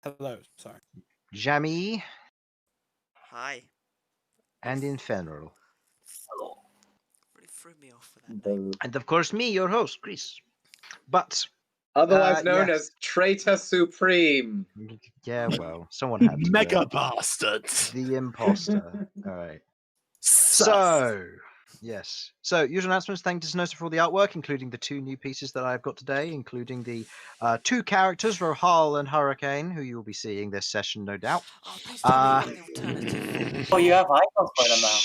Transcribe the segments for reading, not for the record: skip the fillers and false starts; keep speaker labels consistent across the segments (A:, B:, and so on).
A: Hello, sorry.
B: Jamie,
C: Hi.
B: and Infernal.
C: Really threw me off with that name.
B: And of course me, your host, Chris. But,
D: Otherwise known
B: yes.
D: as Traitor Supreme.
B: Yeah, well, someone had to do
A: Mega
B: it.
A: bastards.
B: The imposter. Alright. So, yes. So, usual announcements. Thank you to Nosa for all the artwork, including the 2 new pieces that I've got today, including the 2 characters, Rohal and Hurricane, who you'll be seeing this session, no doubt.
C: Oh, please tell me you've got the alternative.
E: Oh, you have icons for them now.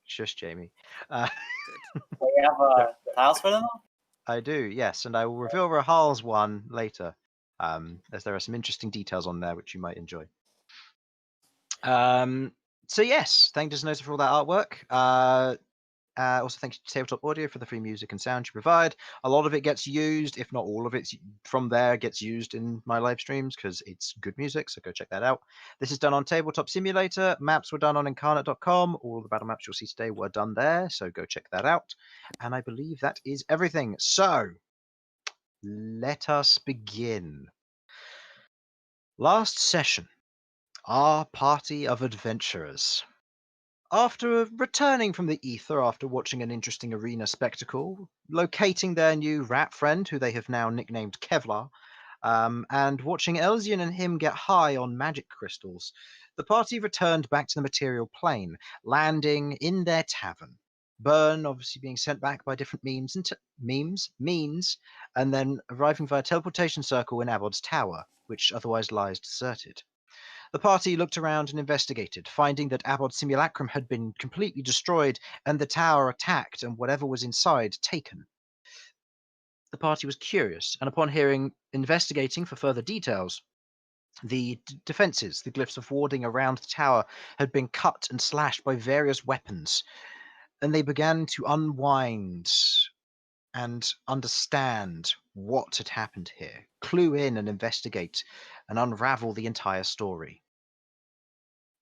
B: Shush, Jamie.
C: Good.
E: So you have tiles for them now?
B: I do, yes, and I will reveal Rahal's one later, as there are some interesting details on there which you might enjoy. So yes, thank you to Nosa for all that artwork. Also, thank you to Tabletop Audio for the free music and sound you provide. A lot of it gets used, if not all of it from there gets used in my live streams because it's good music, so go check that out. This is done on Tabletop Simulator. Maps were done on Incarnate.com. All the battle maps you'll see today were done there, so go check that out. And I believe that is everything. So, let us begin. Last session, our party of adventurers. After returning from the ether after watching an interesting arena spectacle, locating their new rat friend, who they have now nicknamed Kevlar, and watching Elzian and him get high on magic crystals, the party returned back to the material plane, landing in their tavern. Burn obviously being sent back by different means, and then arriving via teleportation circle in Abod's tower, which otherwise lies deserted. The party looked around and investigated, finding that Abod's simulacrum had been completely destroyed and the tower attacked and whatever was inside taken. The party was curious, and upon investigating for further details, the defences, the glyphs of warding around the tower, had been cut and slashed by various weapons, and they began to unwind and understand what had happened here, clue in and investigate and unravel the entire story.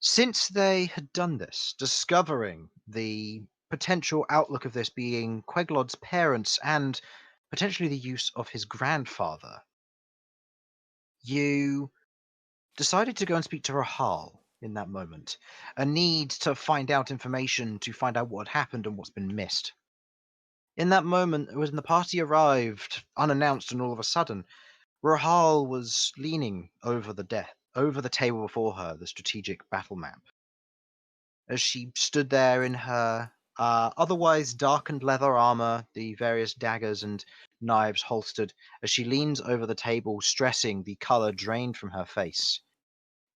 B: Since they had done this, discovering the potential outlook of this being Queglod's parents and potentially the use of his grandfather, you decided to go and speak to Rahal in that moment, a need to find out information, to find out what had happened and what's been missed. In that moment, when the party arrived, unannounced and all of a sudden, Rahal was leaning over the table before her, the strategic battle map. As she stood there in her otherwise darkened leather armor, the various daggers and knives holstered, as she leans over the table, stressing the color drained from her face.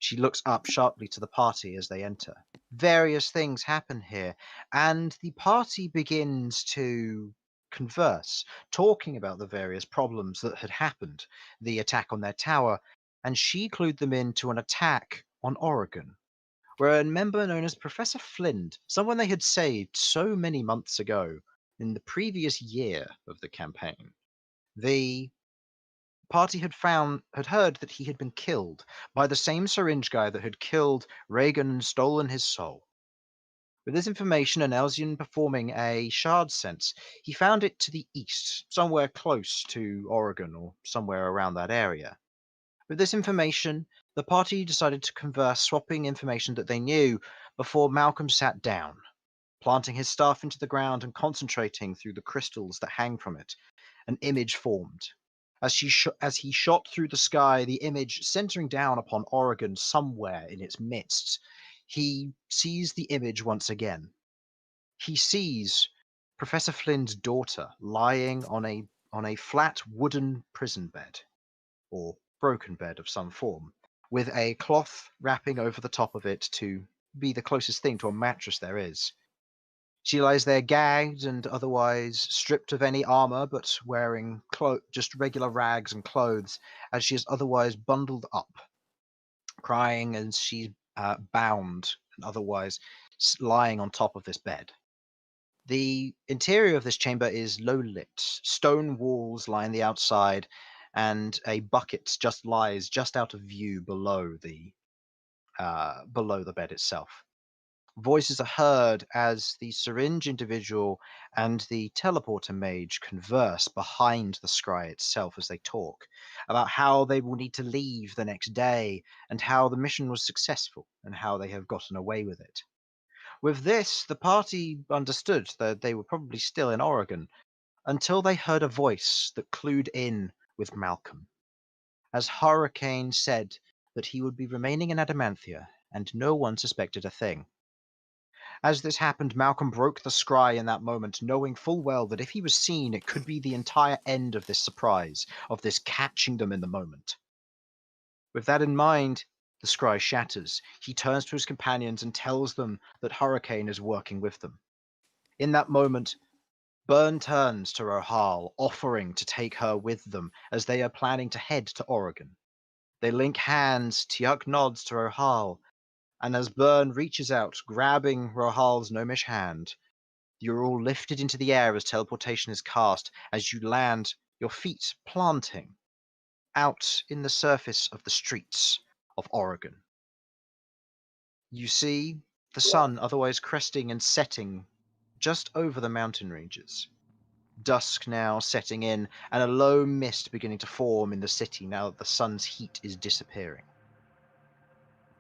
B: She looks up sharply to the party as they enter. Various things happen here, and the party begins to converse, talking about the various problems that had happened, the attack on their tower, and she clued them into an attack on Oregon, where a member known as Professor Flint, someone they had saved so many months ago in the previous year of the campaign, the party had heard that he had been killed by the same syringe guy that had killed Reagan and stolen his soul. With this information and Elzian performing a shard sense, he found it to the east, somewhere close to Oregon or somewhere around that area. With this information, the party decided to converse, swapping information that they knew before Malcolm sat down, planting his staff into the ground and concentrating through the crystals that hang from it. An image formed. As he shot through the sky, the image centering down upon Oregon somewhere in its midst, he sees the image once again. He sees Professor Flynn's daughter lying on a flat wooden prison bed, or broken bed of some form, with a cloth wrapping over the top of it to be the closest thing to a mattress there is. She lies there gagged and otherwise stripped of any armor, but wearing just regular rags and clothes, as she is otherwise bundled up, crying as she's bound and otherwise lying on top of this bed. The interior of this chamber is low lit. Stone walls line the outside, and a bucket just lies just out of view below the bed itself. Voices are heard as the syringe individual and the teleporter mage converse behind the scry itself as they talk about how they will need to leave the next day and how the mission was successful and how they have gotten away with it. With this, the party understood that they were probably still in Oregon until they heard a voice that clued in with Malcolm, as Hurricane said that he would be remaining in Adamanthia and no one suspected a thing. As this happened, Malcolm broke the scry in that moment, knowing full well that if he was seen, it could be the entire end of this surprise, of this catching them in the moment. With that in mind, the scry shatters. He turns to his companions and tells them that Hurricane is working with them. In that moment, Byrne turns to Rohal, offering to take her with them as they are planning to head to Oregon. They link hands, Tiuk nods to Rohal, and as Byrne reaches out, grabbing Rohal's gnomish hand, you're all lifted into the air as teleportation is cast, as you land, your feet planting out in the surface of the streets of Oregon. You see the sun otherwise cresting and setting just over the mountain ranges. Dusk now setting in, and a low mist beginning to form in the city now that the sun's heat is disappearing.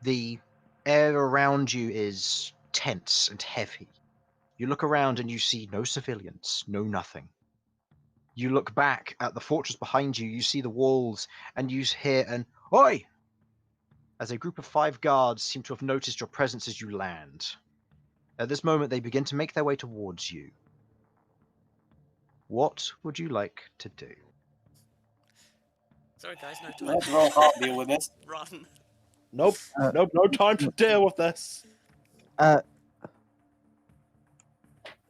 B: The air around you is tense and heavy. You look around and you see no civilians, no nothing. You look back at the fortress behind you, you see the walls, and you hear an "Oi!" as a group of 5 guards seem to have noticed your presence as you land. At this moment, they begin to make their way towards you. What would you like to do?
C: Sorry, guys, no time.
E: Let's roll hard deal with this.
C: Run.
A: Nope. Nope. No time to deal with this.
E: Would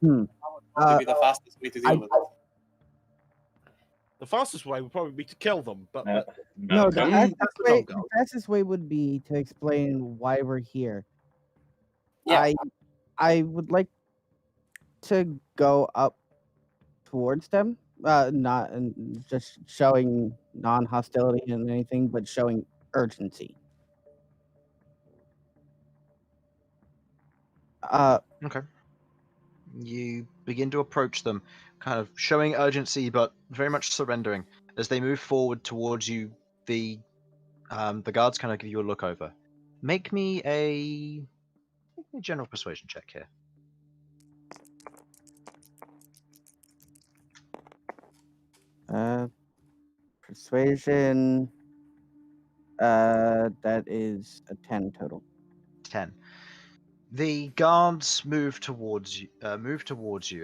E: be the fastest way to deal with it.
A: The fastest way would probably be to kill them, but
F: No, the
D: Malcolm?
F: fastest way would be to explain why we're here.
E: Yeah.
F: I would like to go up towards them, not just showing non-hostility and anything, but showing urgency.
B: Okay. You begin to approach them, kind of showing urgency, but very much surrendering. As they move forward towards you, the guards kind of give you a look over. Make me a general persuasion check here.
F: Persuasion. That is a 10 total.
B: 10. The guards move towards you,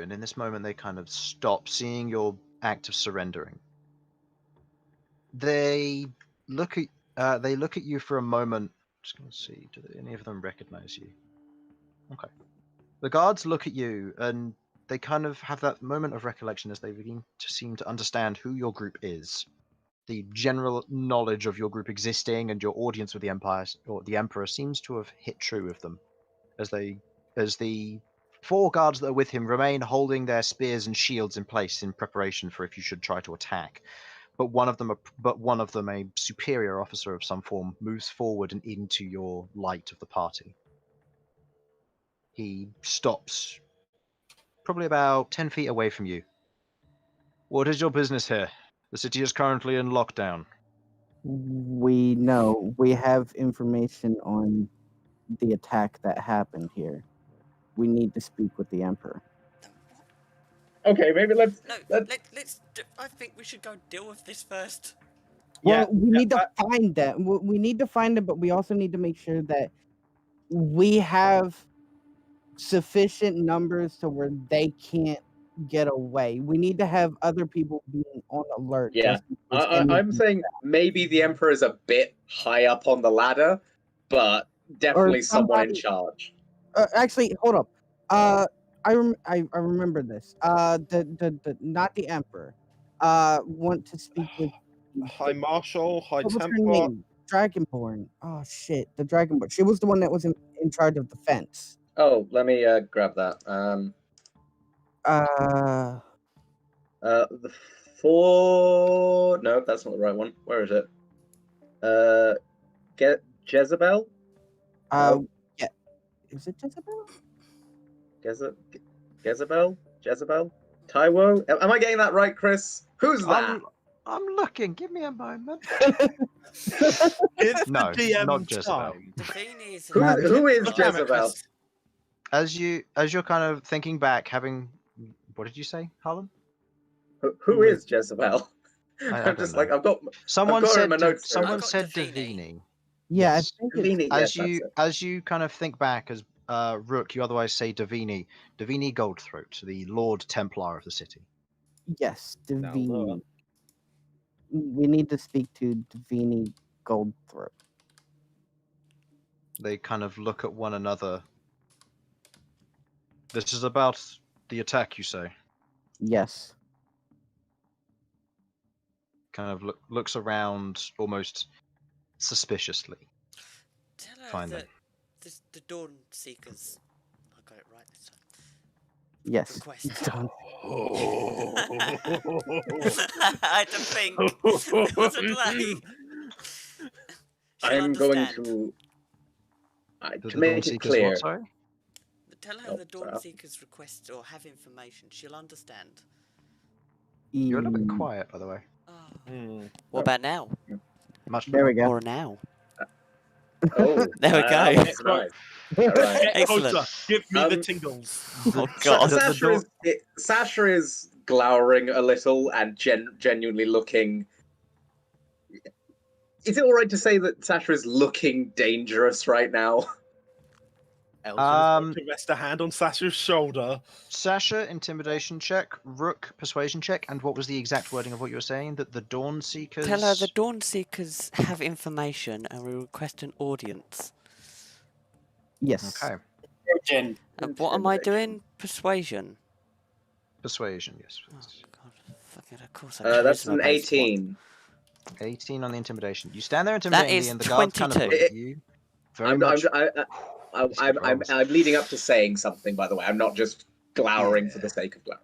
B: and in this moment they kind of stop, seeing your act of surrendering. They look at you for a moment. Just gonna see, do any of them recognize you? Okay. The guards look at you, and they kind of have that moment of recollection as they begin to seem to understand who your group is. The general knowledge of your group existing and your audience with the Empire or the Emperor seems to have hit true with them, as the 4 guards that are with him remain holding their spears and shields in place in preparation for if you should try to attack. But one of them, a superior officer of some form, moves forward and into your light of the party. He stops, probably about 10 feet away from you. What is your business here? The city is currently in lockdown.
F: We know. We have information on the attack that happened here. We need to speak with the Emperor.
D: Okay, maybe let's.
C: No, let's. I think we should go deal with this first.
F: Well, we need to find them. We need to find them, but we also need to make sure that we have sufficient numbers to where they can't get away. We need to have other people being on alert.
D: Yeah,
F: just in case
D: I'm
F: anything
D: saying maybe the Emperor is a bit high up on the ladder, but definitely someone in charge.
F: Actually, hold up. I remember this. The not the Emperor. Want to speak with
A: High Marshal, High
F: what was her
A: Templar.
F: name? Dragonborn. Oh shit, the Dragonborn. She was the one that was in charge of the fence.
D: Oh, let me grab that. The 4. No, that's not the right one. Where is it? Get Jezebel.
F: Yeah, Is it Jezebel?
D: Jezebel? Taiwo? Am I getting that right, Chris? Who's that?
B: I'm looking. Give me a moment.
A: It's
B: No,
A: the DM
B: not Jezebel.
A: time.
C: Davini is
D: Who is
A: Look at it,
D: Jezebel?
A: Chris.
B: As you're kind of thinking back, what did you say, Harlan?
D: Who is Jezebel?
B: I
D: I'm
B: don't
D: just
B: know.
D: like I've got
B: Someone
D: got it in
B: said
D: my notes here.
B: someone
C: got
B: said
C: Davini.
B: Davini.
F: Yeah,
B: Yes.
F: I think it's
D: Davini, yes, that's it.
B: As you kind of think back, as Rook, you otherwise say Davini Goldthroat, the Lord Templar of the city.
F: yes,
A: Now,
F: Davini. We need to speak to Davini Goldthroat.
B: They kind of look at one another. This is about the attack, you say?
F: Yes.
B: Kind of looks around almost suspiciously.
C: Tell her
B: Finally.
C: that the Dawn Seekers. I got it right this time.
F: Yes.
C: Request.
F: Don't-
C: I had to think. There was a delay. She'll
D: I'm going
C: understand.
B: The
D: to make it
B: Dawnseekers
D: clear.
B: what, sorry?
C: Tell her
D: Oh,
C: the Dawn
D: sorry.
C: Seekers request or have information. She'll understand.
B: You're a little bit
F: Mm,
B: quiet, by the way.
C: Oh.
A: Hmm.
C: What about now?
B: Much
F: There we go.
C: Or now?
D: Oh,
C: There we go.
D: That's nice. All right.
A: Get
C: Excellent.
A: closer. Give me the
D: Um,
A: tingles.
C: Oh God.
D: Sasha is glowering a little and genuinely looking. Is it all right to say that Sasha is looking dangerous right now?
A: Eldrin is going to rest a hand on Sasha's shoulder.
B: Sasha, intimidation check. Rook, persuasion check. And what was the exact wording of what you were saying? That the Dawn Seekers...
C: Tell her the Dawn Seekers have information and we request an audience.
F: yes.
B: Okay.
C: What am I doing? Persuasion.
B: Persuasion, yes.
C: Oh God. Fucking of course I
D: That's an
C: charisma-based one.
D: 18.
B: 18 on the intimidation. You stand there intimidatingly,
C: is
B: and the guards kind of
C: 22.
B: look at you. Very much.
D: I'm leading up to saying something. By the way, I'm not just glowering for the sake of glowering.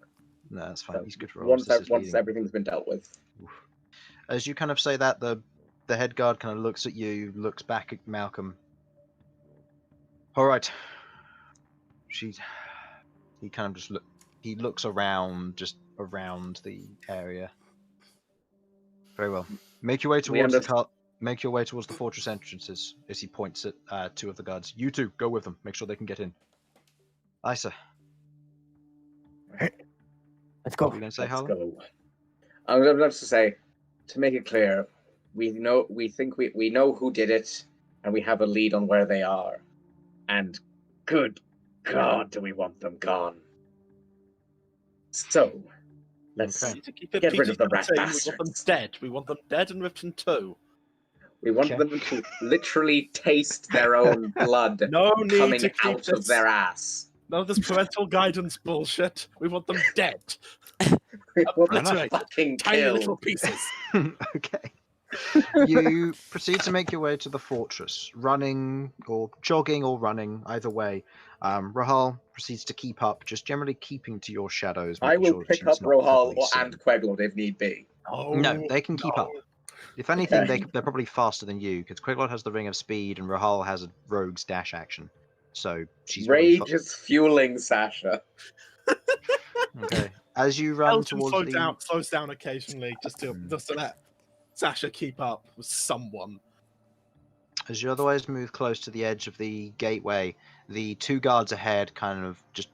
B: No, that's fine.
D: So
B: These good rolls. This is
D: once
B: leading.
D: everything's been dealt with.
B: As you kind of say that, the head guard kind of looks at you, looks back at Malcolm. All right. He kind of just he looks around, just around the area. Very well. Make your way towards Make your way towards the fortress entrances. As he points at two of the guards. You two, go with them. Make sure they can get in. Aye, sir.
F: Let's go.
B: What were you going to say,
D: Let's
B: Harlan?
D: go. I was about to say, to make it clear, we know who did it, and we have a lead on where they are. And good God, do we want them gone? So let's
B: Okay.
A: We need to keep it
D: get rid of the rat
A: PG-13. We want them
D: bastards.
A: dead. We want them dead and ripped in two.
D: We want them to literally taste their own blood
A: No need
D: coming
A: to keep
D: out of
A: this.
D: their ass.
A: No, this parental guidance bullshit. We want them dead.
D: We want them
A: Obliterated.
D: fucking
A: Tiny
D: killed.
A: little pieces.
B: Okay. You proceed to make your way to the fortress, running or jogging or running, either way. Rahal proceeds to keep up, just generally keeping to your shadows.
D: I
B: making
D: will
B: sure that
D: pick up
B: she's not
D: Rohal
B: properly seen.
D: and Queglod if need be.
B: No, they can keep up. If anything,
D: Okay.
B: they're probably faster than you, because Quiglot has the Ring of Speed and Rahal has a Rogue's Dash action. So she's probably
D: Rage is fueling Sasha.
B: Okay. As you run
A: Eldrin
B: towards
A: slows down occasionally just to let Sasha keep up with someone.
B: As you otherwise move close to the edge of the gateway, the two guards ahead kind of just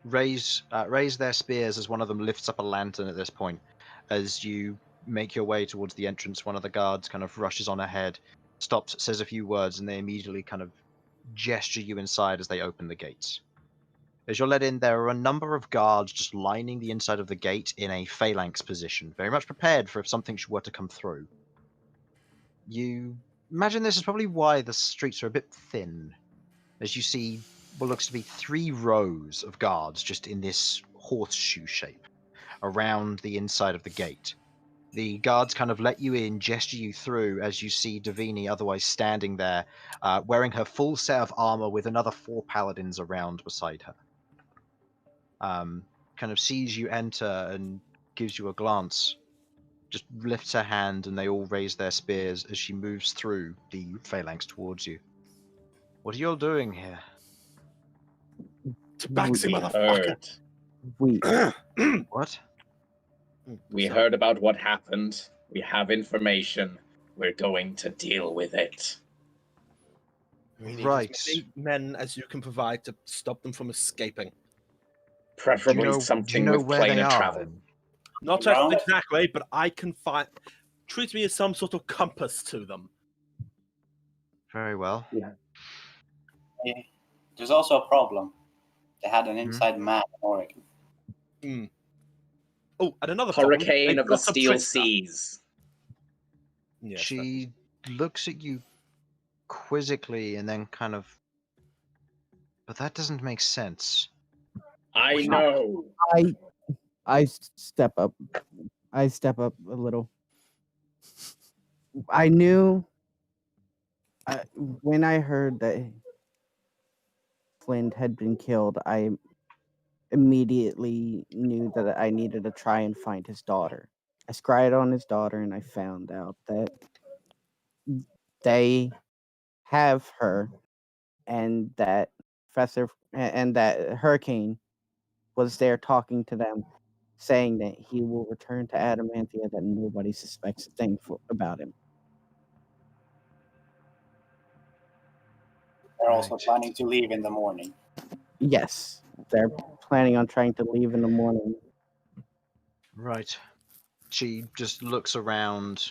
B: raise their spears as one of them lifts up a lantern at this point. As you make your way towards the entrance, one of the guards kind of rushes on ahead, stops, says a few words, and they immediately kind of gesture you inside as they open the gates. As you're led in, there are a number of guards just lining the inside of the gate in a phalanx position, very much prepared for if something were to come through. You imagine this is probably why the streets are a bit thin, as you see what looks to be 3 rows of guards just in this horseshoe shape around the inside of the gate. The guards kind of let you in, gesture you through, as you see Davini otherwise standing there, wearing her full set of armor with another 4 paladins around beside her. Kind of sees you enter and gives you a glance, just lifts her hand, and they all raise their spears as she moves through the phalanx towards you. What are you all doing here?
A: Tabaxi,
D: We
A: motherfucker.
D: heard.
B: What?
D: We heard about what happened. We have information. We're going to deal with it.
A: We need
B: Right.
A: as many men as you can provide to stop them from escaping.
D: Preferably
B: do
D: something
B: you know
D: with
B: where they
D: planar
B: are,
D: travel.
B: then?
A: Not
E: Around?
A: exactly, but I can find. Treat me as some sort of compass to them.
B: Very well.
E: There's also a problem. They had an
B: Hmm?
E: inside man in Oregon.
A: Oh, and another
D: Hurricane
A: problem,
D: of the Steel Seas.
A: Yes,
B: She looks at you quizzically and then kind of. But that doesn't make sense.
D: I know.
F: I step up. I step up a little. I knew when I heard that Flint had been killed, I immediately knew that I needed to try and find his daughter. I scryed on his daughter and I found out that they have her and that that Hurricane was there talking to them, saying that he will return to Adamantia, that nobody suspects a thing about him.
E: They're also
B: Right.
E: planning to leave in the morning.
F: Yes, they're planning on trying to leave in the morning.
B: Right. She just looks around.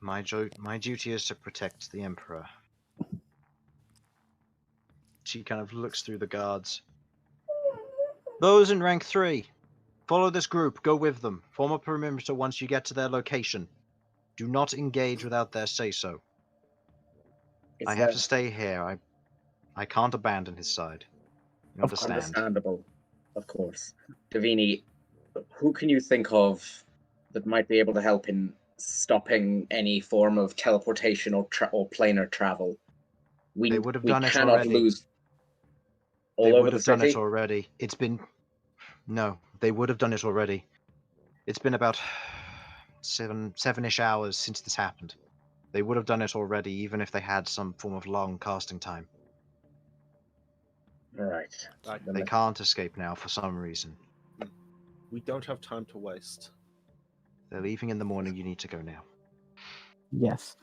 B: My duty is to protect the Emperor. She kind of looks through the guards. Those in rank 3, follow this group. Go with them. Form a perimeter once you get to their location. Do not engage without their say-so. I have to stay here. I can't abandon his side. You
F: Of course.
B: understand?
D: Understandable, of course. Davini, who can you think of that might be able to help in stopping any form of teleportation or planar travel?
B: They would have
D: we
B: done it
D: cannot
B: already.
D: lose all
B: They
D: over
B: would
D: the
B: have done
D: city.
B: it already. No, they would have done it already. It's been about seven-ish hours since this happened. They would have done it already, even if they had some form of long casting time.
D: All right.
B: They can't escape now for some reason.
A: We don't have time to waste.
B: They're leaving in the morning. You need to go now.
F: Yes.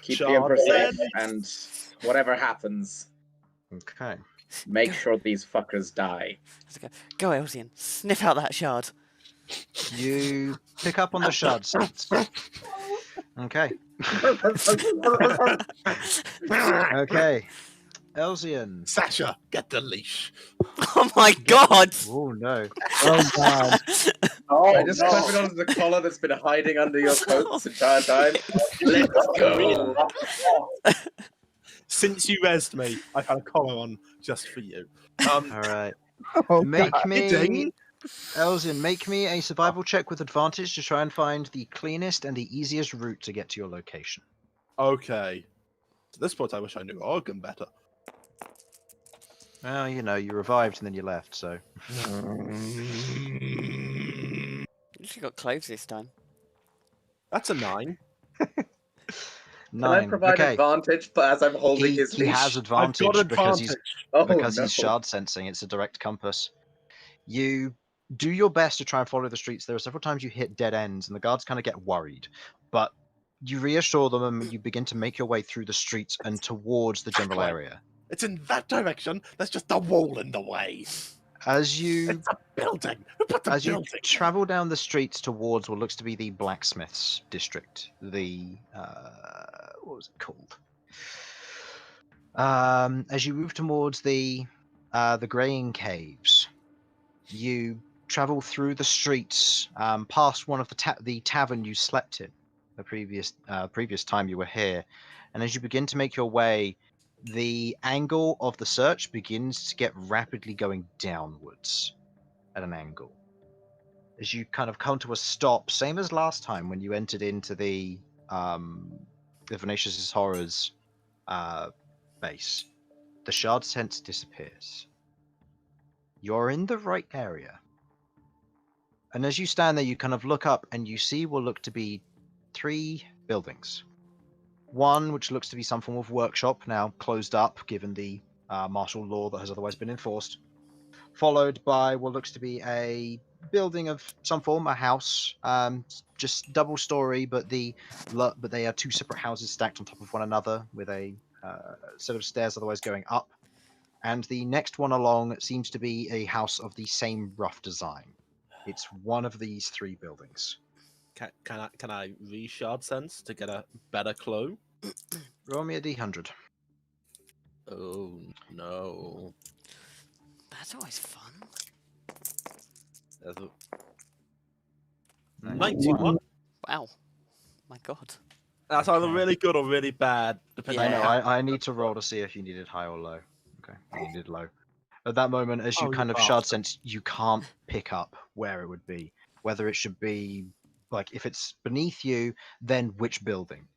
D: Keep the Emperor safe,
A: Charlie!
D: and whatever happens,
B: Okay.
D: make sure these fuckers die.
C: Go, Elsian. Sniff out that shard.
B: You pick up on the shard sense. Okay. Okay. Elsian.
A: Sasha, get the leash.
C: Oh my god!
B: Oh no.
F: Oh God.
E: Oh,
D: I just clip it onto the collar that's been hiding under your coat this entire time. Let's go.
A: Since you rezzed me, I've had a collar on just for you.
B: All right.
F: Oh,
B: Make
F: God.
B: me,
A: Ding.
B: Elsian, make me a survival check with advantage to try and find the cleanest and the easiest route to get to your location.
A: Okay. At this point, I wish I knew Oregon better.
B: Well, you know, you revived and then you left, so.
C: You actually got clothes this time.
A: That's a 9.
B: 9.
D: Can I provide
B: okay.
D: advantage as I'm holding his
B: He
D: leash?
B: has
A: I've
B: advantage
A: got
B: because he's
A: advantage.
D: Oh,
B: because
D: no.
B: he's shard sensing. It's a direct compass. You do your best to try and follow the streets. There are several times you hit dead ends, and the guards kind of get worried. But you reassure them, and you begin to make your way through the streets and towards the general
A: Exactly.
B: area.
A: It's in that direction. There's just a wall in the way.
B: As you
A: It's a building. Who put the
B: as you
A: building there?
B: travel down the streets towards what looks to be the blacksmiths district, the what was it called? As you move towards the graying caves, you travel through the streets, past one of the tavern you slept in the previous time you were here, and as you begin to make your way, the angle of the search begins to get rapidly going downwards at an angle. As you kind of come to a stop, same as last time when you entered into the Venetia's Horrors base, the shard sense disappears. You're in the right area. And as you stand there, you kind of look up and you see what look to be 3 buildings. One which looks to be some form of workshop, now closed up given the martial law that has otherwise been enforced, followed by what looks to be a building of some form, a house, just double story, but they are two separate houses stacked on top of one another with a set of stairs otherwise going up. And the next one along seems to be a house of the same rough design. It's one of these three buildings.
A: Can I re-shard sense to get a better clue?
B: Roll me a d100.
A: Oh no.
C: That's always fun.
A: There's a
B: 91.
A: 91.
C: Wow. My God.
A: That's either
B: Okay.
A: really good or really bad, depending
B: I
A: on
B: know.
A: how.
B: I need to roll to see if you needed high or low. Okay, you needed low. At that moment, as you
A: Oh,
B: kind
A: you
B: of shard
A: bastard.
B: sense, you can't pick up where it would be. Whether it should be, like, if it's beneath you, then which building.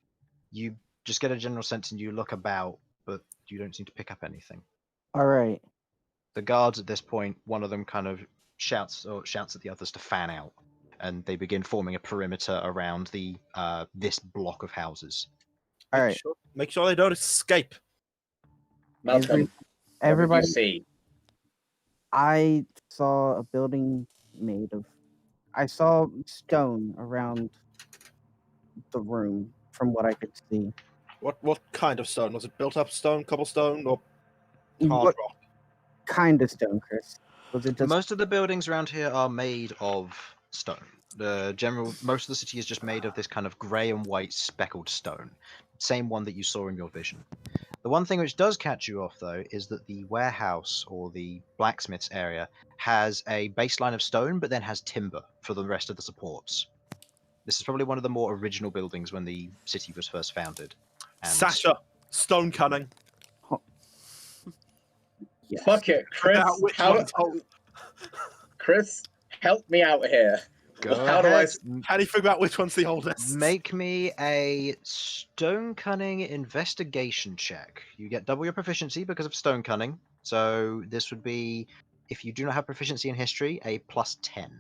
B: You just get a general sense and you look about, but you don't seem to pick up anything.
F: All right.
B: The guards at this point, one of them kind of shouts at the others to fan out, and they begin forming a perimeter around the this block of houses.
F: All right.
A: Make sure they don't escape.
D: Malcolm, what did
F: Everybody,
D: you see?
F: I saw a building made of. I saw stone around the room, from what I could see.
A: What kind of stone? Was it built up stone, cobblestone, or hard
F: What
A: rock?
F: kind of stone, Chris? Was it just
B: Most of the buildings around here are made of stone. Most of the city is just made of this kind of grey and white speckled stone. Same one that you saw in your vision. The one thing which does catch you off, though, is that the warehouse or the blacksmith's area has a baseline of stone, but then has timber for the rest of the supports. This is probably one of the more original buildings when the city was first founded. And
A: Sasha, stone cunning.
F: yes.
D: Fuck it, Chris.
A: Figure out which one's hold-
D: Chris, help me out here.
B: go
D: How do I?
B: ahead,
A: How do you figure out which one's the oldest?
B: make me a stone cunning investigation check. You get double your proficiency because of stone cunning. So this would be, if you do not have proficiency in history, a +10.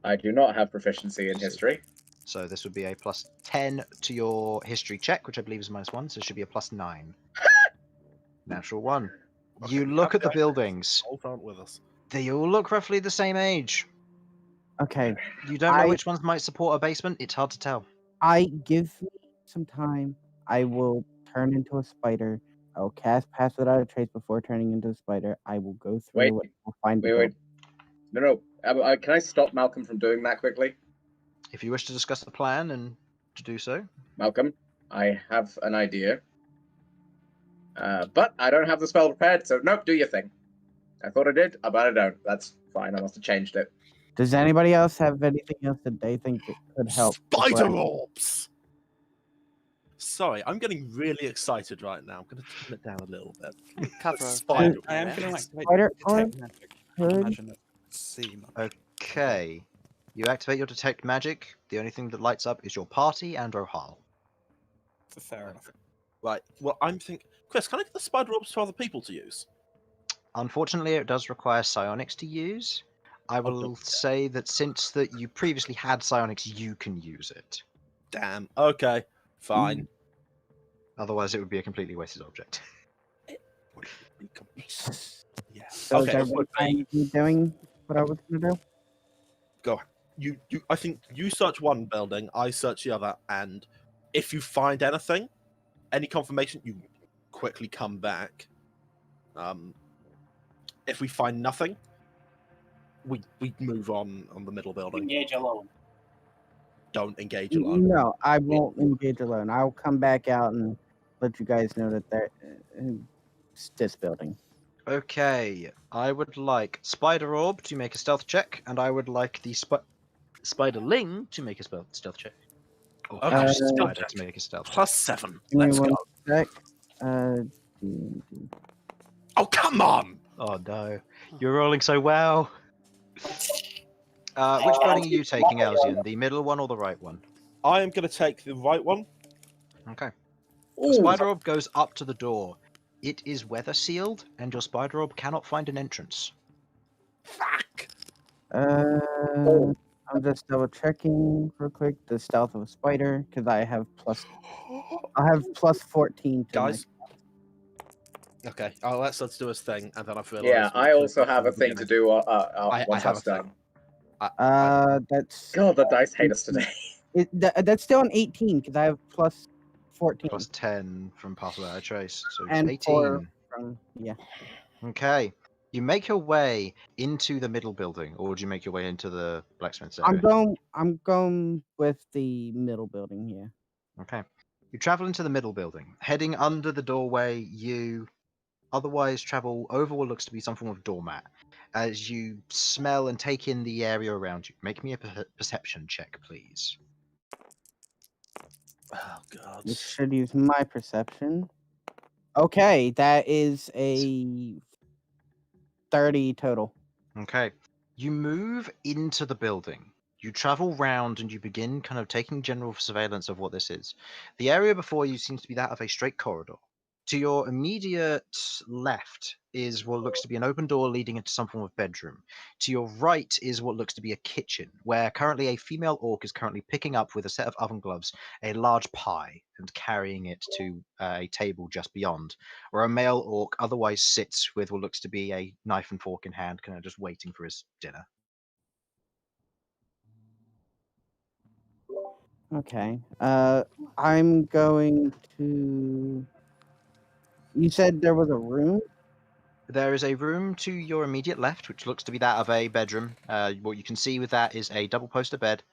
D: I do not have proficiency in history.
B: So this would be a +10 to your history check, which I believe is -1, so it should be a +9. Natural 1.
A: Okay,
B: You
A: we
B: look
A: have
B: at the
A: guys.
B: buildings.
A: Both aren't with us.
B: They all look roughly the same age.
F: Okay.
B: You don't know
F: I-
B: which ones might support a basement. It's hard to tell.
F: I give me some time. I will turn into a spider. I will cast Pass Without a Trace before turning into a spider. I will go through
D: Wait,
F: it. I'll find the
D: Wait. No. Can I stop Malcolm from doing that quickly?
B: If you wish to discuss the plan and to do so,
D: Malcolm, I have an idea. But I don't have the spell prepared, so nope, do your thing. I thought I did, but I don't. That's fine, I must have changed it.
F: Does anybody else have anything else that they think it could help?
A: Spider orbs. Sorry, I'm getting really excited right now. I'm going to turn it down a little bit.
C: Cover.
A: Spider
E: I am
C: Yeah.
E: going to activate
F: Spider
E: detect magic.
F: Could-
E: Imagine it. See.
B: okay. You activate your detect magic. The only thing that lights up is your party and Rohal.
E: Fair enough.
A: Right. Well, I'm thinking, Chris, can I get the spider orbs to other people to use?
B: Unfortunately, it does require psionics to use. I will
A: don't care.
B: say that since that you previously had psionics, you can use it.
A: Damn. Okay. Fine.
B: Otherwise, it would be a completely wasted object.
A: Yeah.
F: So is
A: Okay.
F: everybody fine with me doing what I was gonna do?
A: Go. You. I think you search one building. I search the other, and if you find anything, any confirmation, you quickly come back. If we find nothing, we move on the middle building.
E: Engage alone.
A: Don't engage alone.
F: No, I won't engage alone. I'll come back out and let you guys know that it's this building.
B: Okay, I would like Spider Orb to make a stealth check, and I would like the Spiderling to make a stealth check. Or
A: Okay,
B: Ash
A: stealth
B: Spider
A: check.
B: to make a stealth check.
A: +7.
F: Give me
A: Let's
F: one
A: go.
F: sec. D&D.
A: Oh, come on!
B: Oh no, you're rolling so well. Which building are you taking, Alzian? The middle one or the right one?
A: I am going to take the right one.
B: Okay. The spider orb goes up to the door. It is weather sealed, and your spider orb cannot find an entrance.
A: Fuck!
F: I'm just double checking real quick the stealth of a spider because I have +14 to my
A: Guys, Okay, let's do his thing, and then I've realised.
D: Yeah, I also have a thing to do
A: I
D: once
A: have
D: that's
A: a
D: done.
A: thing.
F: That's
D: God, the dice hate us today.
F: that's still an 18 because I have plus 14
B: Plus 10 from Path Without a Trace, so it's
F: and
B: 18.
F: 4 from
B: Okay. You make your way into the middle building, or do you make your way into the blacksmith's
F: I'm
B: area?
F: going with the middle building here.
B: Okay. You travel into the middle building. Heading under the doorway, you otherwise travel over what looks to be some form of doormat. As you smell and take in the area around you, make me a perception check, please.
A: Oh god.
F: This should use my perception. Okay, that is a 30 total.
B: Okay. You move into the building. You travel round and you begin kind of taking general surveillance of what this is. The area before you seems to be that of a straight corridor. To your immediate left is what looks to be an open door leading into some form of bedroom. To your right is what looks to be a kitchen, where currently a female orc is currently picking up with a set of oven gloves a large pie and carrying it to a table just beyond, where a male orc otherwise sits with what looks to be a knife and fork in hand, kind of just waiting for his dinner.
F: Okay. I'm going to. You said there was a room?
B: There is a room to your immediate left, which looks to be that of a bedroom. What you can see with that is a double-poster bed,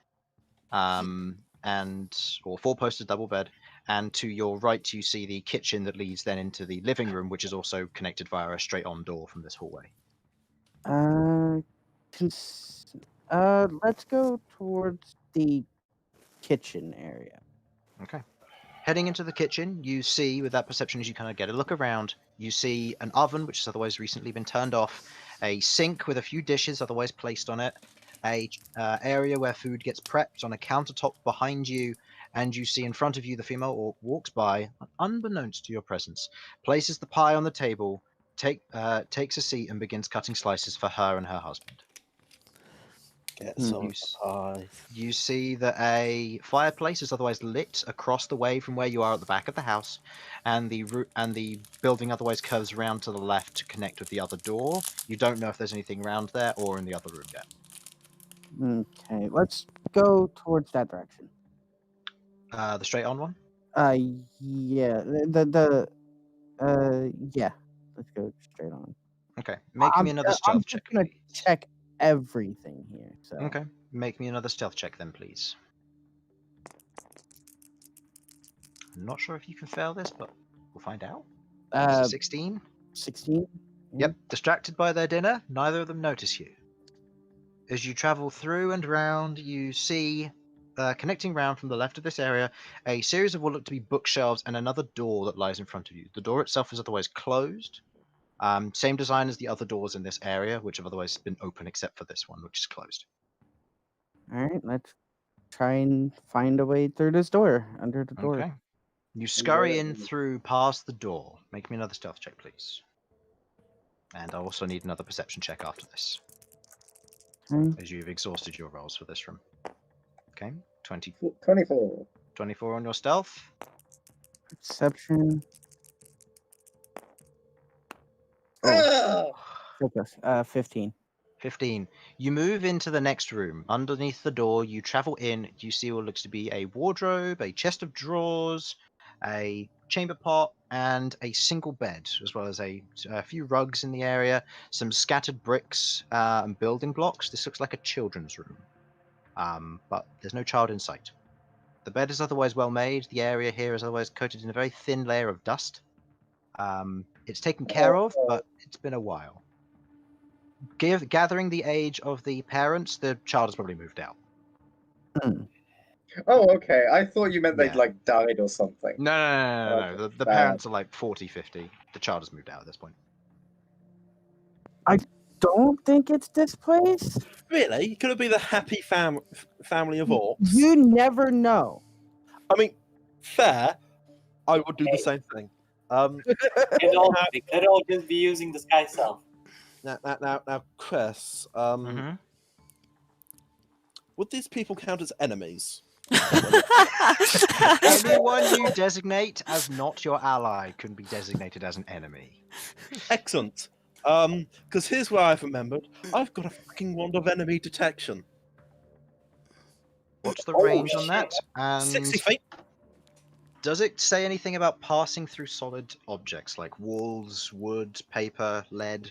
B: or four-poster double bed. And to your right, you see the kitchen that leads then into the living room, which is also connected via a straight-on door from this hallway.
F: Let's go towards the kitchen area.
B: Okay. Heading into the kitchen, you see, with that perception, as you kind of get a look around, you see an oven, which has otherwise recently been turned off, a sink with a few dishes otherwise placed on it, a area where food gets prepped on a countertop behind you, and you see in front of you the female orc walks by, unbeknownst to your presence, places the pie on the table, takes a seat, and begins cutting slices for her and her husband.
A: Get
F: Hmm.
A: some pie.
B: You see that a fireplace is otherwise lit across the way from where you are at the back of the house, and the building otherwise curves around to the left to connect with the other door. You don't know if there's anything around there or in the other room yet.
F: Okay, let's go towards that direction.
B: The straight on one?
F: Yeah. Yeah. Let's go straight on.
B: Okay. Make me another stealth
F: I'm
B: check,
F: just gonna
B: please.
F: check everything here. So.
B: Okay. Make me another stealth check then, please. I'm not sure if you can fail this, but we'll find out. It's a 16.
F: 16.
B: Yep. Distracted by their dinner, neither of them notice you. As you travel through and round, you see, connecting round from the left of this area, a series of what look to be bookshelves and another door that lies in front of you. The door itself is otherwise closed. Same design as the other doors in this area, which have otherwise been open except for this one, which is closed.
F: All right, let's try and find a way through this door, under the door.
B: Okay. You scurry in through past the door. Make me another stealth check, please. And I also need another perception check after this,
F: Okay.
B: as you've exhausted your rolls for this room. Okay,
D: 24.
B: 24 on your stealth.
F: Perception. Oh, focus. 15.
B: 15. You move into the next room. Underneath the door, you travel in. You see what looks to be a wardrobe, a chest of drawers, a chamber pot, and a single bed, as well as a few rugs in the area, some scattered bricks and building blocks. This looks like a children's room, but there's no child in sight. The bed is otherwise well made. The area here is otherwise coated in a very thin layer of dust. It's taken care of, but it's been a while. Gathering the age of the parents, the child has probably moved out.
D: Oh, okay. I thought you meant they'd
B: Yeah.
D: like died or something.
B: No. The parents are like 40, 50. The child has moved out at this point.
F: Don't think it's this place.
A: Really? Could it be the happy family of orcs?
F: You never know.
A: I mean, fair. I would do the same thing.
E: They could all just be using the sky self.
A: Now, Chris.
B: Mm-hmm.
A: Would these people count as enemies?
B: Anyone you designate as not your ally can be designated as an enemy.
A: Excellent. Because here's where I've remembered. I've got a fucking wand of enemy detection.
B: What's the
D: Oh,
B: range on
D: shit.
B: that?
A: 60
B: And
A: feet.
B: does it say anything about passing through solid objects like walls, wood, paper, lead?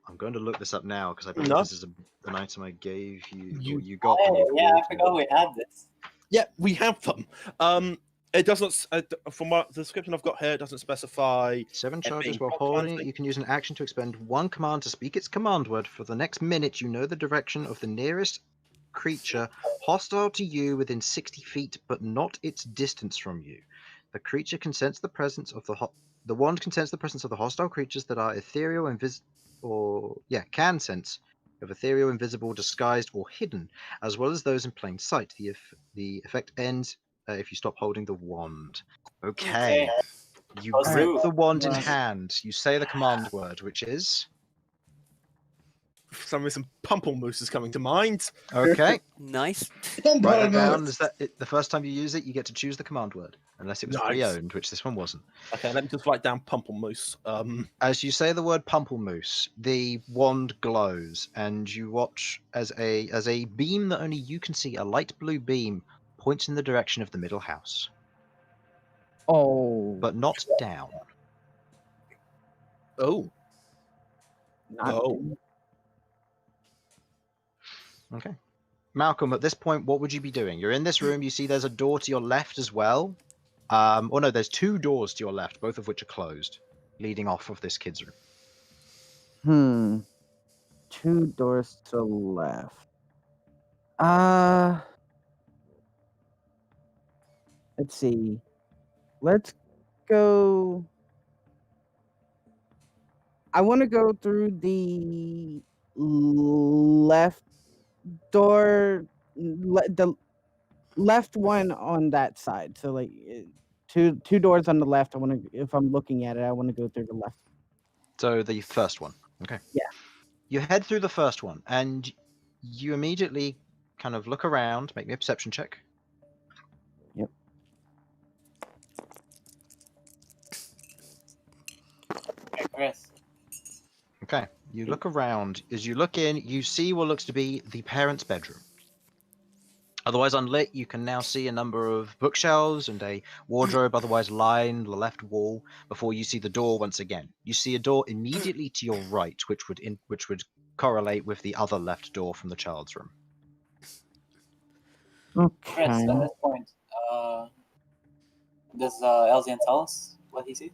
B: I'm going to look this up now because I believe
A: No.
B: this is an item I gave you.
A: You-
B: Or you got.
E: Oh,
B: when you
E: yeah, I
B: bought it.
E: forgot we had this.
A: Yeah, we have them. It doesn't. From what the description I've got here, it doesn't specify.
B: 7
A: being
B: charges while
A: blocked
B: holding
A: kind
B: it.
A: of
B: You can use an action to expend 1 command to speak its command word. For the next minute, you know the direction of the nearest creature hostile to you within 60 feet, but not its distance from you. The creature can sense the presence of the wand can sense the presence of the hostile creatures that are ethereal, can sense of ethereal, invisible, disguised, or hidden, as well as those in plain sight. The effect ends if you stop holding the wand. Okay. You
E: Goes
B: grip
E: through.
B: the wand in
F: Right.
B: hand. You say the command word, which is
A: For some reason, Pumplemoose is coming to mind.
B: okay.
C: Nice.
B: Write that down. Is that the first time you use it? You get to choose the command word, unless it was
A: Nice.
B: pre-owned, which this one wasn't.
A: Okay, let me just write down Pumplemoose.
B: As you say the word Pumplemoose, the wand glows, and you watch as a beam that only you can see, a light blue beam, points in the direction of the middle house,
F: Oh,
B: but not down.
A: Oh.
F: not
A: Oh.
B: Okay. Malcolm, at this point, what would you be doing? You're in this room. You see there's a door to your left as well. Or no, there's 2 doors to your left, both of which are closed, leading off of this kid's room.
F: 2 doors to the left. Let's see. Let's go. I want to go through the left door, the left one on that side. So like two doors on the left. I want to, if I'm looking at it, I want to go through the left.
B: So the first one. Okay.
F: Yeah.
B: You head through the first one, and you immediately kind of look around. Make me a perception check.
F: Yep.
E: Hey, Chris.
B: Okay. You look around. As you look in, you see what looks to be the parents' bedroom. Otherwise unlit, you can now see a number of bookshelves and a wardrobe otherwise line the left wall before you see the door once again. You see a door immediately to your right, which would correlate with the other left door from the child's room.
E: Chris,
F: Okay.
E: at this point, does Elzian tell us what he sees?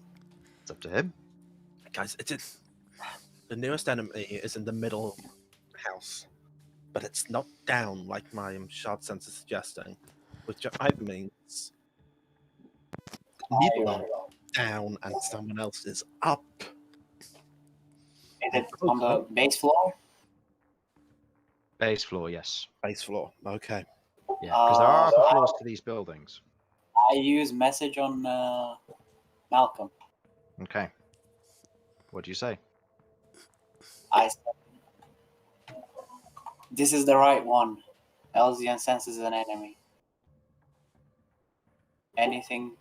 B: It's up to him.
A: Guys, the nearest enemy is in the middle house, but it's not down like my shard sense is suggesting, which either means neither one down and someone else is up.
E: Is it on the base floor?
B: Base floor, yes.
A: Base floor. Okay.
B: Yeah, because there are upper floors to these buildings.
E: I use message on Malcolm.
B: Okay. What do you say?
E: I said, this is the right one. Elzian senses an enemy. Anything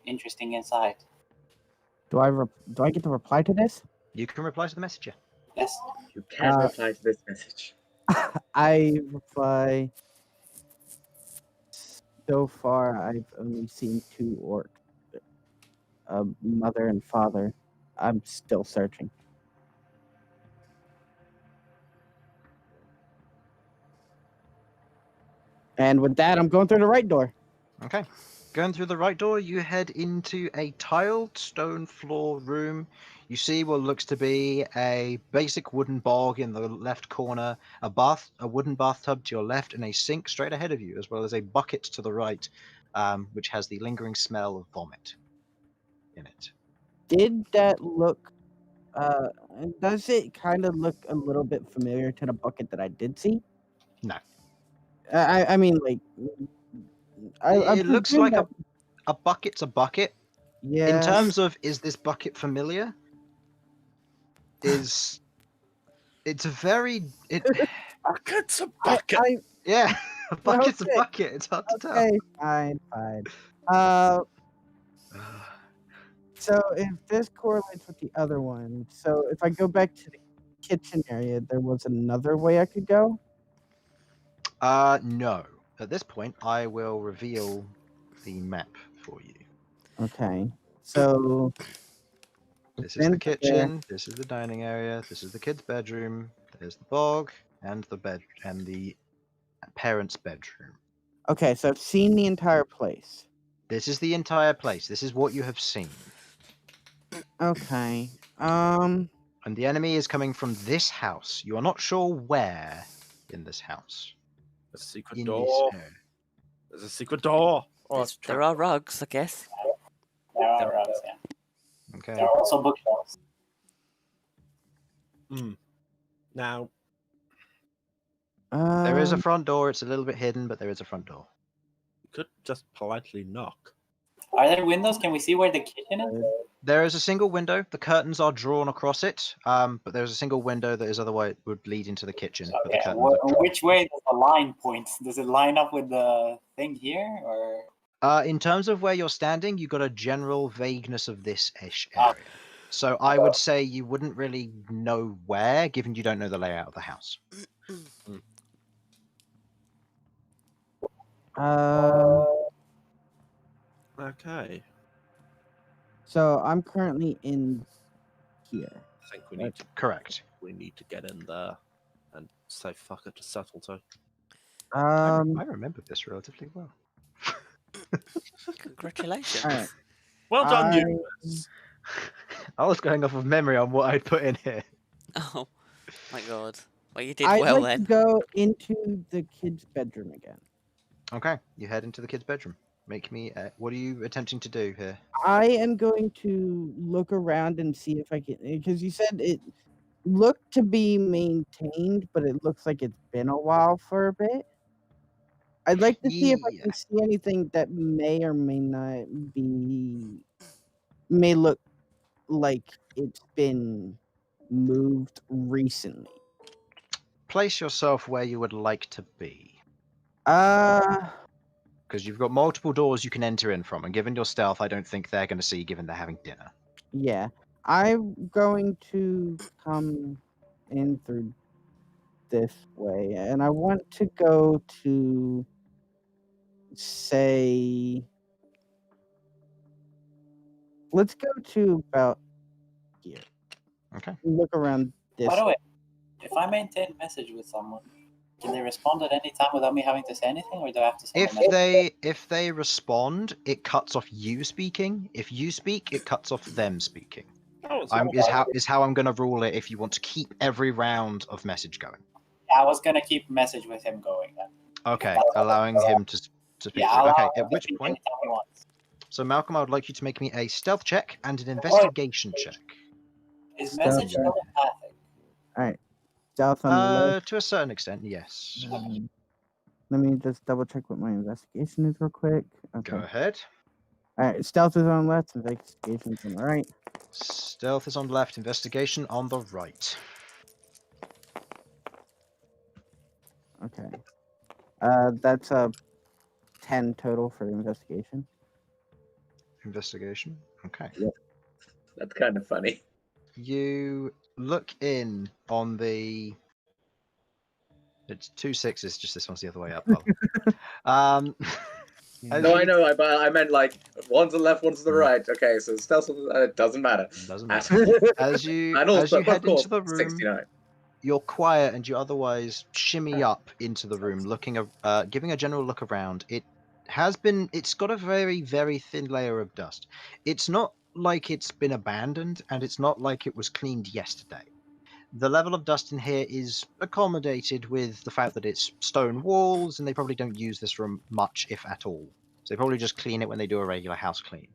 E: interesting inside?
F: Do I get to reply to this?
B: You can reply to the message. Yeah.
E: Yes.
D: You can reply to this message.
F: I reply. So far, I've only seen 2 orcs, a mother and father. I'm still searching. And with that, I'm going through the right door.
B: Okay. Going through the right door, you head into a tiled stone floor room. You see what looks to be a basic wooden bog in the left corner, a wooden bathtub to your left, and a sink straight ahead of you, as well as a bucket to the right, which has the lingering smell of vomit in it.
F: Did that look? Does it kind of look a little bit familiar to the bucket that I did see?
B: No.
F: I mean, like, I
B: It looks
F: presume
B: like
F: that-
B: a bucket's a bucket.
F: yeah.
B: In terms of, is this bucket familiar? It's a very...
A: Bucket's a
F: I,
A: bucket.
B: Yeah, a bucket's a
F: Okay.
B: bucket. It's hard to tell.
F: Okay, fine. So if this correlates with the other one, so if I go back to the kitchen area, there was another way I could go.
B: No. At this point, I will reveal the map for you.
F: Okay. So
B: This is the
F: then there.
B: kitchen. This is the dining area. This is the kid's bedroom. There's the bog and the parents' bedroom.
F: Okay, so I've seen the entire place.
B: This is the entire place. This is what you have seen.
F: Okay.
B: And the enemy is coming from this house. You are not sure where in this house.
A: A secret
B: In
A: door.
B: this area.
A: There's a secret door. Oh, it's
C: There are rugs, I guess.
E: There are rugs, yeah.
B: Okay.
E: There are also bookshelves.
A: Now,
B: There is a front door. It's a little bit hidden, but there is a front door.
A: you could just politely knock.
E: Are there windows? Can we see where the kitchen is?
B: There is a single window. The curtains are drawn across it, but there's a single window that is otherwise would lead into the kitchen. But the
E: Okay.
B: curtains are drawn.
E: Which way does the line point? Does it line up with the thing here, or?
B: In terms of where you're standing, you got a general vagueness of this ish
E: Ah.
B: area. So I would say you wouldn't really know where, given you don't know the layout of the house.
A: Okay.
F: So I'm currently in here.
A: I think we need to
B: Correct.
A: get in there and say fuck it to subtlety.
B: I remember this relatively well.
C: Congratulations.
F: All right.
A: Well done, you.
B: I was going off of memory on what I'd put in here.
C: Oh my god. Well, you did
F: I'd
C: well
F: like
C: then.
F: to go into the kid's bedroom again.
B: Okay, you head into the kid's bedroom. Make me. What are you attempting to do here?
F: I am going to look around and see if I can, because you said it looked to be maintained, but it looks like it's been a while for a bit. I'd like to see if I
B: Yeah.
F: can see anything that may or may not may look like it's been moved recently.
B: Place yourself where you would like to be. Because you've got multiple doors you can enter in from, and given your stealth, I don't think they're going to see you given they're having dinner.
F: Yeah. I'm going to come in through this way, and I want to go to, say, let's go to about here.
B: Okay.
F: Look around this.
E: By the way, if I maintain message with someone, can they respond at any time without me having to say anything, or do I have to send a message?
B: If they respond, it cuts off you speaking. If you speak, it cuts off them speaking.
A: Oh,
B: Is how I'm going to rule it if you want to keep every round of message going.
E: I was gonna keep message with him going then.
B: Okay, allowing him to speak.
E: Yeah,
B: to you.
E: I'll
B: Okay,
E: allow him
B: at
E: to
B: which
E: speak
B: point?
E: anytime he wants.
B: So Malcolm, I would like you to make me a stealth check and an investigation check.
E: Is
F: Stealth
E: message
F: check.
E: telepathic?
F: All right. Stealth on the left.
B: To a certain extent, yes.
F: Let me just double check what my investigation is real quick. Okay.
B: Go ahead.
F: All right. Stealth is on the left. Investigation is on the right.
B: Stealth is on the left, investigation on the right.
F: Okay. That's a 10 total for investigation.
B: Investigation. Okay.
D: That's kind of funny.
B: You look in on the. It's 2 6s. Just this one's the other way up. As
D: No, I
B: you-
D: know. I meant like one's to the left, one's to the right. Okay, so stealth doesn't matter.
B: Doesn't matter. As you
D: And also,
B: as you head
D: of course,
B: into the room,
D: 69.
B: you're quiet and you otherwise shimmy up into the room, giving a general look around. It's got a very, very thin layer of dust. It's not like it's been abandoned, and it's not like it was cleaned yesterday. The level of dust in here is accommodated with the fact that it's stone walls, and they probably don't use this room much, if at all. So they probably just clean it when they do a regular house clean.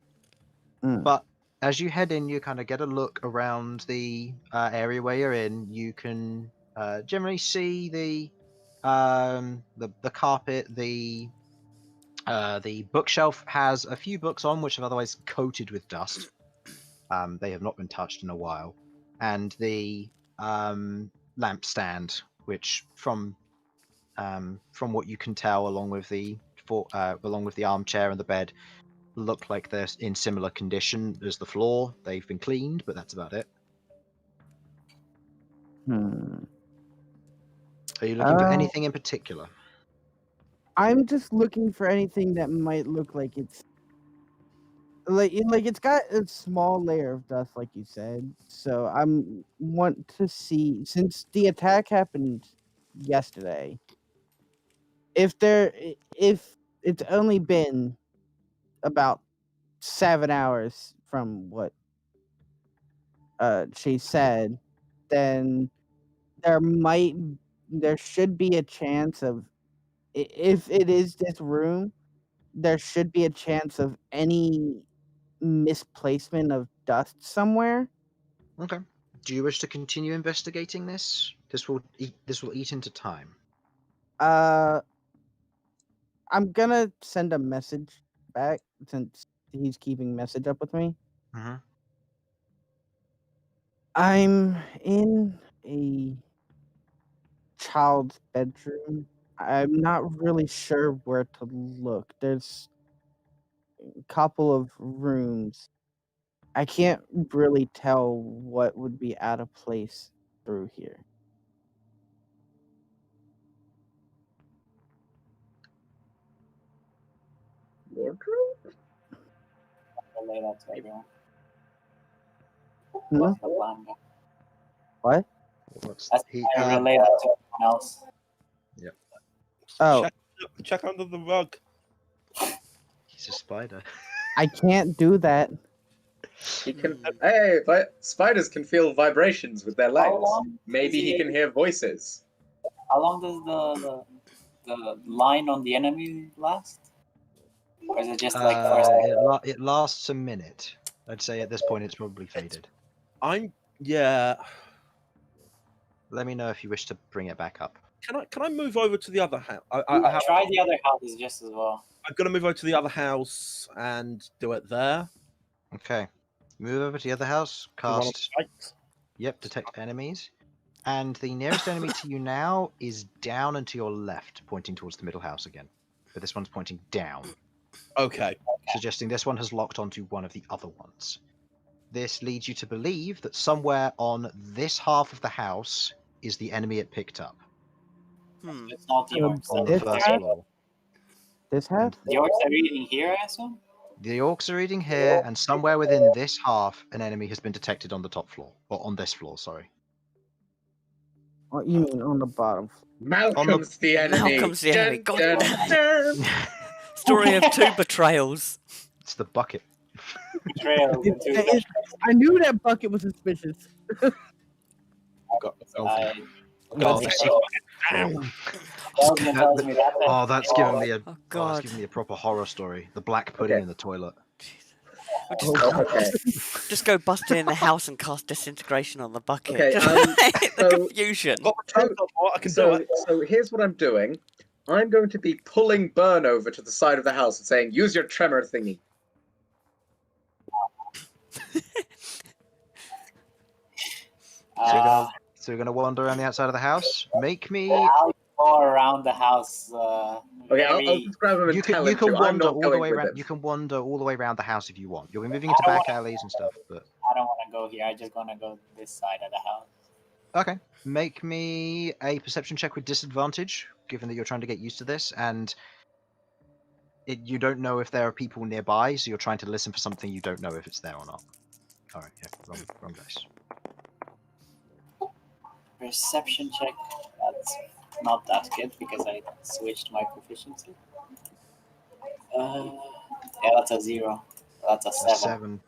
F: Mm.
B: But as you head in, you kind of get a look around the area where you're in. You can generally see the carpet. The bookshelf has a few books on which are otherwise coated with dust. They have not been touched in a while, and the lampstand, which from from what you can tell, along with the armchair and the bed, look like they're in similar condition as the floor. They've been cleaned, but that's about it.
F: Hmm.
B: Are you looking for anything in particular?
F: I'm just looking for anything that might look like it's like it's got a small layer of dust, like you said. So I'm want to see, since the attack happened yesterday, if it's only been about 7 hours from what she said, then there should be a chance of, if it is this room, there should be a chance of any misplacement of dust somewhere.
B: Okay. Do you wish to continue investigating this? This will eat into time.
F: I'm gonna send a message back since he's keeping message up with me.
B: Mm-hmm.
F: I'm in a child's bedroom. I'm not really sure where to look. There's a couple of rooms. I can't really tell what would be out of place through here.
D: Wardrobe?
E: Relay that to everyone.
F: Hmm?
E: What's the plan?
F: What?
B: What's
E: That's
B: he?
E: I relay that to everyone else.
F: Oh,
A: Check under the rug.
B: He's a spider.
F: I can't do that.
D: He can. Hey, but spiders can feel vibrations with their legs.
E: long
D: Maybe
E: is
D: he
E: he-
D: can hear voices.
E: How long does the line on the enemy last? Or is it just like first?
B: It lasts a minute. I'd say at this point it's probably faded.
A: Yeah.
B: Let me know if you wish to bring it back up.
A: Can I move over to the other house? I'm
E: Try the other houses just as well.
A: gonna move over to the other house and do it there.
B: Okay. Move over to the other house.
A: You wanna
B: Cast.
A: fight?
B: Yep. Detect enemies. And the nearest enemy to you now is down and to your left, pointing towards the middle house again. But this one's pointing down,
A: Okay.
B: suggesting this one has locked onto one of the other ones. This leads you to believe that somewhere on this half of the house is the enemy it picked up.
E: It's not the orcs.
B: On
E: So
B: the
F: This
B: first
F: half?
B: floor.
F: This half?
E: the orcs are eating here, I assume.
B: The orcs are eating here, and somewhere within this half, an enemy has been detected on the top floor. Or on this floor, sorry.
F: What you mean on the bottom?
D: Malcolm's the enemy.
C: Malcolm's the enemy.
D: Dun,
C: God
D: dun,
C: damn.
D: dun.
C: Story of two betrayals.
B: It's the bucket.
E: Betrayal into
F: I knew that bucket was suspicious.
A: Got
E: I,
A: God.
F: Damn.
E: Belgium tells me that.
B: Oh, that's giving me a
C: Oh
B: that's
C: God.
B: giving me a proper horror story. The black pudding
D: Okay.
B: in the toilet.
C: We'll just,
D: Okay.
C: just go busting in the house and cast disintegration on the bucket.
D: Okay,
C: the
D: so-
C: confusion.
A: Got the chance of what I can do
D: So,
A: it.
D: so here's what I'm doing. I'm going to be pulling Burn over to the side of the house and saying, "Use your tremor thingy."
B: So you're gonna wander around the outside of the house. Make me.
E: I'll go around the house.
D: Okay, I'll
E: very-
D: just grab him and
B: You
D: tell
B: can
D: him to. I'm
B: wander
D: not
B: all the
D: going
B: way
D: with
B: around.
D: him.
B: You can wander all the way around the house if you want. You'll be moving into
E: I don't
B: back alleys and stuff, but
E: I don't want to go here. I just want to go this side of the house.
B: okay. Make me a perception check with disadvantage, given that you're trying to get used to this, and you don't know if there are people nearby, so you're trying to listen for something you don't know if it's there or not. All right, yeah, wrong dice.
E: Perception check. That's not that good because I switched my proficiency. Yeah, that's a 0. That's a 7.
B: 7.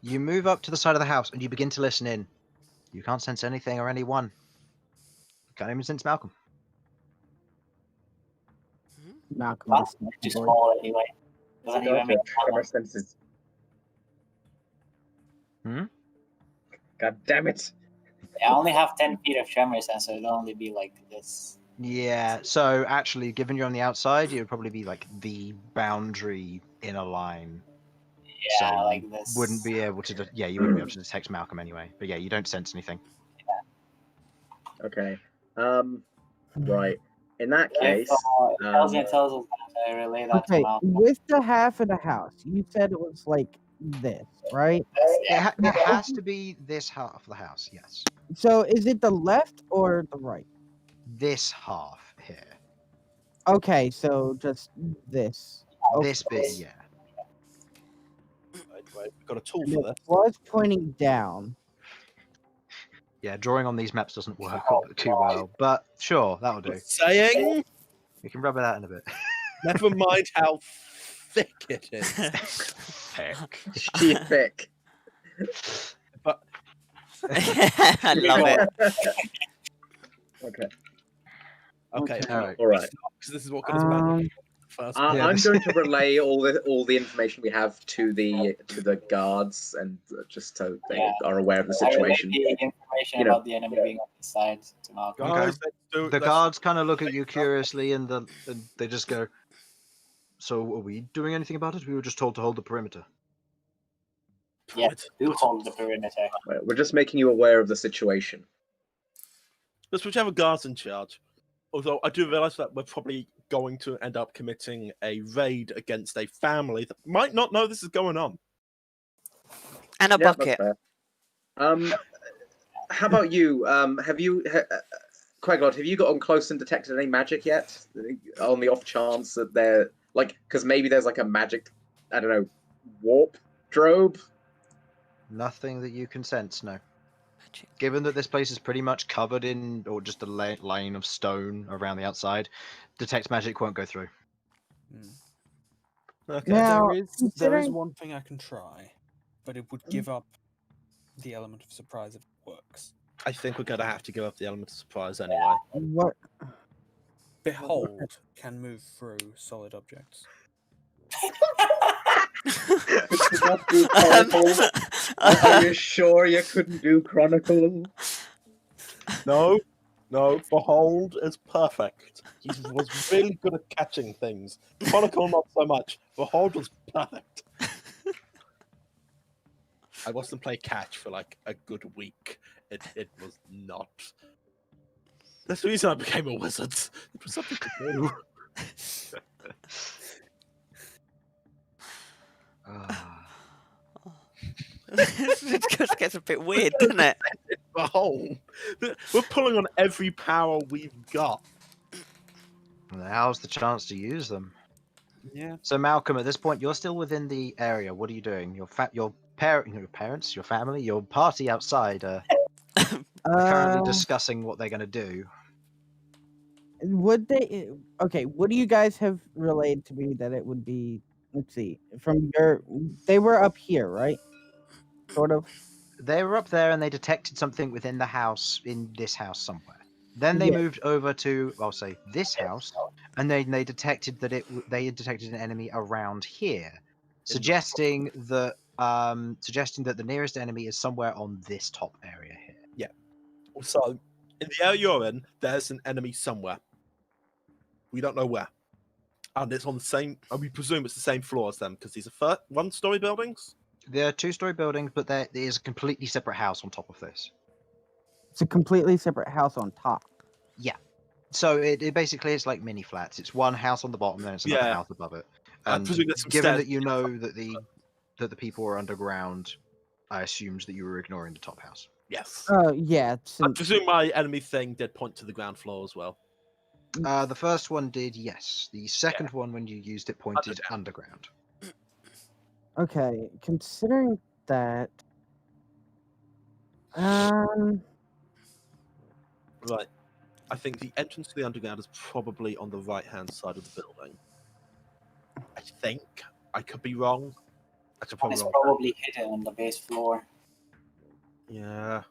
B: You move up to the side of the house and you begin to listen in. You can't sense anything or anyone. You can't even sense Malcolm.
F: Malcolm
E: What?
F: is not
E: Just
F: bored.
E: fall anyway. Doesn't even
D: Gotcha.
E: make
D: Tremor senses.
B: Hmm?
D: God damn it!
E: I only have 10 feet of tremor sense, so it'll only be like this.
B: Yeah, so actually, given you're on the outside, it would probably be like the boundary inner line.
E: Yeah,
B: So
E: like
B: you
E: this.
B: wouldn't be able to. You wouldn't be able to detect Malcolm anyway. But yeah, you don't sense anything.
D: Okay. Right. In that
E: If
D: case,
E: Elzian tells us that, I relay that to
F: Okay,
E: Malcolm.
F: with the half of the house, you said it was like this, right?
B: It has to be this half of the house, yes.
F: So is it the left or the right?
B: This half here.
F: Okay, so just this.
B: This bit, yeah.
A: Right, we've got a tool
F: And
A: for
F: it
A: this.
F: was pointing down.
B: Yeah, drawing on these maps doesn't work too well, but sure, that'll do.
A: Saying,
B: We can rub it out in a bit.
A: never mind how thick it is.
B: Heck.
D: she thick.
A: But
C: I love it.
D: Okay.
A: okay,
F: Okay.
B: All right.
D: All right.
A: because this is what got us mad first.
B: Yeah,
D: I'm
B: this-
D: going to relay all the information we have to the guards, and just so they
E: Yeah.
D: are aware of the
E: I relay
D: situation.
E: the information
D: You know.
E: about the enemy being on this side to Malcolm.
B: Okay.
A: Guys, let's do,
B: The
A: let's-
B: guards kind of look at you curiously, and they just go, "So, are we doing anything about it? We were just told to hold the perimeter."
E: Yeah,
A: Right.
E: do hold the perimeter.
D: We're just making you aware of the situation.
A: Just whichever guard's in charge. Although I do realise that we're probably going to end up committing a raid against a family that might not know this is going on.
C: And a
D: Yeah, that's
C: bucket.
D: fair. How about you? Have you, Quaglod, have you gotten close and detected any magic yet? On the off chance that they're like, because maybe there's like a magic, I don't know, warp drobe.
B: Nothing that you can sense, no. Given that this place is pretty much covered in, or just a lane of stone around the outside, detect magic won't go through.
A: Okay.
F: Now,
G: There is
F: considering-
G: one thing I can try, but it would give up the element of surprise if it works.
A: I think we're going to have to give up the element of surprise anyway.
F: What?
G: Behold can move through solid objects.
D: Are you sure you couldn't do Chronicle?
A: No, Behold is perfect. He was really good at catching things. Chronicle, not so much. Behold was perfect. I watched them play catch for like a good week. It was not. That's the reason I became a wizard. It was something to do.
C: It just gets a bit weird, doesn't it?
A: Behold, we're pulling on every power we've got.
B: Now's the chance to use them.
G: Yeah.
B: So Malcolm, at this point, you're still within the area. What are you doing? Your parents, your family, your party outside are currently discussing what they're going to do.
F: Would they? Okay, what do you guys have relayed to me that it would be? Let's see. From your, they were up here, right? Sort of.
B: They were up there and they detected something within the house, in this house somewhere. Then they
F: Yeah.
B: moved over to, I'll say, this house, and they detected that they had detected an enemy around here, suggesting that the nearest enemy is somewhere on this top area here.
A: So, in the area you're in, there's an enemy somewhere. We don't know where. And it's on the same, and we presume it's the same floor as them, because these are one-story buildings?
B: They're two-story buildings, but there is a completely separate house on top of this.
F: It's a completely separate house on top.
B: So it basically it's like mini flats. It's one house on the bottom, then it's another
A: Yeah.
B: house above it.
A: I
B: And
A: presume there's some
B: given
A: stairs
B: that you know that the people are underground, I assumed that you were ignoring the top house.
A: Yes.
F: Yeah.
A: I
F: Since,
A: presume my enemy thing did point to the ground floor as well.
B: The first one did, yes. The second one, when you used it, pointed underground.
F: okay, considering that,
A: Right. I think the entrance to the underground is probably on the right-hand side of the building. I think. I could be wrong. I could probably
E: It's
A: wrong.
E: probably hidden on the base floor.
A: Yeah.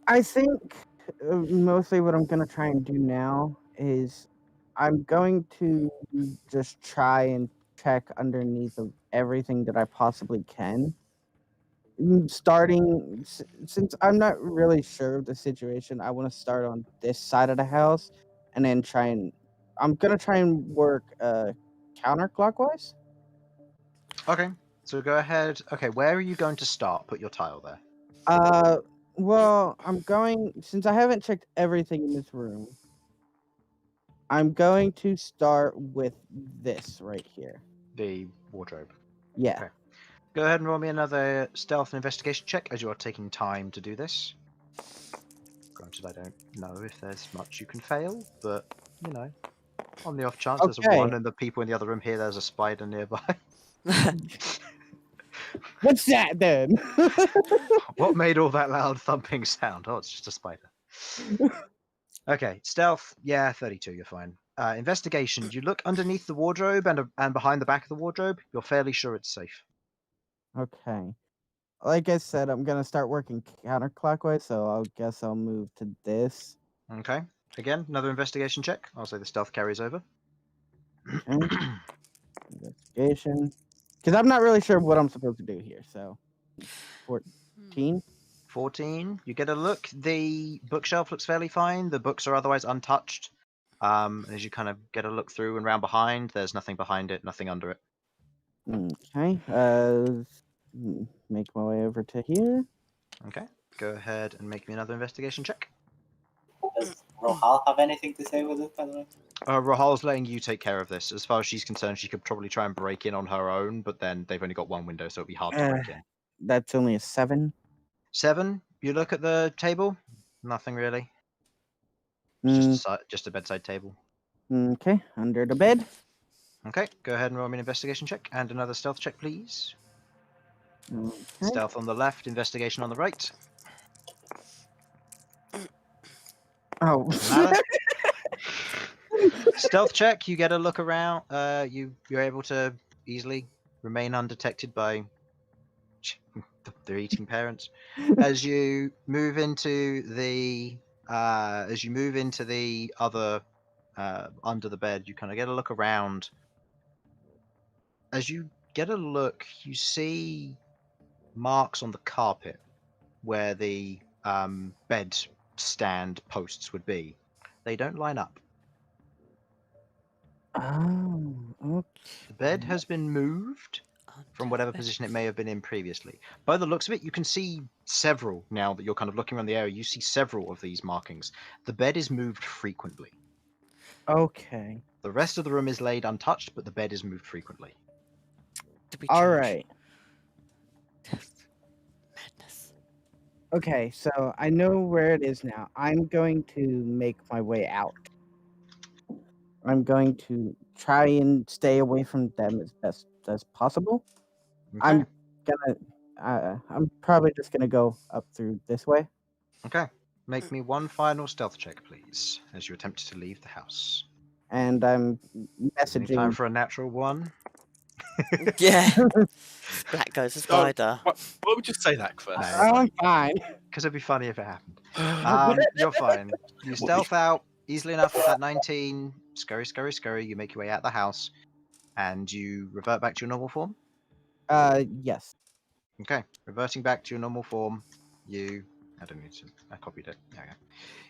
F: I think mostly what I'm gonna try and do now is I'm going to just try and check underneath of everything that I possibly can. Starting since I'm not really sure of the situation, I want to start on this side of the house and then I'm gonna try and work counterclockwise.
B: Okay, so go ahead. Okay, where are you going to start? Put your tile there.
F: Well, since I haven't checked everything in this room, I'm going to start with this right here.
B: The wardrobe.
F: Yeah.
B: Okay. Go ahead and roll me another stealth and investigation check as you are taking time to do this. Granted, I don't know if there's much you can fail, but, you know, on the off chance there's a
F: Okay.
B: 1 and the people in the other room hear there's a spider nearby.
F: What's that then?
B: What made all that loud thumping sound? Oh, it's just a spider. Okay, stealth, yeah, 32, you're fine. Investigation, you look underneath the wardrobe and behind the back of the wardrobe. You're fairly sure it's safe.
F: Okay. Like I said, I'm gonna start working counterclockwise, so I guess I'll move to this.
B: Okay, again, another investigation check. I'll say the stealth carries over.
F: Okay. Investigation. Because I'm not really sure what I'm supposed to do here, so 14.
B: 14. You get a look. The bookshelf looks fairly fine. The books are otherwise untouched. As you kind of get a look through and round behind, there's nothing behind it, nothing under it.
F: Okay. Make my way over to here.
B: Okay. Go ahead and make me another investigation check.
E: Does Rohal have anything to say with it, by the way?
B: Rahal's letting you take care of this. As far as she's concerned, she could probably try and break in on her own, but then they've only got one window, so it'd be hard to break in.
F: That's only a 7.
B: 7. You look at the table. Nothing really. It's just a bedside table.
F: Okay. Under the bed.
B: Okay. Go ahead and roll me an investigation check and another stealth check, please.
F: Okay.
B: Stealth on the left, investigation on the right.
F: Oh.
B: Matter. Stealth check. You get a look around. You're able to easily remain undetected by their eating parents. As you move into the other under the bed, you kind of get a look around. As you get a look, you see marks on the carpet where the bed stand posts would be. They don't line up.
F: Oh, okay.
B: The bed has been moved from whatever position it may have been in previously. By the looks of it, you can see several, now that you're kind of looking around the area, you see several of these markings. The bed is moved frequently.
F: Okay.
B: The rest of the room is laid untouched, but the bed is moved frequently.
C: Did we
F: All
C: judge?
F: right.
C: Madness.
F: Okay, so I know where it is now. I'm going to make my way out. I'm going to try and stay away from them as best as possible.
B: Okay.
F: I'm probably just gonna go up through this way.
B: Okay. Make me one final stealth check, please, as you attempt to leave the house.
F: And I'm
B: Any time
F: messaging.
B: for a natural 1?
C: Yeah. Black goes the spider.
A: Why would you say that, Chris?
B: No.
F: I'm fine.
B: Because it'd be funny if it happened. You're fine. You stealth out easily enough with that 19. Scurry, scurry, scurry. You make your way out the house, and you revert back to your normal form.
F: Yes.
B: Okay, reverting back to your normal form. I don't need to. I copied it. There we go.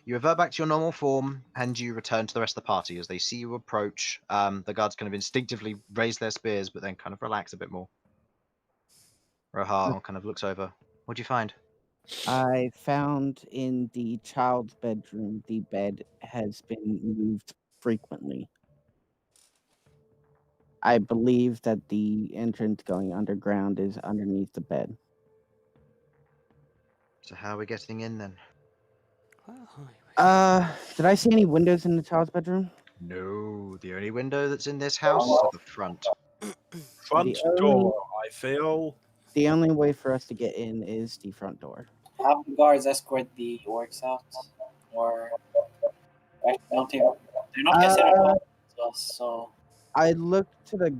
B: You revert back to your normal form, and you return to the rest of the party as they see you approach. The guards kind of instinctively raise their spears, but then kind of relax a bit more. Rohal kind of looks over. What'd you find?
F: I found in the child's bedroom the bed has been moved frequently. I believe that the entrance going underground is underneath the bed.
B: So how are we getting in then?
F: Did I see any windows in the child's bedroom?
B: No, the only window that's in this house is at the front.
A: Front
F: The
A: door, I feel.
F: The only way for us to get in is the front door.
E: Have the guards escort the orcs out, or don't they? They're not considered orcs, so
F: I looked to the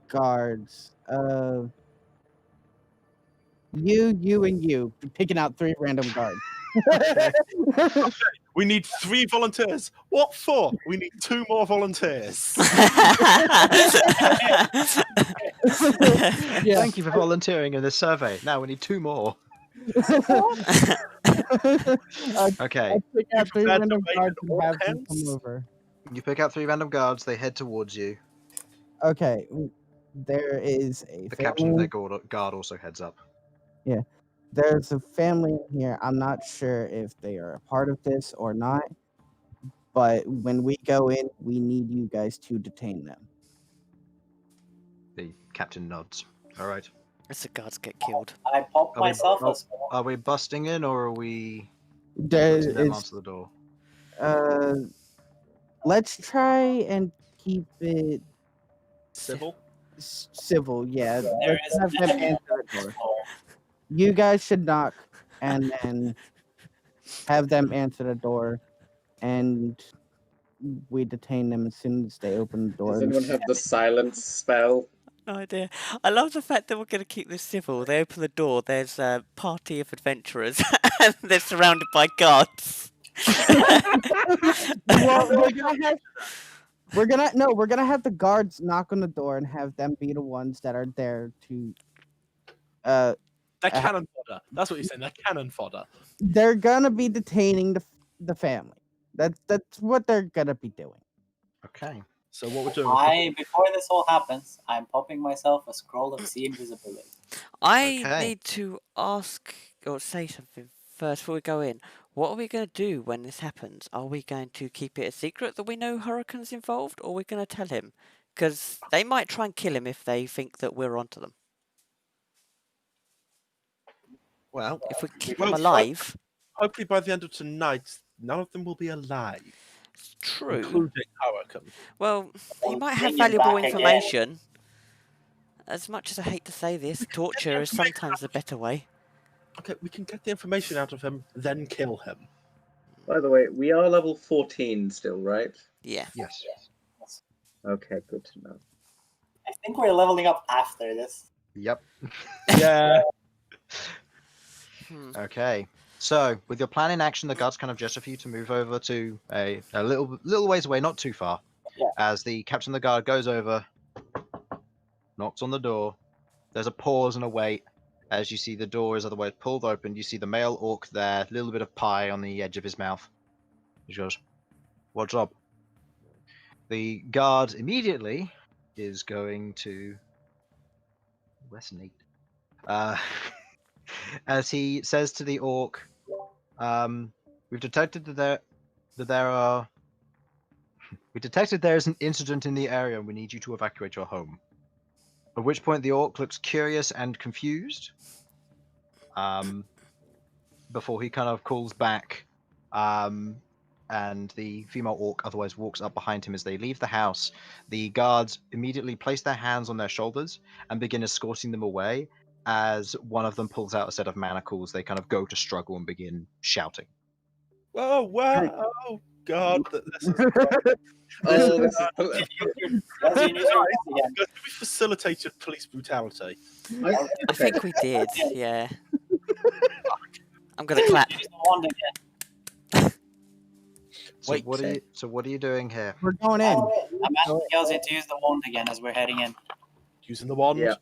F: guards. You, and you. Picking out 3 random guards.
A: We need 3 volunteers. What for? We need 2 more volunteers.
F: Yeah.
B: Thank you for volunteering in this survey. Now we need 2 more. Okay.
F: I pick out 3
A: glad to
F: random
A: make
F: guards
A: an
F: and
A: orc
F: have them
A: hands?
F: come over.
B: You pick out 3 random guards. They head towards you.
F: Okay. There is a
B: The captain of
F: family.
B: their guard also heads up.
F: There's a family in here. I'm not sure if they are a part of this or not, but when we go in, we need you guys to detain them.
B: The captain nods. All right.
C: As the guards get killed.
E: I pop
B: Are we-
E: myself
B: oh,
E: as well.
B: Are we busting in, or are we
F: There
B: putting them
F: is,
B: onto the door?
F: let's try and keep it
A: Civil.
F: civil. Yeah,
E: There
F: let's
E: is
F: have
E: an
F: them
E: enemy
F: answer
E: on
F: the
E: the
F: door.
E: floor.
F: You guys should knock, and then have them answer the door, and we detain them as soon as they open the door.
D: Does anyone have the silence spell?
C: No idea. I love the fact that we're going to keep this civil. They open the door, there's a party of adventurers, and they're surrounded by guards.
F: Well, we're gonna have the guards knock on the door and have them be the ones that are there to
A: They're cannon fodder. That's what you're saying. They're cannon fodder.
F: they're gonna be detaining the family. That's what they're gonna be doing.
B: Okay.
A: So what we're doing?
E: Before this all happens, I'm popping myself a scroll of sea invisibility.
C: I
B: Okay.
C: need to ask or say something first before we go in. What are we going to do when this happens? Are we going to keep it a secret that we know Hurricane's involved, or are we going to tell him? Because they might try and kill him if they think that we're onto them.
A: Well,
C: If we keep
A: Well,
C: them alive,
A: hopefully by the end of tonight, none of them will be alive,
C: it's true.
A: including Hurricane.
C: Well, he
E: Well,
C: might have
E: bring him
C: valuable
E: back again.
C: information. As much as I hate to say this, torture is sometimes the better way.
A: Okay, we can get the information out of him, then kill him.
D: By the way, we are level 14 still, right?
C: Yeah.
B: Yes.
D: Okay, good to know.
E: I think we're leveling up after this.
B: Yep.
A: Yeah.
B: Okay. So, with your plan in action, the guards kind of gesture for you to move over to a little ways away, not too far.
E: Yeah.
B: As the captain of the guard goes over, knocks on the door. There's a pause and a wait. As you see the door is otherwise pulled open, you see the male orc there, a little bit of pie on the edge of his mouth. He goes, "What's up?" The guard immediately is going to resonate. As he says to the orc, "We've detected that there is an incident in the area, and we need you to evacuate your home." At which point the orc looks curious and confused. Before he kind of calls back, and the female orc otherwise walks up behind him as they leave the house. The guards immediately place their hands on their shoulders and begin escorting them away. As one of them pulls out a set of manacles, they kind of go to struggle and begin shouting.
A: Whoa, oh God. This is
D: Oh, this is.
E: As you use your wand again.
A: we facilitated police brutality.
C: I
D: Okay.
C: think we did, yeah. I'm going to clap.
E: Use the wand again.
B: So
A: Wait,
B: what are you doing here?
F: We're going in.
E: I'm asking Elsie to use the wand again as we're heading in.
A: Using the wand.
D: Yeah.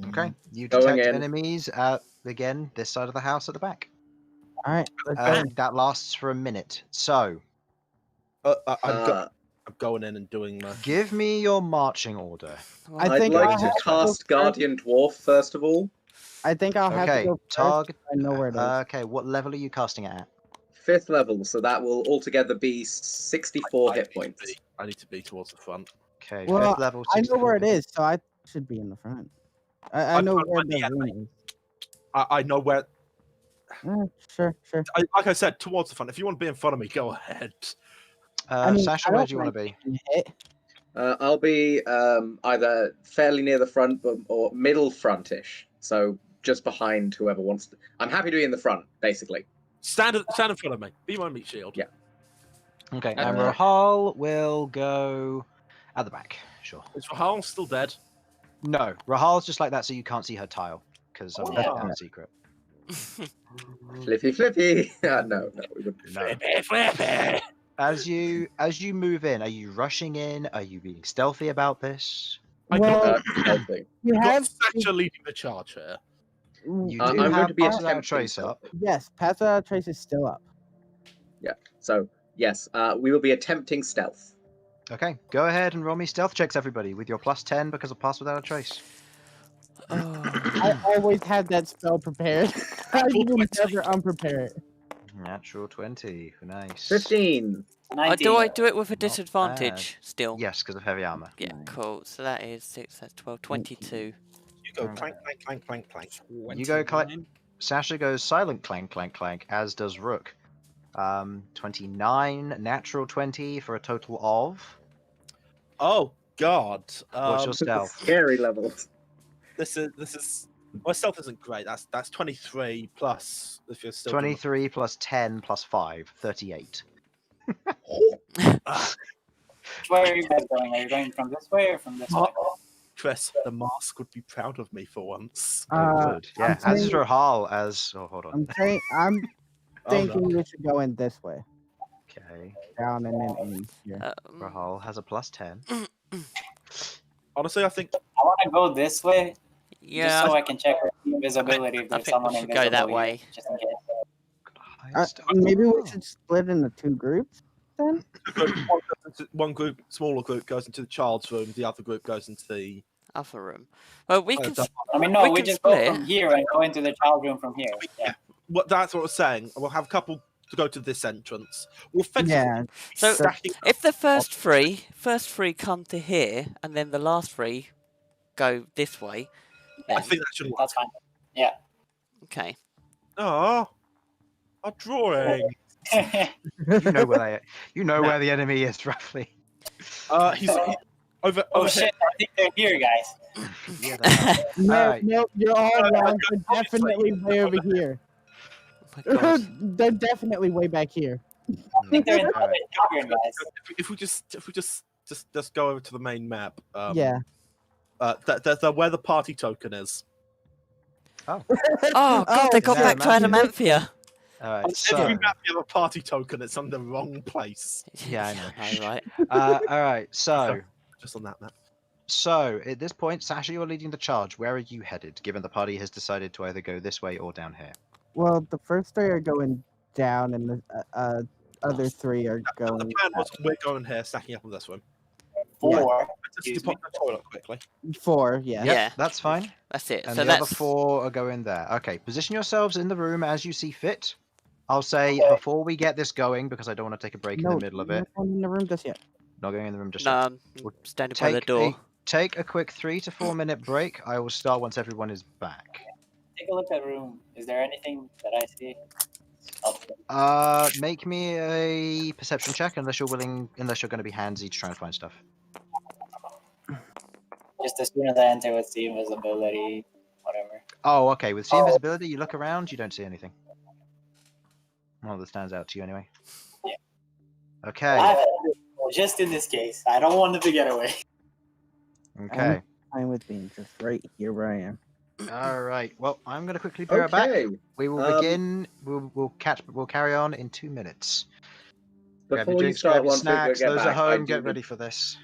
B: Okay. You
D: Going
B: detect
D: in.
B: enemies at again this side of the house at the back.
F: All right, let's go.
B: That lasts for a minute. So
A: I'm going in and doing my.
B: give me your marching order.
C: Well,
F: I
D: I'd
F: think
D: like
F: I'll
D: to
F: have to go
D: cast
F: first.
D: Guardian Dwarf first of all.
F: I think I'll have
B: Okay,
F: to go first.
B: target.
F: I know where it is.
B: Okay, what level are you casting it at?
D: 5th level, so that will altogether be 64 hit points.
A: I need to be towards the front.
B: Okay,
F: Well,
B: 5th level.
F: I know where it
B: 64.
F: is, so I should be in the front. I
A: I'm
F: know
A: trying to
F: where
A: find the
F: the room is.
A: I know where.
F: Sure.
A: Like I said, towards the front. If you want to be in front of me, go ahead.
F: I mean,
B: Sasha,
F: I
B: where
F: don't
B: do you want to be?
F: Hit.
D: I'll be either fairly near the front or middle frontish, so just behind whoever wants to. I'm happy to be in the front, basically.
A: Stand in front of me. Be my meat shield.
D: Yeah.
B: Okay,
D: Uh,
B: and Rahal will go at the back. Sure.
A: Is Rahal still dead?
B: No, Rahal's just like that, so you can't see her tile because
E: Oh,
B: that's
A: yeah.
B: a secret.
D: Flippy. No, we wouldn't.
B: No.
A: Flippy.
B: As you move in, are you rushing in? Are you being stealthy about this?
A: I
F: Well,
A: got,
D: Healthy.
F: you
A: got
F: have
A: Thatcher leading the charge here.
B: You do
D: I'm going
B: have
D: to be
B: Pass Without a
D: attempting
B: Trace
D: stealth.
B: up.
F: yes. Pass Without a Trace is still up.
D: So yes, we will be attempting stealth.
B: Okay, go ahead and roll me stealth checks, everybody, with your +10 because of Pass Without a Trace.
C: Oh.
F: I always have that spell prepared. I will never unprepared.
B: Natural 20. Nice.
D: 15.
E: 19.
C: Do I do it with a
B: Not
C: disadvantage still?
B: Yes, because of heavy armor.
C: Yeah,
F: Nice.
C: cool. So that is 6, that's 12, 22.
A: You go clank, clank, clank, clank, clank.
B: You go
G: 29.
B: Sasha goes silent clank, clank, clank, as does Rook. 29, natural 20 for a total of.
A: Oh God.
B: What's your stealth?
D: Scary levels.
A: This is. My stealth isn't great. That's 23 plus if you're still.
B: 23 plus 10 plus 5, 38.
E: Which way are you guys going? Are you going from this way or from this way?
A: Chris, the mask would be proud of me for once.
B: It would.
F: I'm
B: Yeah, as is
F: saying-
B: Rahal, as. Oh, hold on.
F: I'm
A: Oh,
F: thinking
A: no.
F: we should go in this way,
B: Okay.
F: down and then in here.
B: Rahal has a plus 10.
A: Honestly, I think
E: I want to go this way, just
C: yeah,
E: so I can check for invisibility if
C: I
E: there's
C: think
E: someone
C: we should
E: invisible
C: go that
E: here,
C: way.
E: just in case.
F: Maybe we should split into 2 groups then.
A: one group, smaller group, goes into the child's room. The other group goes into the.
C: other room. Well, we
A: Oh,
C: can.
A: that-
E: I mean, no,
C: We
E: we
C: can
E: just
C: split.
E: go from here and go into the child room from here. Yeah.
A: That's what I was saying. We'll have a couple to go to this entrance. We'll effectively
F: Yeah.
A: be
C: So,
A: stacking.
C: If the first three come to here, and then the last 3 go this way,
A: I
C: then
A: think that should work.
E: That's fine.
C: okay.
A: Oh, a drawing.
B: You know where they. You know where the enemy is roughly.
A: He's over.
E: Oh
A: over
E: shit, I think they're here, guys.
B: Yeah. They are.
F: No,
B: Alright.
F: no, you're all wrong. They're definitely way over here.
C: Oh my god.
F: They're definitely way back here.
E: I think they're in the
B: Alright.
E: other cavern, guys.
A: If we just go over to the main map.
F: Yeah.
A: They're where the party token is.
C: Oh god, they got
B: yeah,
C: back to
B: man.
C: Adamanthia.
B: Alright.
A: On
B: So.
A: every map you have a party token. It's on the wrong place.
B: Yeah, I know.
C: right.
B: Alright. So.
A: Just on that map.
B: So at this point, Sasha, you're leading the charge. Where are you headed? Given the party has decided to either go this way or down here.
F: Well, the first 3 are going down, and the other 3 are
A: The
F: going.
A: plan was we're going here, stacking up on this one.
E: 4.
A: Just
E: Excuse
A: pop the toilet quickly.
F: 4, yeah.
B: Yep,
C: Yeah.
B: that's fine.
C: That's it.
B: And
C: so
B: the other
C: that's
B: 4 are going there. Okay, position yourselves in the room as you see fit. I'll say before we get this going, because I don't want to take a break in the middle of it.
F: not going in the room just yet.
B: Not going in the room just
C: no,
B: yet.
C: I'm
B: We'll
C: standing by the door.
B: Take a quick 3 to 4 minute break. I will start once everyone is back.
E: Take a look at the room. Is there anything that I see? Oh,
B: Make me a perception check unless you're going to be handsy to try and find stuff.
E: just as soon as I enter with the invisibility, whatever.
B: Oh, okay. With see invisibility, you look around, you don't see anything. Well, that stands out to you anyway.
E: Yeah.
B: Okay.
E: Just in this case, I don't want it to get away.
B: Okay.
F: I'm with being just right here where I am.
B: All right. Well, I'm going to quickly be right back.
D: Okay.
B: We will begin. We'll carry on in 2 minutes. Grab your
D: Before you
B: drinks, grab
D: start,
B: your
D: once we
B: snacks.
D: get
B: Those
D: back,
B: at home,
D: I
B: get
D: do
B: ready for this.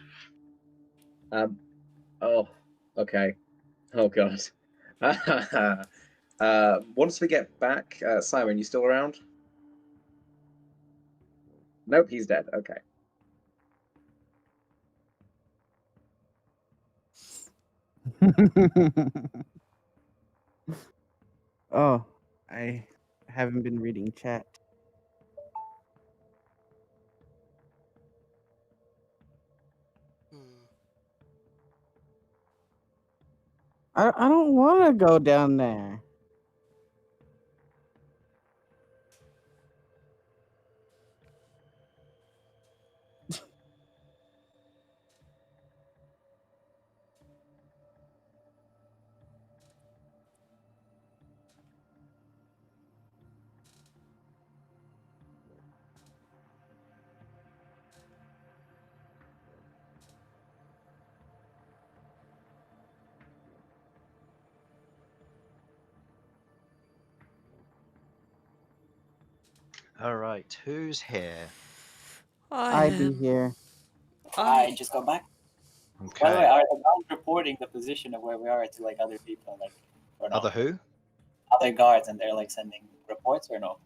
D: Oh, okay. Oh god. Once we get back, Simon, you still around? Nope, he's dead. Okay.
F: Oh, I haven't been reading chat. I don't want to go down there.
B: All right. Who's here?
F: I'd be here.
E: I just got back. By the way,
B: Okay.
E: are the guards reporting the position of where we are to like other people, like or not?
B: Other who?
E: Other guards, and they're like sending reports or no?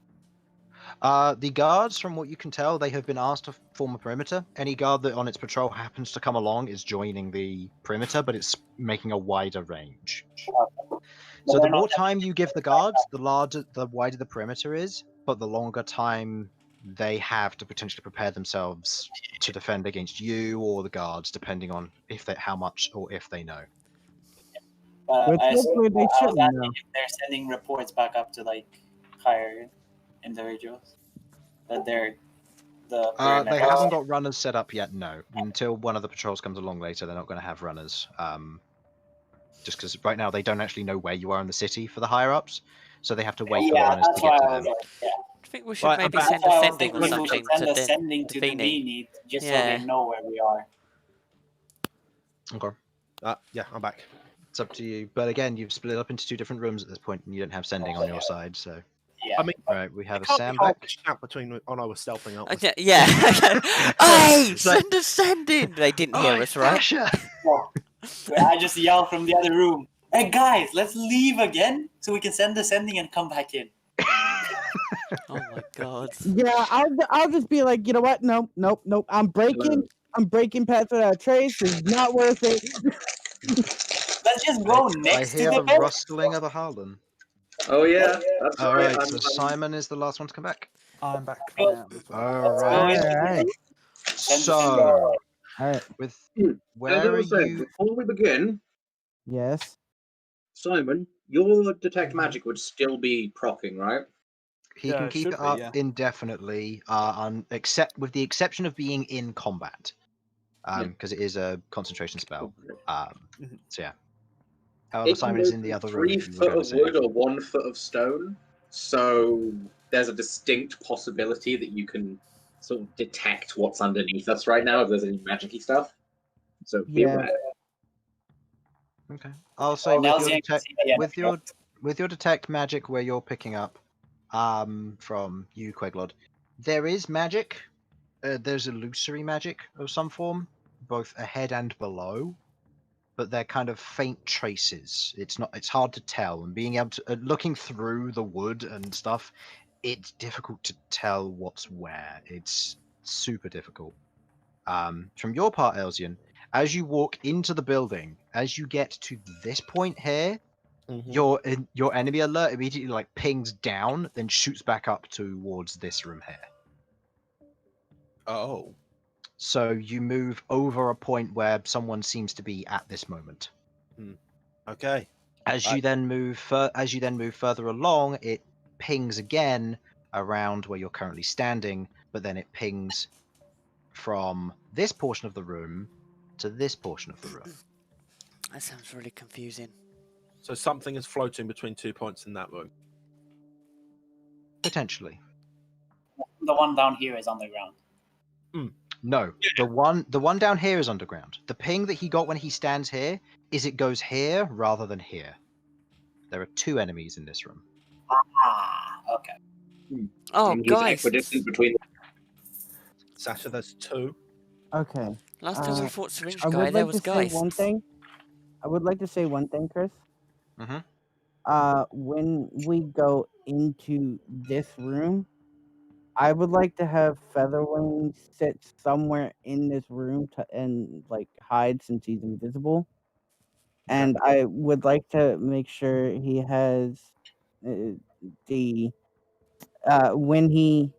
B: The guards, from what you can tell, they have been asked to form a perimeter. Any guard that on its patrol happens to come along is joining the perimeter, but it's making a wider range.
E: But
B: So
E: they're
B: the more
E: not
B: time you give the guards, the wider the perimeter is, but the longer time they have to potentially prepare themselves to defend against you or the guards, depending on how much or if they know.
F: Which
E: I
F: hopefully they
E: was
F: shouldn't
E: asking
F: know.
E: if they're sending reports back up to like higher individuals that they're the
B: They
E: perimeter.
B: haven't got runners set up yet. No, until one of the patrols comes along later, they're not going to have runners. Just because right now they don't actually know where you are in the city for the higher ups, so they have to wait for the
E: Yeah,
B: runners to
E: that's
B: get
E: why
B: to
E: I was
B: them.
E: like, yeah.
C: I think we should
A: Right, I'm
C: maybe
A: back.
C: send
E: That's
C: a
E: why I was
C: sending or
E: thinking we
C: something
E: should send
C: to
E: a sending
C: the
E: to the
C: Feeney.
E: Beanie just so
C: Yeah.
E: they know where we are.
B: Okay,
A: Yeah, I'm back.
B: it's up to you. But again, you've split up into 2 different rooms at this point, and you don't have sending on your side. So,
E: Yeah.
A: I mean,
B: right, we have
A: it
B: a
A: can't
B: Sam
A: be hard
B: back.
A: to shout between. Oh no, we're stealthing, aren't we?
C: Yeah. Hey,
B: It's like-
C: send a sending. They didn't hear
B: Oi,
C: us, right?
B: Asher!
E: Well, I just yelled from the other room, "Hey guys, let's leave again so we can send the sending and come back in."
C: Oh my god.
F: Yeah, I'll just be like, you know what? Nope. I'm breaking past without trace. It's not worth it.
E: Let's just go
B: I
E: next to
B: hear
E: the
B: the
E: bed.
B: rustling of a Harlan.
D: Oh yeah, that's
B: All
D: right.
B: right, so Simon is the last one to come back.
G: I'm back
E: Go.
G: now as well.
B: All
E: Let's go
B: right.
E: into the
F: Alright.
E: room. Send the
B: So,
F: All right.
B: with
D: As
B: where
D: I
B: are
D: was saying,
B: you?
D: before we begin,
F: Yes.
D: Simon, your detect
G: Mhm.
D: magic would still be proccing, right?
B: He
G: Yeah,
B: can
G: it
B: keep
G: should
B: it
G: be,
B: up
G: yeah.
B: indefinitely, except with the exception of being in combat, because it is a concentration spell.
G: Mhm.
B: So yeah. However,
D: It can
B: Simon is
D: move
B: in the
D: from
B: other room
D: 3
B: if you were
D: foot
B: going to
D: of
B: say.
D: wood or 1 foot of stone, so there's a distinct possibility that you can sort of detect what's underneath us right now if there's any magic-y stuff. So be
F: Yeah.
D: aware.
B: Okay. I'll say
E: Well,
B: with your
E: Nelsie, I can
B: detect
E: see that you have
B: with your detect magic where you're picking up from you, Queglod, there is magic. There's illusory magic of some form, both ahead and below, but they're kind of faint traces. It's hard to tell, and being able to looking through the wood and stuff, it's difficult to tell what's where. It's super difficult. From your part, Elsian, as you walk into the building, as you get to this point here,
A: Mhm.
B: your enemy alert immediately like pings down, then shoots back up towards this room here.
A: Oh.
B: So you move over a point where someone seems to be at this moment.
A: Okay.
B: As you then move further along, it pings again around where you're currently standing, but then it pings from this portion of the room to this portion of the room.
C: That sounds really confusing.
A: So something is floating between 2 points in that room.
B: Potentially.
E: the one down here is on the ground.
B: No, the one down here is underground. The ping that he got when he stands here is it goes here rather than here. There are 2 enemies in this room.
E: Ah, okay.
C: Oh,
D: And he's
C: guys.
D: equidistant between
A: Sasha, there's 2.
F: Okay.
C: Last time we
F: Uh,
C: fought Syringe
F: I
C: Guy,
F: would
C: there
F: like
C: was
F: to say
C: Geist.
F: one thing. I would like to say one thing, Chris.
B: Mhm.
F: When we go into this room, I would like to have Featherwing sit somewhere in this room and like hide since he's invisible. And I would like to make sure he has the when he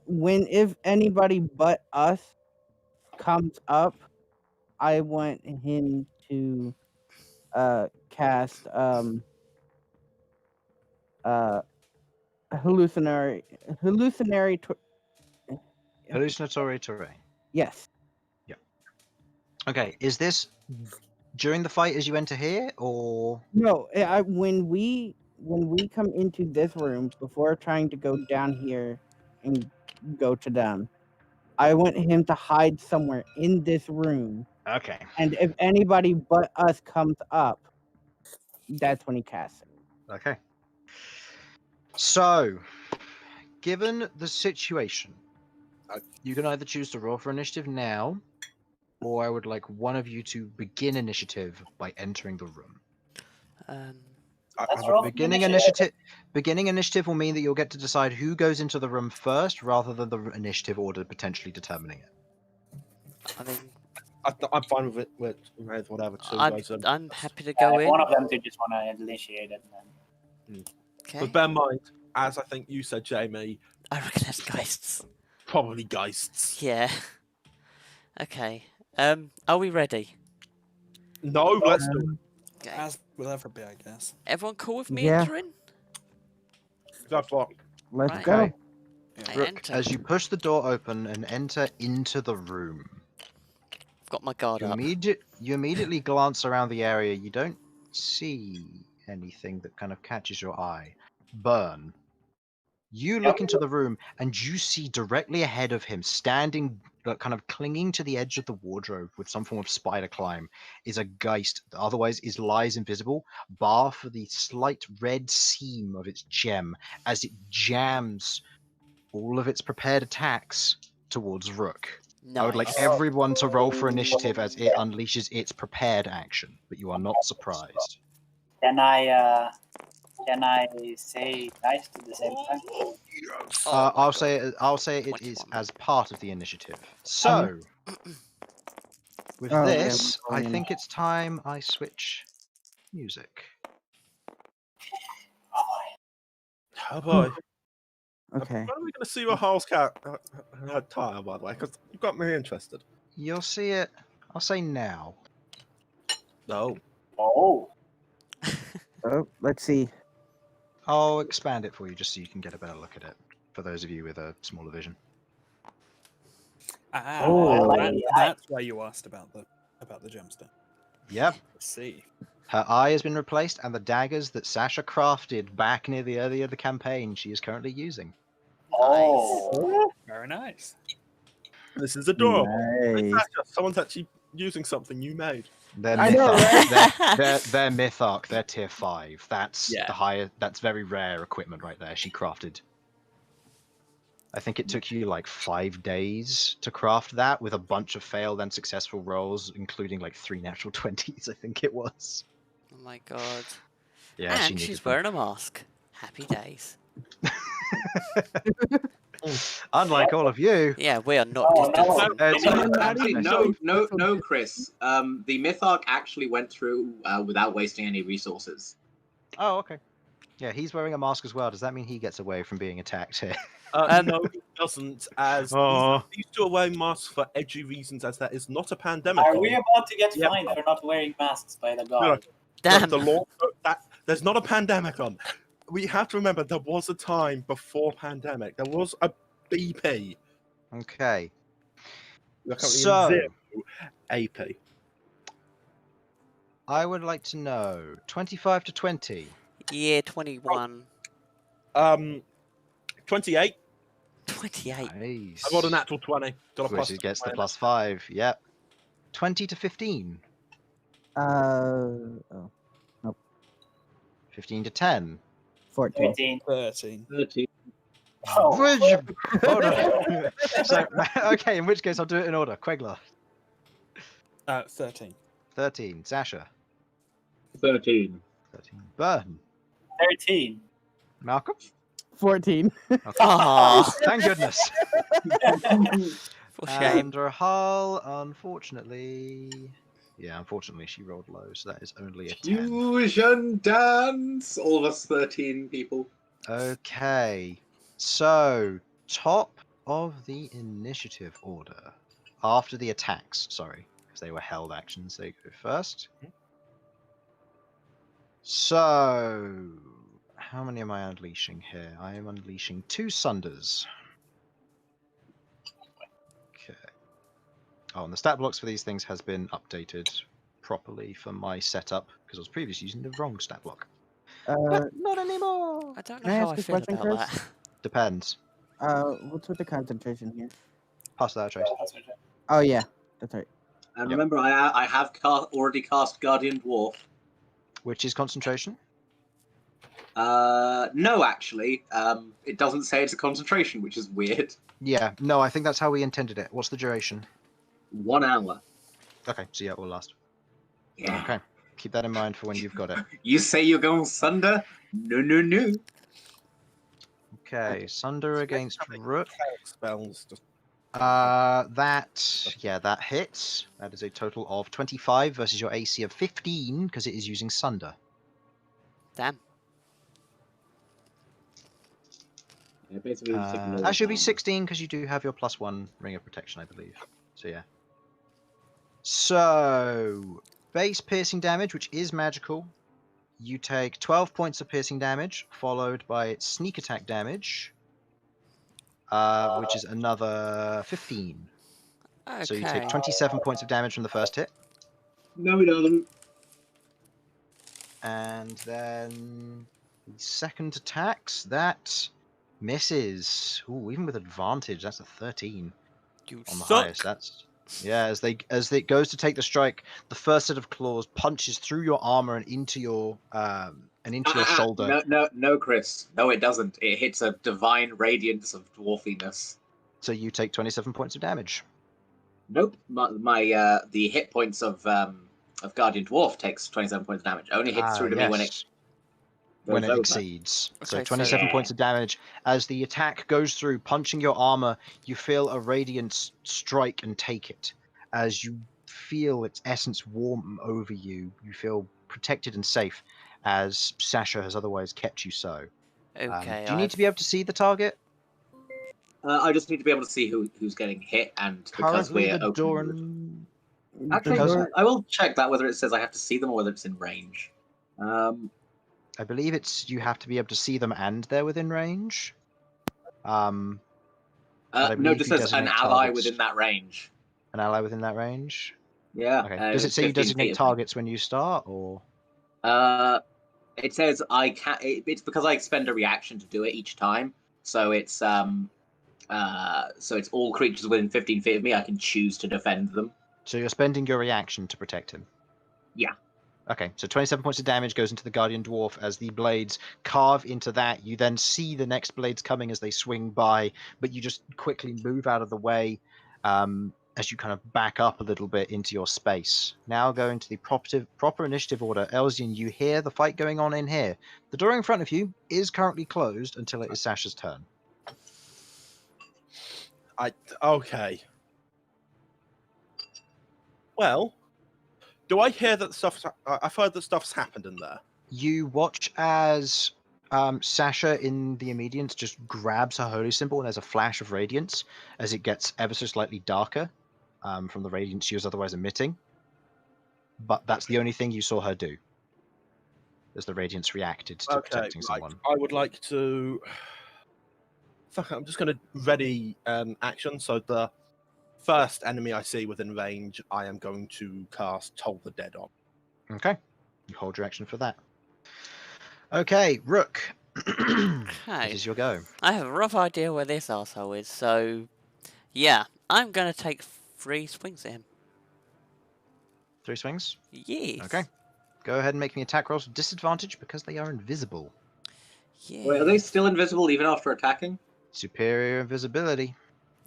F: when if anybody but us comes up, I want him to cast hallucinatory
B: Hallucinatory terrain.
F: yes.
B: Okay, is this during the fight as you enter here, or
F: No, when we come into this room before trying to go down here and go to them, I want him to hide somewhere in this room,
B: okay?
F: and if anybody but us comes up, that's when he casts it.
B: Okay. So, given the situation, you can either choose to roll for initiative now, or I would like one of you to begin initiative by entering the room.
E: Let's roll for
B: Beginning initiative will mean that you'll get to decide who goes into the room first, rather than the initiative order potentially determining it.
C: I mean,
A: I'm fine with it. With whatever. Two goes in.
C: I'm happy to go in.
E: One of them to just want to initiate it. And then...
C: Okay.
A: But bear in mind, as I think you said, Jamie,
C: I reckon that's geists.
A: probably geists.
C: Yeah. Okay. Are we ready?
A: No, let's do it.
C: Okay.
G: As will ever be, I guess.
C: Everyone cool with me
F: Yeah.
C: entering?
A: Go for it.
F: Let's
C: Right.
F: go.
G: Yeah.
C: I
B: Rook,
C: enter.
B: as you push the door open and enter into the room,
C: I've got my guard
B: you,
C: up.
B: you immediately glance around the area. You don't see anything that kind of catches your eye. Burn. You look into the room and you see directly ahead of him, standing, kind of clinging to the edge of the wardrobe with some form of spider climb, is a geist that otherwise lies invisible, bar for the slight red seam of its gem as it jams all of its prepared attacks towards Rook.
C: Nice.
B: I would like everyone to roll for initiative as it unleashes its prepared action, but you are not surprised.
E: Can I say nice at the same time?
C: Oh my
B: I'll
C: God.
B: say it is
C: 21.
B: as part of the initiative. So, with
F: Oh, okay,
B: this,
F: we're
B: I
F: going
B: think it's time I switch music.
A: Oh boy.
F: Okay.
A: When are we going to see your house cat tire, by the way? Because you've got me interested.
B: You'll see it. I'll say now.
A: No.
E: Oh,
F: Oh, let's see.
B: I'll expand it for you just so you can get a better look at it. For those of you with a smaller vision.
G: Ah,
F: Oh.
G: that's why you asked about the gemstone.
B: Yep.
G: I see.
B: Her eye has been replaced, and the daggers that Sasha crafted back near the earlier of the campaign she is currently using.
E: oh.
G: Very nice.
A: This is adorable. Hey,
F: Nice.
A: Sasha, someone's actually using something you made.
B: They're
F: I know,
B: Mythark. They're Mythark. They're tier 5. That's
A: Yeah.
B: the higher. That's very rare equipment right there. She crafted. I think it took you like 5 days to craft that with a bunch of failed and successful rolls, including like 3 natural 20s. I think it was.
C: Oh my God.
B: Yeah, she
C: And
B: needed
C: she's
B: them.
C: wearing a mask. Happy days.
B: Unlike all of you.
C: Yeah, we are not
E: Oh, no.
C: distancing.
D: Actually, no, Chris. The Mythark actually went through without wasting any resources.
B: Oh, okay. Yeah, he's wearing a mask as well. Does that mean he gets away from being attacked here?
A: No, it doesn't. As
B: Oh.
A: these two are wearing masks for edgy reasons, as there is not a pandemic.
E: Are we about to get
A: Yep.
E: fined for not wearing masks by the
A: No,
E: guard?
C: Damn.
A: The law that there's not a pandemic on. We have to remember there was a time before pandemic. There was a BP.
B: Okay.
A: We're currently
B: So-
A: in 0 AP.
B: I would like to know 25 to 20.
C: Year 21.
A: 28.
C: 28.
B: Nice.
A: I got a natural 20. Got a plus
B: Which gets the
A: 20.
B: +5. Yep. 20 to 15.
F: Oh,
B: 15 to 10.
F: 14.
E: 13.
G: 13.
D: 30.
E: Oh.
B: Hold on. So, okay, in which case I'll do it in order. Quegler.
G: 13.
B: 13. Sasha.
D: 13.
B: 13. Burn.
E: 13.
B: Malcolm.
F: 14.
B: Okay.
C: Aw.
B: Thank goodness.
C: For shame.
B: And Rahal, unfortunately... Yeah, unfortunately she rolled low, so that is only a 10.
D: Fusion dance! All of us 13 people.
B: Okay. So, top of the initiative order. After the attacks, sorry, because they were held actions, they go first. So, how many am I unleashing here? I am unleashing 2 Sunders. Okay. Oh, and the stat blocks for these things has been updated properly for my setup, because I was previously using the wrong stat block.
F: But
B: Not anymore!
C: I don't know
F: Can I
C: how
F: ask
C: I
F: a
C: feel
F: question,
C: about
F: Chris?
C: that.
B: Depends.
F: what's with the concentration here?
B: Pass that, Trace.
F: Oh yeah, that's right.
D: And
B: Yep.
D: remember, I have already cast Guardian Dwarf.
B: Which is concentration?
D: No, actually. It doesn't say it's a concentration, which is weird.
B: Yeah, no, I think that's how we intended it. What's the duration?
D: 1 hour.
B: Okay, so yeah, it will last.
D: Yeah.
B: Okay, keep that in mind for when you've got it.
D: You say you're going Sunder? No, no, no.
B: Okay, Sunder against Rook.
A: Spells. Just
B: That hits. That is a total of 25 versus your AC of 15 because it is using Sunder.
C: Damn.
D: Yeah, basically, just ignore
B: That should be
D: armor.
B: 16 because you do have your +1 ring of protection, I believe. So yeah. So base piercing damage, which is magical. You take 12 points of piercing damage, followed by sneak attack damage, which is another 15.
C: Okay.
B: So you take 27 points of damage from the first hit.
D: No, he doesn't.
B: And then the second attacks, that misses. Ooh, even with advantage, that's a 13
C: You
B: on the
C: suck.
B: highest. That's as it goes to take the strike, the first set of claws punches through your armor and into your shoulder.
D: No, Chris. No, it doesn't. It hits a divine radiance of dwarfiness.
B: So you take 27 points of damage.
D: Nope. My the hit points of Guardian Dwarf takes 27 points of damage. Only hits through to me when it
B: when
D: goes
B: it
D: over.
B: exceeds. So
C: Okay,
B: 27
D: so-
B: points of damage. As the attack goes through, punching your armor, you feel a radiance strike and take it. As you feel its essence warm over you, you feel protected and safe, as Sasha has otherwise kept you so.
C: Okay.
B: Do you need to be able to see the target?
D: I just need to be able to see who's getting hit, and because
B: Currently,
D: we're
B: the door.
D: Actually,
B: Because-
D: I will check that whether it says I have to see them or whether it's in range.
B: I believe it's you have to be able to see them and they're within range. But I
D: No,
B: believe
D: it just
B: you
D: says an
B: designate
D: ally
B: targets.
D: within that range.
B: An ally within that range.
D: Yeah.
B: Okay. Does it say you
D: 15
B: designate
D: feet of me.
B: targets when you start, or?
D: It says I can. It's because I expend a reaction to do it each time. So it's it's all creatures within 15 feet of me. I can choose to defend them.
B: So you're spending your reaction to protect him?
D: Yeah.
B: Okay, so 27 points of damage goes into the Guardian Dwarf as the blades carve into that. You then see the next blades coming as they swing by, but you just quickly move out of the way as you kind of back up a little bit into your space. Now going to the proper initiative order. Elzian, you hear the fight going on in here. The door in front of you is currently closed until it is Sasha's turn.
A: Okay. Well, do I hear that I've heard that stuff's happened in there.
B: You watch as Sasha in the immediate just grabs her holy symbol, and there's a flash of radiance as it gets ever so slightly darker from the radiance she was otherwise emitting. But that's the only thing you saw her do, as the radiance reacted to protecting someone.
A: I would like to. Fuck, I'm just going to ready action. So the first enemy I see within range, I am going to cast Toll the Dead on.
B: Okay, you hold your action for that. Okay, Rook.
C: Okay.
B: It is your go.
C: I have a rough idea where this arsehole is, so yeah, I'm gonna take 3 swings at him.
B: 3 swings.
C: Yes.
B: Okay. Go ahead and make me attack rolls with disadvantage because they are invisible.
C: Yeah.
D: Wait, are they still invisible even after attacking?
B: Superior invisibility,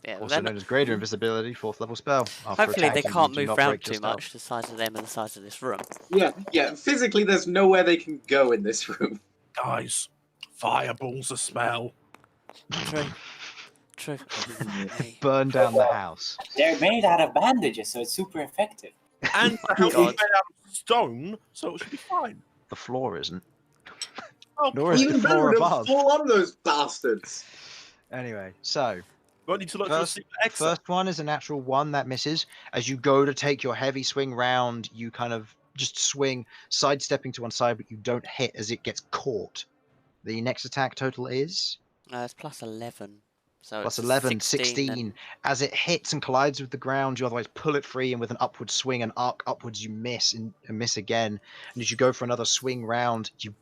C: Yeah,
B: also
C: then
B: known as greater invisibility, 4th level spell. After
C: hopefully they
B: attacking, you
C: can't
B: do
C: move
B: not
C: round
B: break your
C: too
B: spell.
C: much, the size of them and the size of this room.
D: Yeah. Physically, there's nowhere they can go in this room.
A: Guys, fireball's a spell.
C: True. True.
B: Burn down the house.
E: They're made out of bandages, so it's super effective.
A: And the house is
C: God.
A: made out of stone, so it should be fine.
B: The floor isn't.
A: Oh,
B: Nor is the
D: Even
B: floor
D: better,
B: above.
D: fall on those bastards.
B: Anyway, so
A: won't need to look for a
B: first,
A: secret exit.
B: first one is a natural 1 that misses. As you go to take your heavy swing round, you kind of just swing, sidestepping to one side, but you don't hit as it gets caught. The next attack total is
C: It's plus 11. So
B: plus
C: it's
B: 11,
C: 16.
B: 16. As it hits and collides with the ground, you otherwise pull it free, and with an upward swing and arc upwards, you miss and miss again. And as you go for another swing round, you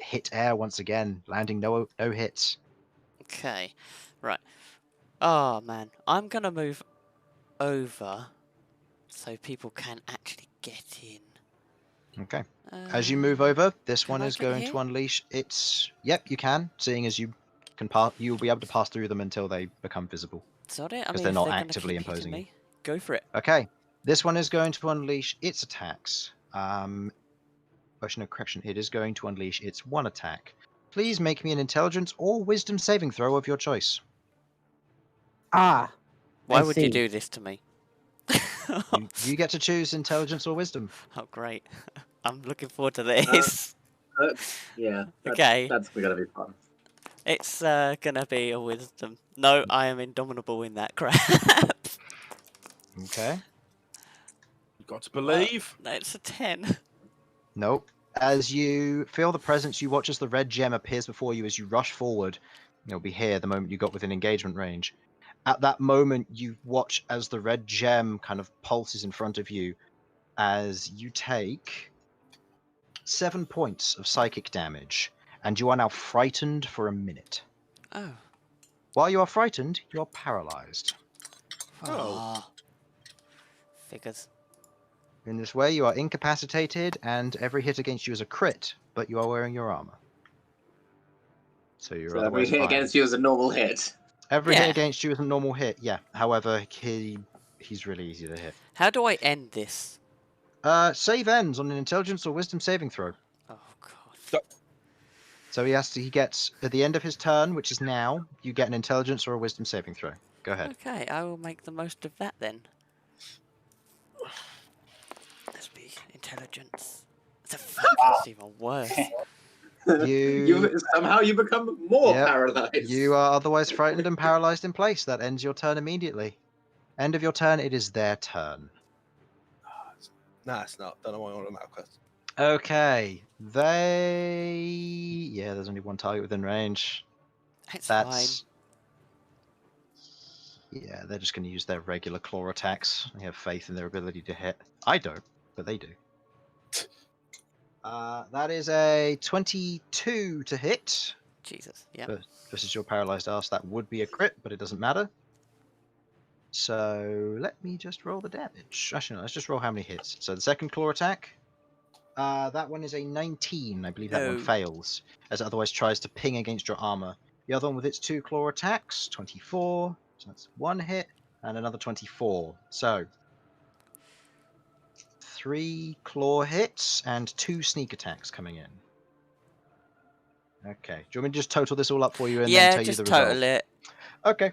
B: hit air once again, landing no hits.
C: Okay. Right. Oh man, I'm gonna move over so people can actually get in.
B: Okay. As you move over, this
C: can
B: one
C: I
B: is
C: get
B: going
C: here?
B: to unleash its. Yep, you can. Seeing as you can you'll be able to pass through them until they become visible.
C: Sod it. I
B: 'Cause
C: mean,
B: they're
C: if
B: not
C: they're gonna
B: actively
C: keep hitting
B: imposing
C: me, go for it.
B: Okay. This one is going to unleash its attacks. No, correction. It is going to unleash its 1 attack. Please make me an intelligence or wisdom saving throw of your choice.
F: Ah,
C: Why
F: I
C: would you
F: see.
C: do this to me?
B: You get to choose intelligence or wisdom.
C: Oh, great. I'm looking forward to this.
D: Yeah.
C: Okay.
D: That's gonna be fun.
C: It's gonna be a wisdom. No, I am indomitable in that crap.
B: Okay.
A: You got to believe.
C: No, it's a 10.
B: Nope. As you feel the presence, you watch as the red gem appears before you as you rush forward. It'll be here the moment you got within engagement range. At that moment, you watch as the red gem kind of pulses in front of you as you take 7 points of psychic damage, and you are now frightened for a minute.
C: Oh.
B: While you are frightened, you are paralyzed.
C: Oh. Figures.
B: In this way, you are incapacitated, and every hit against you is a crit, but you are wearing your armor. So you're
D: So every
B: otherwise
D: hit
B: fine.
D: against you is a normal hit.
B: Every
C: Yeah.
B: hit against you is a normal hit, yeah. However, he's really easy to hit.
C: How do I end this?
B: Save ends on an intelligence or wisdom saving throw.
C: Oh, God.
B: So he gets, at the end of his turn, which is now, you get an intelligence or a wisdom saving throw. Go ahead.
C: Okay, I will make the most of that then. Let's be intelligence. That's even worse.
D: Somehow you become more
B: Yep.
D: paralyzed.
B: You are otherwise frightened and paralyzed in place. That ends your turn immediately. End of your turn, it is their turn.
A: Nah, it's not. Don't know why I want to make quest.
B: Okay. Yeah, there's only one target within range.
C: It's fine.
B: Yeah, they're just going to use their regular claw attacks. I have faith in their ability to hit. I don't, but they do. That is a 22 to hit.
C: Jesus, yeah.
B: Versus your paralyzed ass. That would be a crit, but it doesn't matter. So let me just roll the damage. Actually, no, let's just roll how many hits. So the second claw attack. That one is a 19. I believe that one
C: No.
B: fails, as it otherwise tries to ping against your armor. The other one with its 2 claw attacks, 24. So that's 1 hit, and another 24. So 3 claw hits and 2 sneak attacks coming in. Okay. Do you want me to just total this all up for you and then
C: Yeah,
B: tell you
C: just
B: the result?
C: total it.
B: Okay.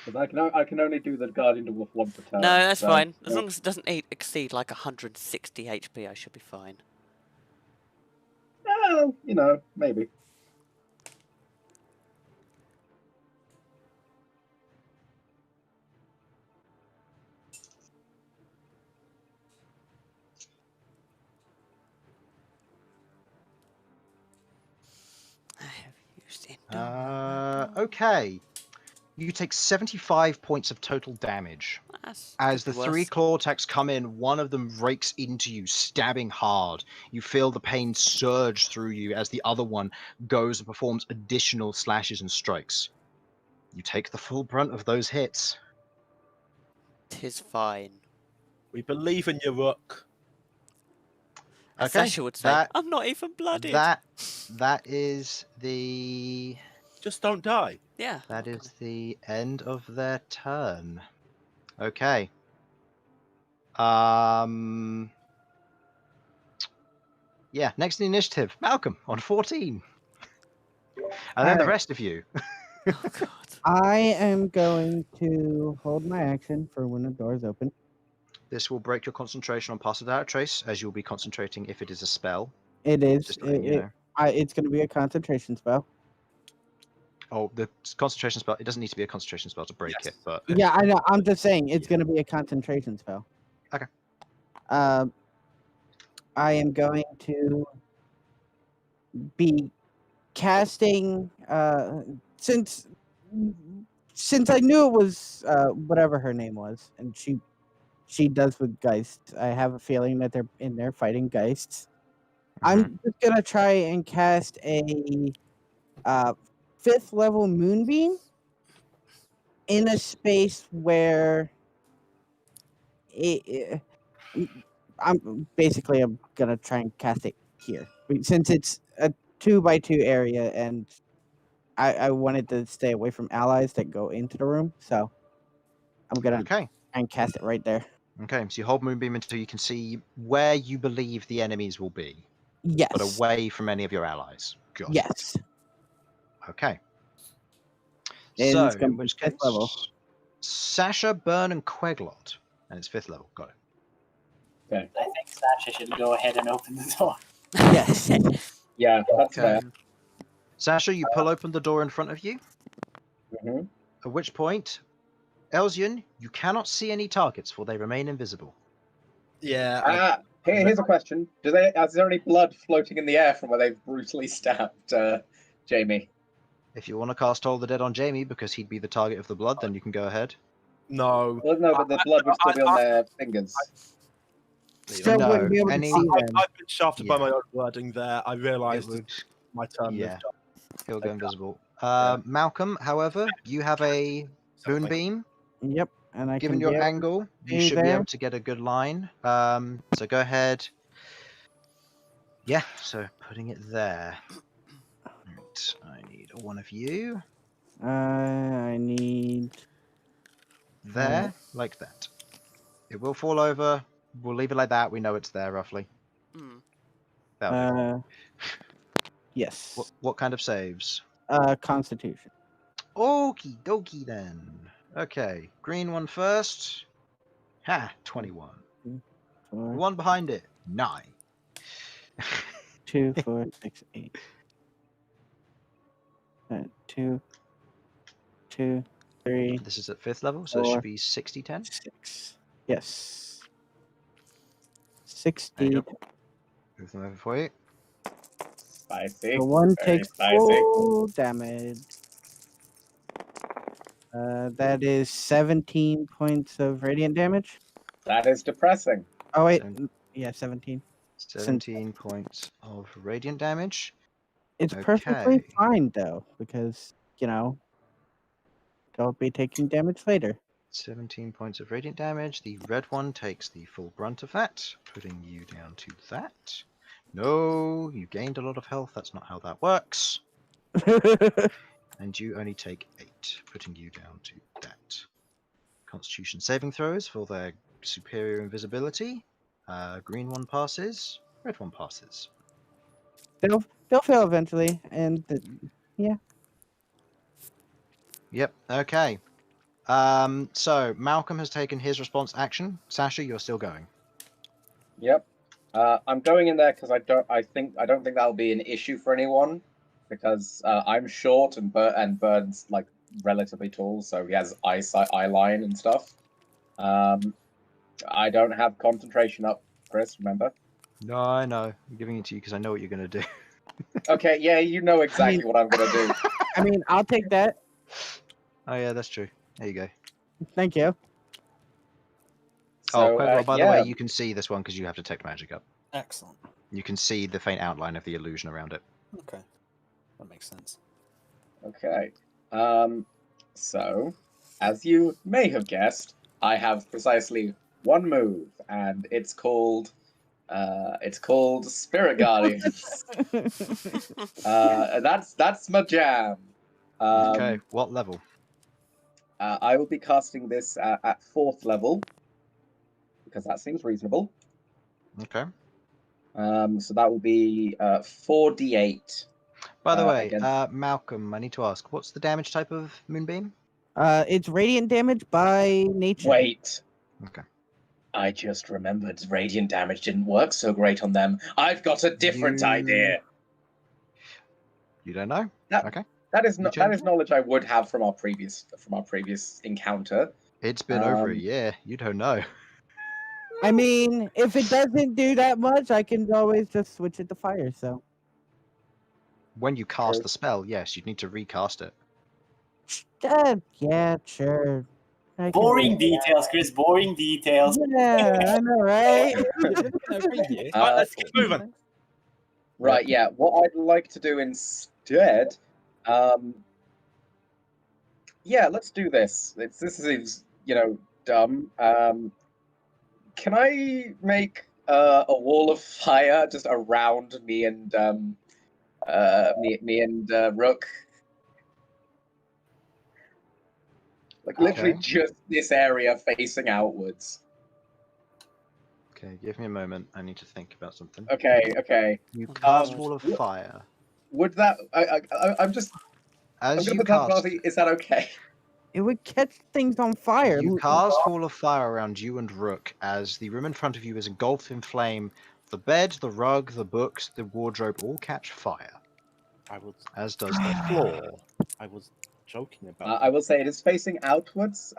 D: Because I can only do the Guardian Dwarf one per turn.
C: No, that's
D: so,
C: fine. As
D: no.
C: long as it doesn't exceed like 160 HP, I should be fine.
D: Well, maybe.
C: I have used it.
B: Okay. You take 75 points of total damage. As the 3 claw attacks come in, one of them rakes into you, stabbing hard. You feel the pain surge through you as the other one goes and performs additional slashes and strikes. You take the full brunt of those hits.
C: 'Tis fine.
A: We believe in you, Rook.
C: As
B: Okay,
C: Sasha would say, I'm not even blooded.
B: That is the...
A: Just don't die.
C: Yeah.
B: That is the end of their turn. Okay. Yeah, next in the initiative, Malcolm on 14. And then the rest of you.
C: Oh, God.
F: I am going to hold my action for when the door's open.
B: This will break your concentration on Pass Without a Trace, as you'll be concentrating if it is a spell.
F: It is.
B: Just letting you know.
F: It's going to be a concentration spell.
B: Oh, the concentration spell, it doesn't need to be a concentration spell to break it, but...
F: Yeah, I know. I'm just saying it's going to be a concentration spell.
B: Okay.
F: I am going to be casting since I knew it was whatever her name was, and she does with geists. I have a feeling that they're in there fighting geists. I'm just gonna try and cast a 5th level moonbeam in a space where I'm gonna try and cast it here since it's a 2x2 area, and I wanted to stay away from allies that go into the room, so I'm gonna try and cast it right there.
B: Okay, so you hold Moonbeam until you can see where you believe the enemies will be.
F: Yes.
B: But away from any of your allies. Got it.
F: Yes.
B: Okay.
F: And
B: So,
F: it's gonna
B: in
F: be
B: which
F: 5th
B: case,
F: level.
B: Sasha, Burn, and Queglot. And it's 5th level. Got it.
D: Okay.
E: I think Sasha should go ahead and open the door.
F: Yes.
D: Yeah, that's
B: Okay.
D: fair.
B: Sasha, you pull open the door in front of you.
D: hmm
B: At which point, Elzian, you cannot see any targets, for they remain invisible.
A: Yeah. I,
D: Here's a question: is there any blood floating in the air from where they've brutally stabbed Jamie?
B: If you want to cast Toll the Dead on Jamie because he'd be the target of the blood, then you can go ahead.
A: no.
D: Well, no, but the blood would still be on their fingers.
F: Still
B: No,
F: wouldn't be able
B: any-
F: to see them.
A: I've been shafted by
B: Yeah.
A: my own wording there. I
B: It
A: realised
B: would,
A: my turn.
B: yeah,
A: moved up.
B: he'll go invisible.
A: Yeah.
B: Malcolm, however, you have a boon beam.
F: Yep, and I
B: Given
F: can
B: your
F: be able
B: angle, you
F: see
B: should be
F: there.
B: able to get a good line. So go ahead. Yeah, so putting it there. Right, I need one of you
F: I need.
B: there, like that. It will fall over. We'll leave it like that. We know it's there roughly.
C: Hmm.
B: That'll do.
F: Yes.
B: What kind of saves?
F: Constitution.
B: Okie dokie then. Okay, green one first. Ha, 21. The
F: 4,
B: one behind it, 9.
F: 2, 4, 6, 8. 2, 2, 3,
B: This is at 5th level, so it
F: 4,
B: should be 60-10.
F: 6. Yes.
B: There
F: 60.
B: you go. Move them over for you.
D: Spicy.
F: The one
D: Very
F: takes
D: spicy.
F: full damage. That is 17 points of radiant damage.
D: That is depressing.
F: Oh wait,
B: Seven-
F: yeah, 17.
B: 17 points of radiant damage.
F: It's perfectly
B: Okay.
F: fine though, because they'll be taking damage later.
B: 17 points of radiant damage. The red one takes the full brunt of that, putting you down to that. No, you gained a lot of health. That's not how that works. And you only take 8, putting you down to that. Constitution saving throws for their superior invisibility. Green one passes. Red one passes.
F: they'll fail eventually, and
B: Yep. Okay. So Malcolm has taken his response action. Sasha, you're still going.
D: Yep. I'm going in there because I don't think that'll be an issue for anyone because I'm short and Bird's like relatively tall, so he has eye line and stuff. I don't have concentration up, Chris. Remember?
B: No, I know. I'm giving it to you because I know what you're going to do.
D: Okay. Yeah, you know exactly what I'm gonna do.
F: I mean, I'll take that.
B: Oh yeah, that's true. There you go.
F: Thank you.
D: So,
B: Quagmire, by the
D: yeah.
B: way, you can see this one because you have Detect Magic up.
G: Excellent.
B: You can see the faint outline of the illusion around it.
G: Okay. That makes sense.
D: Okay. So, as you may have guessed, I have precisely one move, and it's called Spirit Guardians. That's my jam.
B: Okay, what level?
D: I will be casting this at 4th level because that seems reasonable.
B: Okay.
D: So that will be 4d8.
B: By the way,
D: against-
B: Malcolm, I need to ask, what's the damage type of Moonbeam?
F: It's radiant damage by nature.
D: Wait.
B: Okay.
D: I just remembered radiant damage didn't work so great on them. I've got a different idea.
B: You don't know?
D: That-
B: Okay.
D: That is
B: You
D: that
B: change
D: is knowledge I would have from our previous encounter.
B: It's been over a
D: Um,
B: year. You don't know.
F: I mean, if it doesn't do that much, I can always just switch it to fire. So
B: When you cast
D: True.
B: the spell, yes, you'd need to recast it.
F: yeah, sure. I can
E: Boring
F: do that.
E: details, Chris. Boring details.
F: Yeah, I know, right?
A: Let's keep moving.
D: Right, yeah. What I'd like to do instead, yeah, let's do this. This is dumb. Can I make a wall of fire just around me and Rook? Like literally
B: Okay.
D: just this area facing outwards.
B: Okay, give me a moment. I need to think about something.
D: Okay.
B: You cast
C: God.
B: Wall of
D: Wh-
B: Fire.
D: Would that? I'm
B: As
D: gonna
B: you
D: put that
B: cast
D: party. Is that okay?
F: It would catch things on fire.
B: You cast Wall of Fire around you and Rook as the room in front of you is engulfed in flame. The bed, the rug, the books, the wardrobe all catch fire,
A: I was
B: as does the floor.
A: I was joking about.
D: I will say it is facing outwards,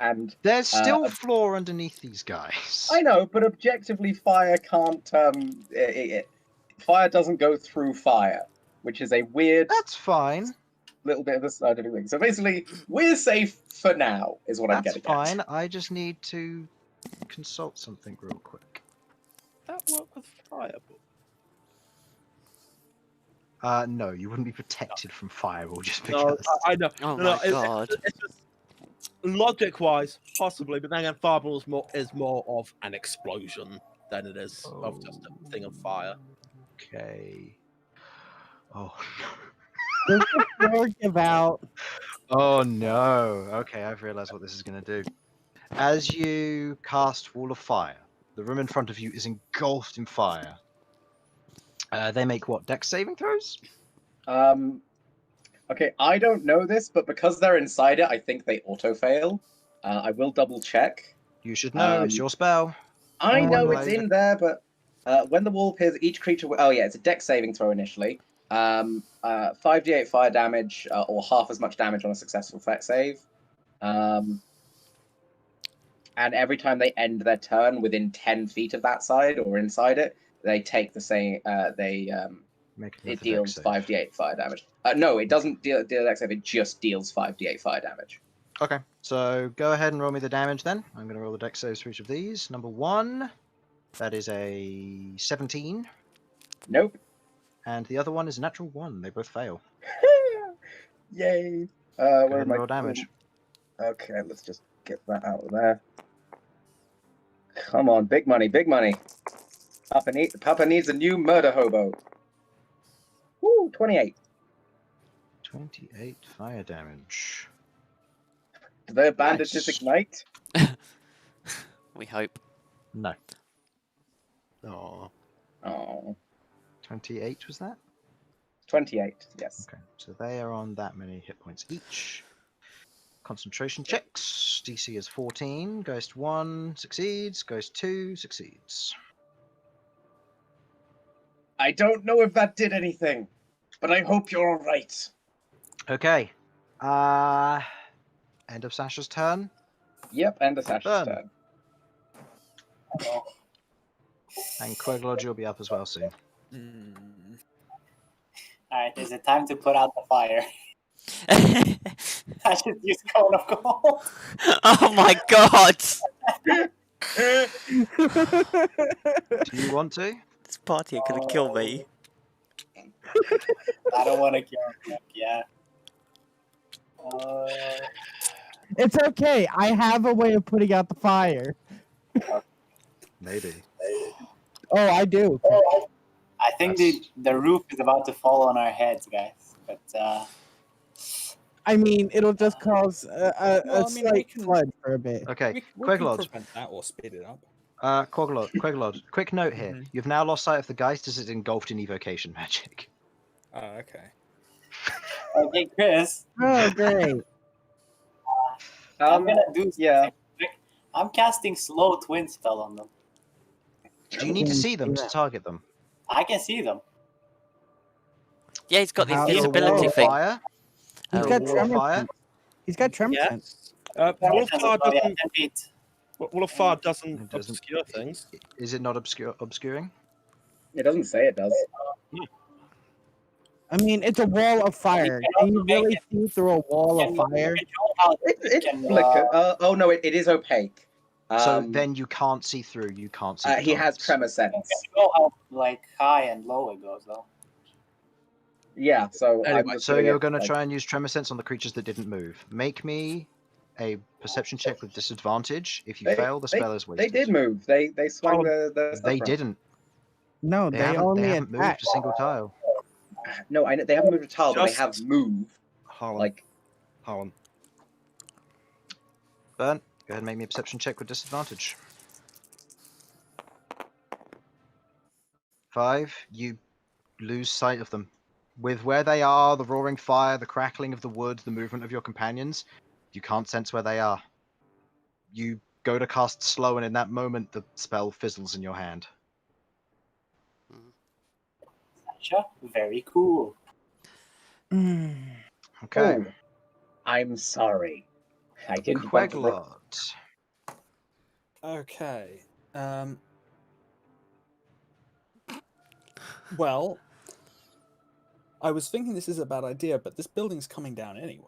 D: and
B: There's still
D: Uh,
B: floor underneath these guys.
D: I know, but objectively, fire can't. Fire doesn't go through fire, which is a weird
B: That's fine.
D: little bit of a scientific thing. So basically, we're safe for now, is what I'm
B: That's
D: getting
B: fine.
D: at.
B: I just need to consult something real quick.
A: That work with fire.
B: No, you wouldn't be protected from fireball just
A: No,
B: because.
A: I know.
C: Oh
A: no,
C: my
A: no,
C: god.
A: It's just logic-wise, possibly, but then again, fireball is more of an explosion than it is of just a thing of fire.
B: Okay. Oh
F: Does the floor give out?
B: Oh no. Okay, I've realized what this is going to do. As you cast Wall of Fire, the room in front of you is engulfed in fire. They make what? Dex saving throws?
D: Okay, I don't know this, but because they're inside it, I think they auto fail. I will double check.
B: You should know. It's your spell.
D: I know
B: Oh,
D: it's in there, but when the wall appears, each creature. Oh yeah, it's a dex saving throw initially. 5d8 fire damage, or half as much damage on a successful save. And every time they end their turn within 10 feet of that side or inside it, they take the same. It deals 5d8 fire damage. No, it doesn't deal dex save. It just deals 5d8 fire damage.
B: Okay, so go ahead and roll me the damage then. I'm going to roll the dex saves for each of these. Number 1, that is a 17.
D: Nope.
B: And the other one is a natural 1. They both fail.
D: Yay.
B: Go ahead
D: Where
B: and
D: am I?
B: roll damage.
D: Okay, let's just get that out of there. Come on, big money, big money. Papa needs a new murder hobo. Woo, 28.
B: 28 fire damage.
D: Do the bandages
B: Nice.
D: ignite?
C: We hope.
B: No.
A: Oh,
D: Oh,
B: 28 was that?
D: 28, yes.
B: Okay, so they are on that many hit points each. Concentration checks. DC is 14. Ghost 1 succeeds. Ghost 2 succeeds.
D: I don't know if that did anything, but I hope you're alright.
B: Okay. End of Sasha's turn.
D: Yep, and the Sasha's
B: Done.
D: turn.
B: And Quaglodge will be up as well soon.
E: Alright, is it time to put out the fire? I should use cone of gold.
C: Oh my god!
B: Do you want to?
C: This party are gonna kill me.
E: I don't want to kill him. Yeah.
F: It's okay. I have a way of putting out the fire.
B: Maybe.
F: Oh, I do.
E: I think the roof is about to fall on our heads, guys. But
F: I mean, it'll just cause a
G: Well, I mean, we
F: slight
G: can-
F: flood for a bit.
B: Okay,
G: We can
B: Quaglodge.
G: prevent that or speed it up.
B: Quaglodge. Quick note here.
G: Mhm.
B: You've now lost sight of the Geist as it's engulfed in evocation magic.
G: Oh, okay.
E: okay, Chris,
F: Oh, great.
E: I'm gonna do
D: yeah.
E: something quick. I'm casting slow twin spell on them.
B: Do you need to see them to target them?
E: I can see them.
C: Yeah, he's got the
F: How-
C: invisibility
F: Wall of
C: thing.
B: Fire?
F: He's
C: Oh,
F: got
B: Wall of
F: tremor
B: Fire?
F: sense. He's got tremor
A: Yeah.
F: sense.
A: Wall of Fire
E: Oh, yeah,
A: doesn't.
E: 10 feet.
A: Wall of Fire
B: It
A: doesn't
B: doesn't-
A: obscure things.
B: Is it not obscuring?
D: It doesn't say it does.
F: I mean, it's a wall of fire. Can you really see through a wall of fire?
E: Control how
D: It's
E: can,
D: flicker. Oh no, it is opaque.
B: So then you can't see through. You can't see. The
D: He has
B: targets.
D: tremor
E: you
D: sense.
E: can control how like high and low it goes, though.
D: Yeah, so I'm
A: Anyway,
D: just
B: So
D: doing
B: you're
D: it,
B: going to
D: like-
B: try and use tremor sense on the creatures that didn't move. Make me a perception check with disadvantage. If you
D: They-
B: fail, the spell is
D: They
B: wasted.
D: did move. They swung
A: Oh,
D: the stuff
B: They
D: around.
B: didn't.
F: No, they only
B: they haven't moved
F: attack.
B: a single tile.
D: No, I know they haven't moved a tile, but they
A: Just-
D: have moved.
A: Harlan.
D: Like
A: Harlan.
B: Burn. Go ahead and make me a perception check with disadvantage. 5. You lose sight of them. With where they are, the roaring fire, the crackling of the wood, the movement of your companions, You can't sense where they are. You go to cast slow, and in that moment, the spell fizzles in your hand.
E: Sasha, very cool.
F: Mm.
B: Okay.
D: Oh, I'm sorry. I didn't want to.
B: Queglot.
G: Okay. Well, I was thinking this is a bad idea, but this building's coming down anyway.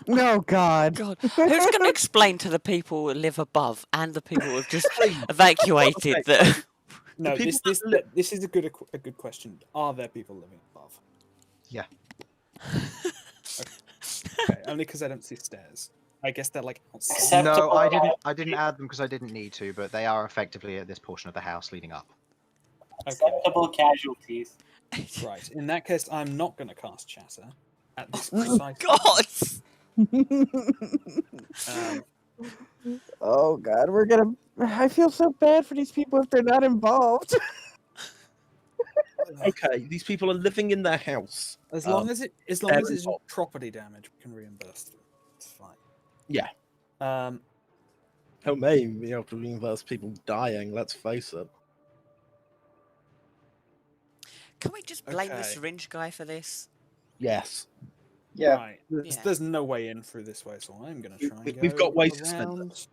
F: Oh God.
C: God, who's going to explain to the people who live above and the people who have just
A: Please.
C: evacuated
A: Okay.
C: that?
G: No,
A: people
G: this is a good question. Are there people living above?
B: Yeah.
G: Okay, only because I don't see stairs. I guess they're like outside.
E: Except-
B: No,
E: Acceptable
B: I didn't add them because I didn't need to, but they are effectively at this portion of the house leading up.
G: Okay,
E: Acceptable casualties.
G: right. In that case, I'm not going to cast Chatter at this precise
C: God!
G: Um,
F: Oh God, we're gonna. I feel so bad for these people if they're not involved.
A: Okay, these people are living in their house.
G: as long as it's
A: they're
G: just
A: involved.
G: property damage, we can reimburse them. It's fine.
A: Yeah.
G: Um,
A: may be able to reimburse people dying, let's face it.
C: Can we just blame the
G: Okay.
C: syringe guy for this?
A: Yes.
D: Yeah.
G: Right. There's no way in through this way, so I'm going to try and
A: We've got
G: go
A: ways to spend it.
G: around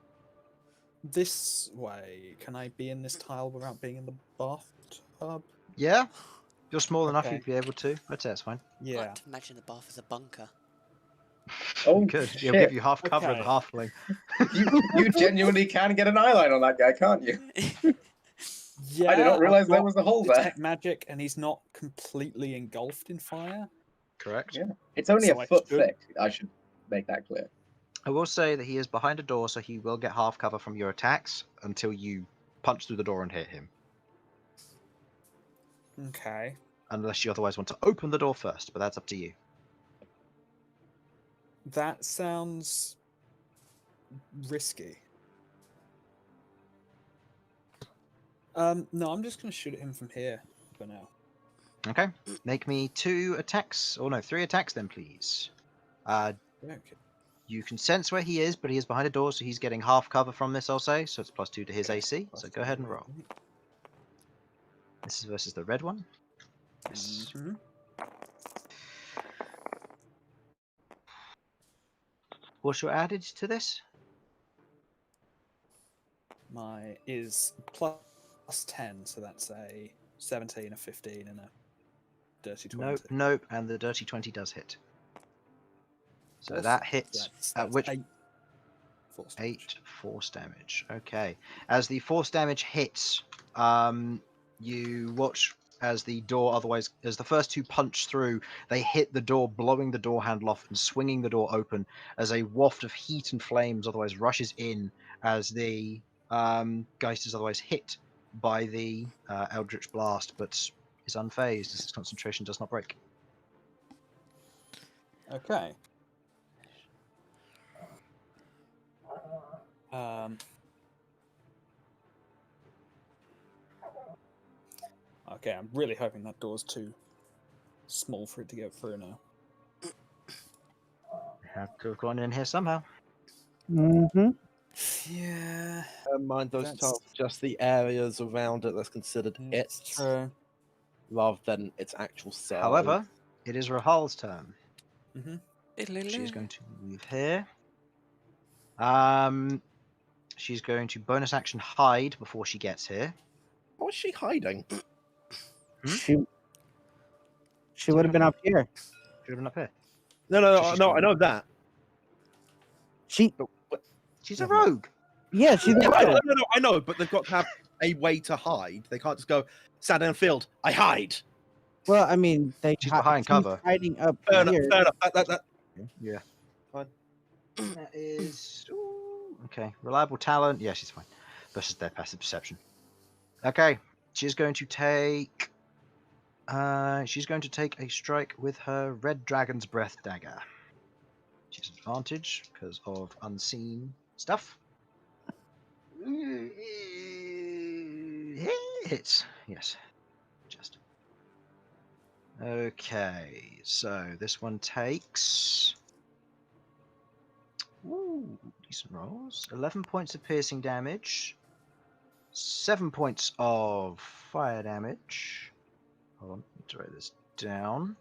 G: this way. Can I be in this tile without being in the bathtub?
B: Yeah? You're small enough,
G: Okay.
B: you'd be able to. I'd say that's fine.
C: I
G: Yeah.
C: like to imagine the bath as a bunker.
D: Oh,
B: Good. He'll
D: shit.
B: give you half cover in the
G: Okay.
B: halfling.
D: You genuinely can get an eyeline on that guy, can't you?
G: Yeah.
D: I did not
G: I've
D: realize there
G: got
D: was a hole there.
G: detect magic, and he's not completely engulfed in fire.
B: Correct.
D: Yeah. It's only
G: So
D: a
G: I
D: foot
G: should-
D: thick. I should make that clear.
B: I will say that he is behind a door, so he will get half cover from your attacks until you punch through the door and hit him.
G: Okay.
B: Unless you otherwise want to open the door first, but that's up to you.
G: That sounds risky. No, I'm just going to shoot at him from here for now.
B: Okay. Make me 2 attacks, or no, 3 attacks then, please.
G: Okay.
B: You can sense where he is, but he is behind a door, so he's getting half cover from this, I'll say. So it's +2 to his AC.
G: Plus
B: So go ahead and
G: two.
B: roll. This is versus the red one. Yes.
G: Mhm.
B: What's your added to this?
G: My is +10, so that's a 17, a 15, and a dirty 20.
B: Nope, nope, and the dirty 20 does hit. So
G: Awesome.
B: that hits at
G: That's
B: which
G: 8 force damage.
B: 8 force damage. Okay. As the force damage hits, you watch as the door, otherwise, as the first 2 punch through, they hit the door, blowing the door handle off and swinging the door open as a waft of heat and flames otherwise rushes in as the Geist is otherwise hit by the Eldritch Blast, but is unfazed as his concentration does not break.
G: Okay. Okay, I'm really hoping that door's too small for it to get through now.
B: Have to have gone in here somehow.
F: Mm-hmm.
G: Yeah,
A: Mind those
G: That's-
A: tiles, just the areas around it that's considered
G: it's
A: it,
G: true.
A: rather than its actual size.
B: However, it is Rahal's turn. She's going to move here. She's going to bonus action hide before she gets here.
A: How is she hiding?
B: Hmm?
F: She would have been up here.
B: Should have been up here.
A: No,
B: She's
A: no, I
B: gonna-
A: know that.
F: She,
B: She's a rogue.
F: yeah, she's
A: No,
F: a rogue.
A: I know, but they've got to have a way to hide. They can't just go, sat down field, I hide.
F: Well, I mean,
B: She's behind cover.
F: hiding up
A: Fair enough,
F: here.
A: fair enough. That.
B: Yeah.
A: Fine.
B: That is okay. Reliable talent. Yeah, she's fine. Versus their passive perception. Okay. She's going to take. She's going to take a strike with her red dragon's breath dagger. She's advantage because of unseen stuff. Hits. Yes. Just. Okay. So this one takes Ooh, decent rolls. 11 points of piercing damage. 7 points of fire damage. Hold on, let's write this down.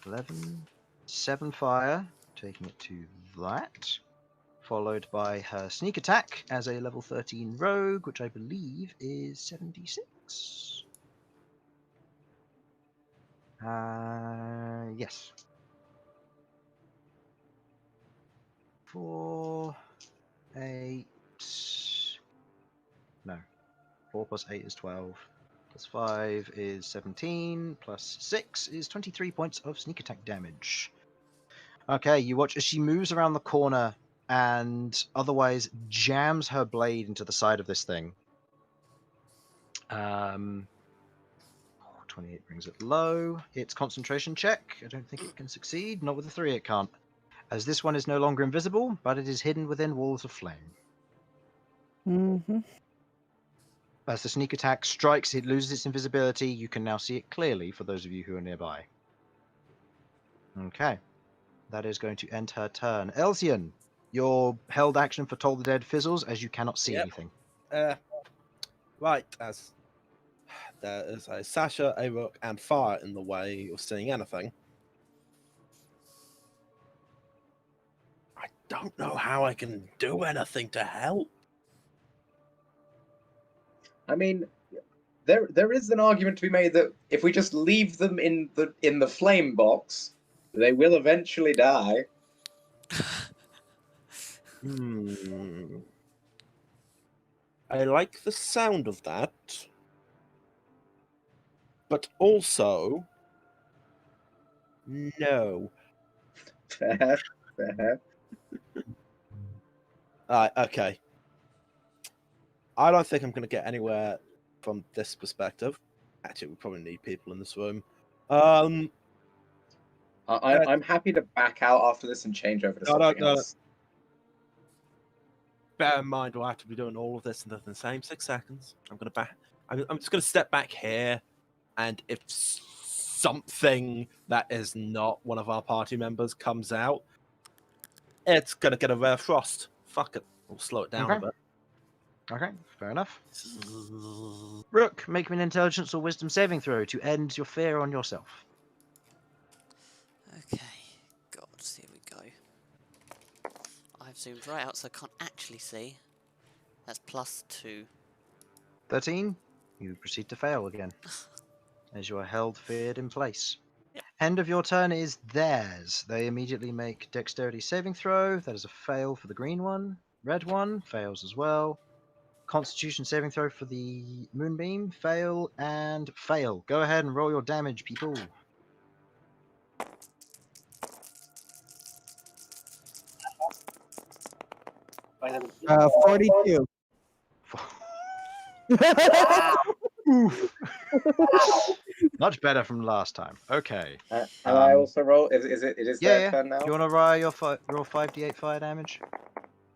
B: 11, 7 fire, taking it to that. Followed by her sneak attack as a level 13 rogue, which I believe is 76. Yes. 4, 8. No. 4 plus 8 is 12. Plus 5 is 17. Plus 6 is 23 points of sneak attack damage. Okay, you watch as she moves around the corner and otherwise jams her blade into the side of this thing. 28 brings it low. It's concentration check. I don't think it can succeed. Not with the 3 it can't. As this one is no longer invisible, but it is hidden within walls of flame.
F: Mm-hmm.
B: As the sneak attack strikes, it loses its invisibility. You can now see it clearly for those of you who are nearby. Okay. That is going to end her turn. Elsian, your held action for Toll the Dead fizzles as you cannot see
A: Yep.
B: anything.
A: Right, as there is a Sasha, a Rook, and Fire in the way of seeing anything. I don't know how I can do anything to help.
D: I mean, there is an argument to be made that if we just leave them in the flame box, they will eventually die.
A: I like the sound of that, but also no.
D: Fair, fair.
A: Okay. I don't think I'm going to get anywhere from this perspective. Actually, we probably need people in this room.
D: I'm happy to back out after this and change over to something else.
A: Bear in mind, we'll have to be doing all of this in the same 6 seconds. I'm just going to step back here, and if something that is not one of our party members comes out, it's going to get a rare frost. Fuck it. We'll slow it down a
B: Okay.
A: bit.
B: Okay, fair enough. Rook, make me an intelligence or wisdom saving throw to end your fear on yourself.
C: Okay, gods, here we go. I've zoomed right out so I can't actually see. That's +2.
B: 13, you proceed to fail again, as you are held feared in place.
C: Yep.
B: End of your turn is theirs. They immediately make dexterity saving throw. That is a fail for the green one. Red one fails as well. Constitution saving throw for the moonbeam. Fail and fail. Go ahead and roll your damage, people.
F: 42.
B: Oof. Much better from last time. Okay.
D: And I also roll. It is their turn now.
B: Do you want to roll your roll 5d8 fire damage?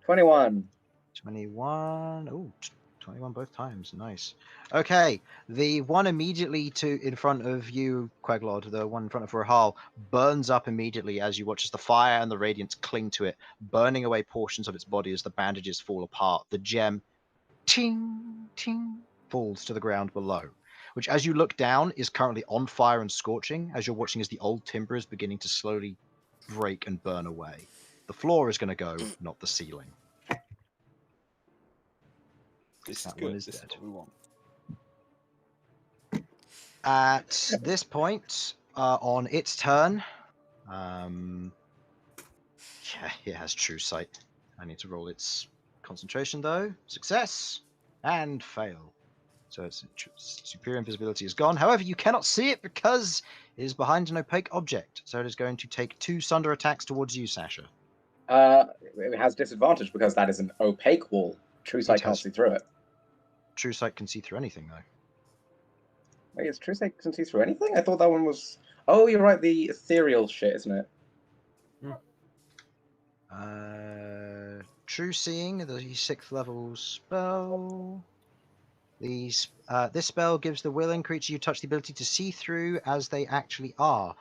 D: 21.
B: 21. Ooh, 21 both times. Nice. Okay. The one immediately in front of you, Quaglord, the one in front of Rahal, burns up immediately as you watch as the fire and the radiance cling to it, burning away portions of its body as the bandages fall apart. The gem, ting, ting, falls to the ground below, which, as you look down, is currently on fire and scorching, as you're watching as the old timber is beginning to slowly break and burn away. The floor is going to go, not the ceiling.
G: This is
B: That
G: good.
B: one is
G: This
B: dead.
G: is what we want.
B: At this point, on its turn, it has true sight. I need to roll its concentration though. Success and fail. So its superior invisibility is gone. However, you cannot see it because it is behind an opaque object. So it is going to take 2 sunder attacks towards you, Sasha.
D: It has disadvantage because that is an opaque wall. True sight can't see through it.
B: True sight can see through anything though.
D: Wait, is true sight can see through anything? I thought that one was. Oh, you're right. The ethereal shit, isn't it?
B: True seeing, the 6th level spell. This spell gives the willing creature you touch the ability to see through as they actually are.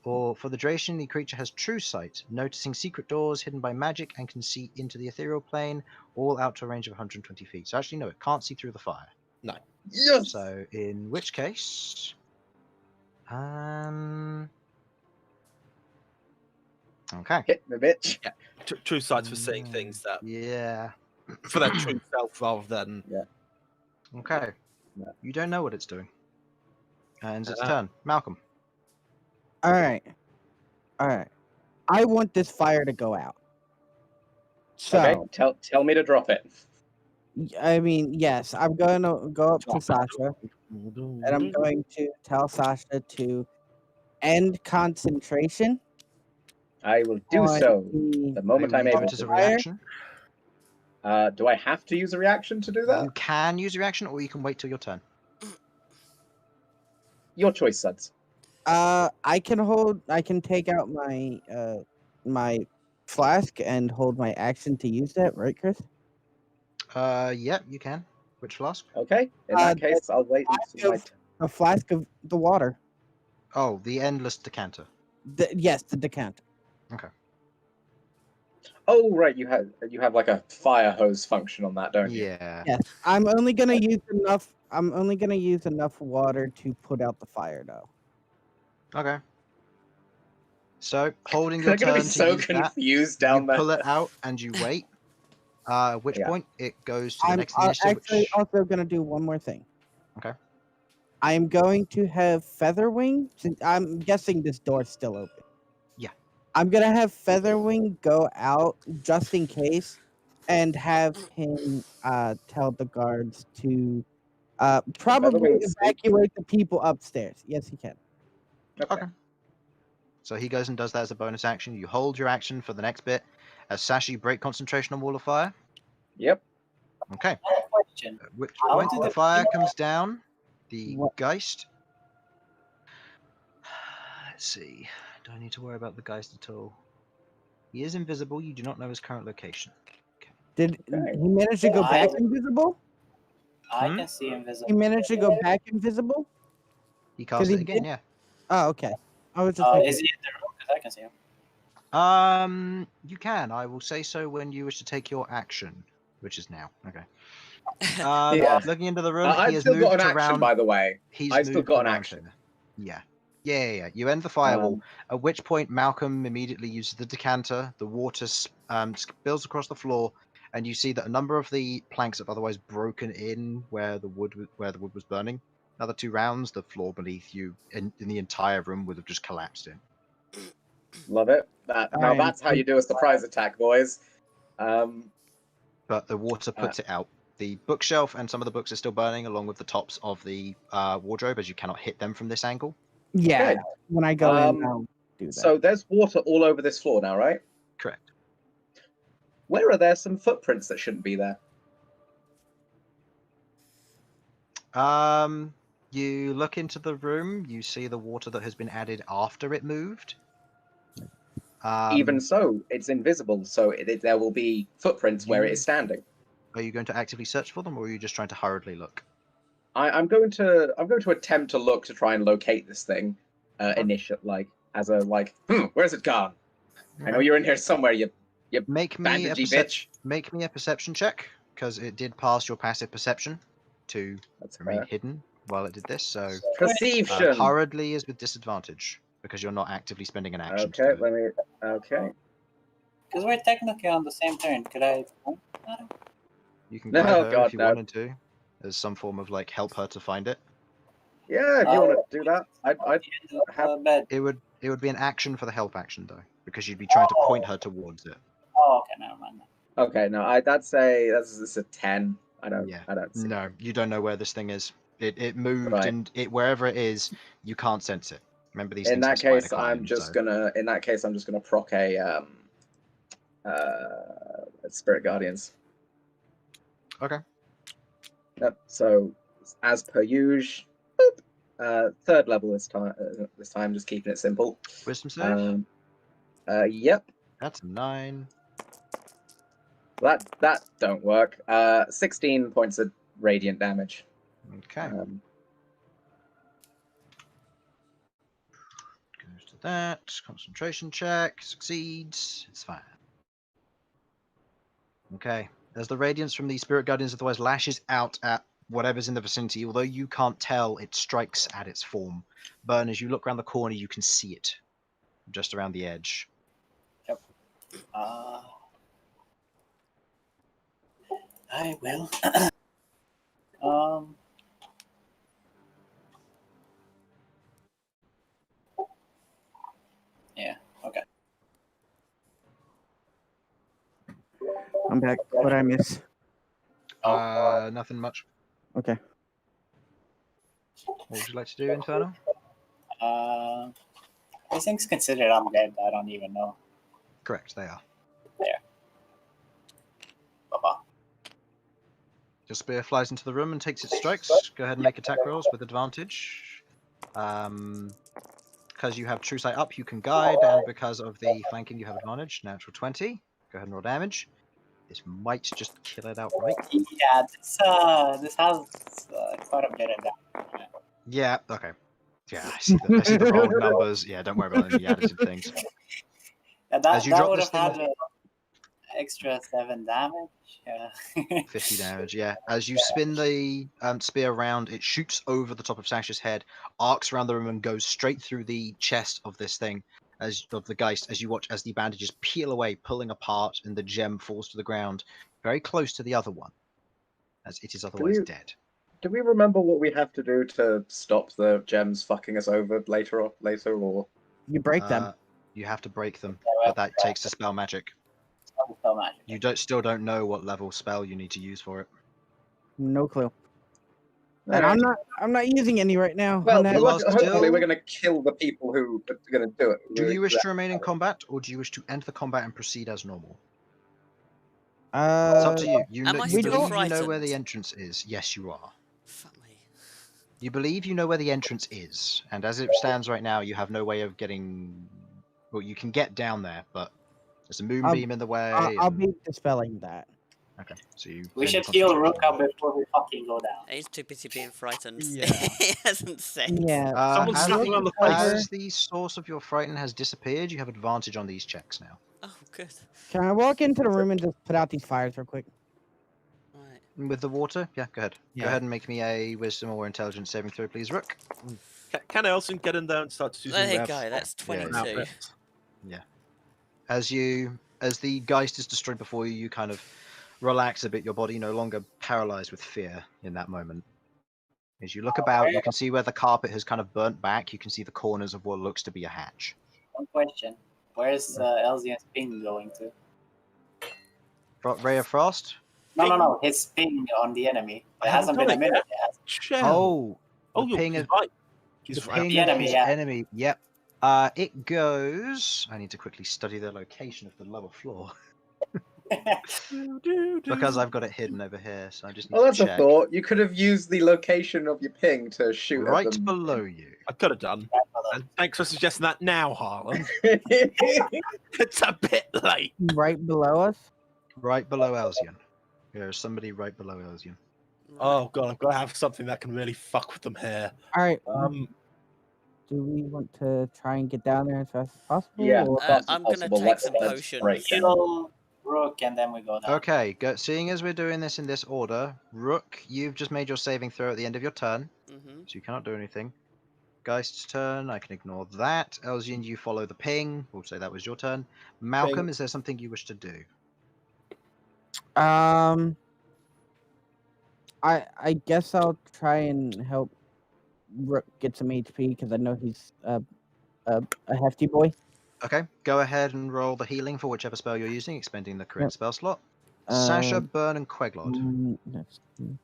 B: Or for the duration, the creature has true sight, noticing secret doors hidden by magic and can see into the ethereal plane, all out to a range of 120 feet. So actually, no, it can't see through the fire.
A: No.
D: Yes.
B: So in which case, okay.
D: Hit the bitch.
A: True sights for seeing things that
B: Yeah.
A: for their true self rather than.
B: Okay.
D: Yeah.
B: You don't know what it's doing. And it's
A: Uh,
B: turn. Malcolm.
F: All right. All right. I want this fire to go out. So,
D: Okay, tell me to drop it.
F: I mean, yes, I'm going to go up to Sasha and I'm going to tell Sasha to end concentration.
D: I will do
F: on
D: so
F: the
D: the moment
B: I
D: I'm
B: will use
D: able
B: it as a
D: to.
F: fire.
B: reaction.
D: Do I have to use a reaction to do that?
B: You can use a reaction, or you can wait till your turn.
D: Your choice, Suds.
F: I can take out my my flask and hold my action to use that, right, Chris?
B: Yeah, you can. Which flask?
D: Okay. In
F: Uh,
D: that case, I'll wait until my
F: of- A flask of the water.
B: Oh, the endless decanter.
F: Yes, the decanter.
D: Oh right, you have like a fire hose function on that, don't you?
B: Yeah.
F: Yes, I'm only gonna use enough. I'm only gonna use enough water to put out the fire, though.
B: Okay. So, holding your
D: I'm gonna be
B: turn to
D: so
B: use that,
D: confused
B: you
D: down there.
B: pull it out and you wait. At which
D: Yeah.
B: point it goes to the
F: I'm
B: next initiative.
F: actually
B: Which...
F: also gonna do one more thing.
B: Okay.
F: I'm going to have Featherwing. Since I'm guessing this door's still open.
B: Yeah.
F: I'm gonna have Featherwing go out just in case, and have him tell the guards to probably
D: Featherwing's asleep?
F: evacuate the people upstairs. Yes, he can.
B: Okay. So he goes and does that as a bonus action. You hold your action for the next bit. As Sashi, break concentration on Wall of Fire.
D: Yep.
B: Okay.
E: I have a question.
B: At which
E: How
B: point
E: did
B: the
E: the
B: fire
E: people-
B: comes down. The
F: What-
B: Geist. Let's see. Do I need to worry about the Geist at all? He is invisible. You do not know his current location.
F: Did
D: Okay.
F: he manage to go
E: I-
F: back invisible?
E: I
B: Hmm?
E: can see invisible.
F: He managed to go back invisible?
B: He casts
F: he
B: it again,
F: did-
B: yeah.
F: Oh, okay. I was just thinking.
E: Is he in the room? Because I can see him.
B: You can. I will say so when you wish to take your action, which is now. Okay.
D: Yeah.
B: Looking into the room, he
D: I've
B: has
D: still
B: moved
D: got an action,
B: around.
D: by the way.
B: He's
D: I've still
B: moved
D: got an
B: around
D: action.
B: here. Yeah. You end the firewall. At which point, Malcolm immediately uses the decanter. The water spills across the floor, and you see that a number of the planks have otherwise broken in where the wood was burning. Another 2 rounds, the floor beneath you in the entire room would have just collapsed in.
D: Love it. Now
F: Alright.
D: that's how you do a surprise attack, boys.
B: But the water puts it out. The bookshelf and some of the books are still burning, along with the tops of the wardrobe, as you cannot hit them from this angle.
F: Yeah.
D: Okay.
F: When I go in, I'll do that.
D: So there's water all over this floor now, right?
B: Correct.
D: Where are there some footprints that shouldn't be there?
B: You look into the room. You see the water that has been added after it moved.
D: Even so, it's invisible, so there will be footprints where it is standing.
B: Are you going to actively search for them, or are you just trying to hurriedly look?
D: I'm going to attempt to look to try and locate this thing. Where's it gone? I know you're in here somewhere. You
B: Make me a
D: bandagey bitch.
B: Make me a perception check, because it did pass your passive perception to
D: That's
B: remain
D: fair.
B: hidden while it did this. So
D: Perception.
B: hurriedly is with disadvantage because you're not actively spending an action. to
D: Okay,
B: do it.
D: Okay.
E: Because we're technically on the same turn. Could I?
B: You can
D: No,
B: grab her
D: God,
B: if you
D: no.
B: wanted to, as some form of like help her to find it.
D: Yeah, if you want to do that, I'd have.
E: Bed.
B: It would be an action for the help action though, because you'd be trying to point her towards it.
E: Oh, okay, never mind.
D: Okay, no, I'd say that's a 10. I don't see.
B: No, you don't know where this thing is. It moved,
D: Right.
B: and wherever it is, you can't sense it. Remember, these
D: In
B: things
D: that
B: have spider
D: case,
B: climb,
D: I'm just
B: so-
D: gonna proc a Spirit Guardians.
B: Okay.
D: Yep. So as per usual, third level this time. Just keeping it simple.
B: Wisdom save.
D: Yep.
B: That's a 9.
D: That don't work. 16 points of radiant damage.
B: Okay.
D: Um,
B: Goes to that. Concentration check. Succeeds. It's fine. Okay. As the radiance from the Spirit Guardians of the West lashes out at whatever's in the vicinity, although you can't tell, it strikes at its form. Burn, as you look around the corner, you can see it. Just around the edge.
E: I will. Yeah. Okay.
F: I'm back. What I miss?
B: Nothing much.
F: Okay.
B: What would you like to do, Inferno?
E: These things considered undead. I don't even know.
B: Correct, they are.
E: There. Bye-bye.
B: Your spear flies into the room and takes its strikes. Go ahead and make attack rolls with advantage. Because you have True Sight up, you can guide, and because of the flanking, you have advantage. Natural 20. Go ahead and roll damage. This might just kill it outright.
E: Yeah, this has quite a bit of that.
B: Yeah, okay. Yeah, I see the roll numbers. Yeah, don't worry about the additive things.
E: Yeah,
B: As you
E: that
B: drop
E: would
B: this
E: have
B: thing
E: had extra 7 damage. Yeah.
B: 50 damage, yeah. As you spin the spear around, it shoots over the top of Sasha's head, arcs around the room, and goes straight through the chest of this thing, of the Geist, as you watch as the bandages peel away, pulling apart, and the gem falls to the ground, very close to the other one, as it is otherwise dead.
D: Do we remember what we have to do to stop the gems fucking us over later, or
F: You break them.
B: You have to break them,
E: Yeah,
B: but that takes a spell magic.
E: So much.
B: You still don't know what level spell you need to use for it.
F: No clue. And I'm not using any right now.
D: Well,
F: on that.
B: you are
D: hopefully
B: still-
D: we're going to kill the people who are going to do it.
B: Do you wish to remain in combat, or do you wish to end the combat and proceed as normal? It's up to you. You
C: Am
B: know,
C: I
B: you
C: still
B: believe you know where the
C: frightened?
B: entrance is. Yes, you are.
C: Fuck me.
B: You believe you know where the entrance is, and as it stands right now, you have no way of getting. Well, you can get down there, but there's a moonbeam in the way.
F: I'll
B: and-
F: be dispelling that.
B: Okay, so you.
E: We
B: end your
E: should heal
B: concentration
E: Rook up
B: on that.
E: before we fucking go down.
C: He's too busy being frightened.
G: Yeah.
C: He hasn't said.
F: Yeah.
A: Someone's
B: as
A: slapping
B: the-
A: on the face.
B: as the source of your frighten has disappeared, you have advantage on these checks now.
C: Oh, good.
F: Can I walk into the room and just put out these fires real quick?
C: Right.
B: With the water, yeah, go ahead. Go
F: Yeah.
B: ahead and make me a wisdom or intelligence saving throw, please, Rook.
A: Can Elson get in there and start using
C: There you
A: their
C: go. That's
B: Yeah,
C: 22.
A: outfits?
B: As the Geist is destroyed before you, you kind of relax a bit. Your body no longer paralyzed with fear in that moment. As you look about, you can see where the carpet has kind of burnt back. You can see the corners of what looks to be a hatch.
E: One question. Where's Elzian's ping going to?
B: Ray of Frost?
E: No. His ping on the enemy.
A: I
E: It
A: haven't
E: hasn't been
A: done
E: a
A: it
E: minute.
A: yet.
E: It
A: Shell.
B: Oh, the ping
A: he's
B: of
A: right.
B: the
A: He's
B: ping
E: The
B: of
E: enemy,
B: his
E: yeah.
B: enemy. Yep. It goes. I need to quickly study the location of the lower floor because I've got it hidden over here. So I just need
D: Oh,
B: to
D: that's a
B: check.
D: thought. You could have used the location of your ping to shoot
B: Right
D: at them.
B: below you.
A: I could have done. And thanks for suggesting that now, Harlan. It's a bit late.
F: Right below us.
B: Right below Elzian. There's somebody right below Elzian.
A: Oh god, I've got to have something that can really fuck with them here.
F: All right.
A: Um,
F: Do we want to try and get down there as fast as possible?
D: Yeah.
F: or-
D: Fast as
C: I'm gonna
D: possible.
C: take
D: Let's-
C: some
D: let's
C: potions.
D: break down.
E: Kill Rook and then we go down.
B: Okay, seeing as we're doing this in this order, Rook, you've just made your saving throw at the end of your turn,
C: Mm-hmm.
B: so you cannot do anything. Geist's turn, I can ignore that. Elzian, you follow the ping. We'll say that was your turn. Malcolm,
A: Ping.
B: is there something you wish to do?
F: I guess I'll try and help Rook get some HP because I know he's a hefty boy.
B: Okay, go ahead and roll the healing for whichever spell you're using, expending the correct
F: Yep.
B: spell slot. Sasha,
F: Um,
B: Burn, and Queglod.
F: That's 2,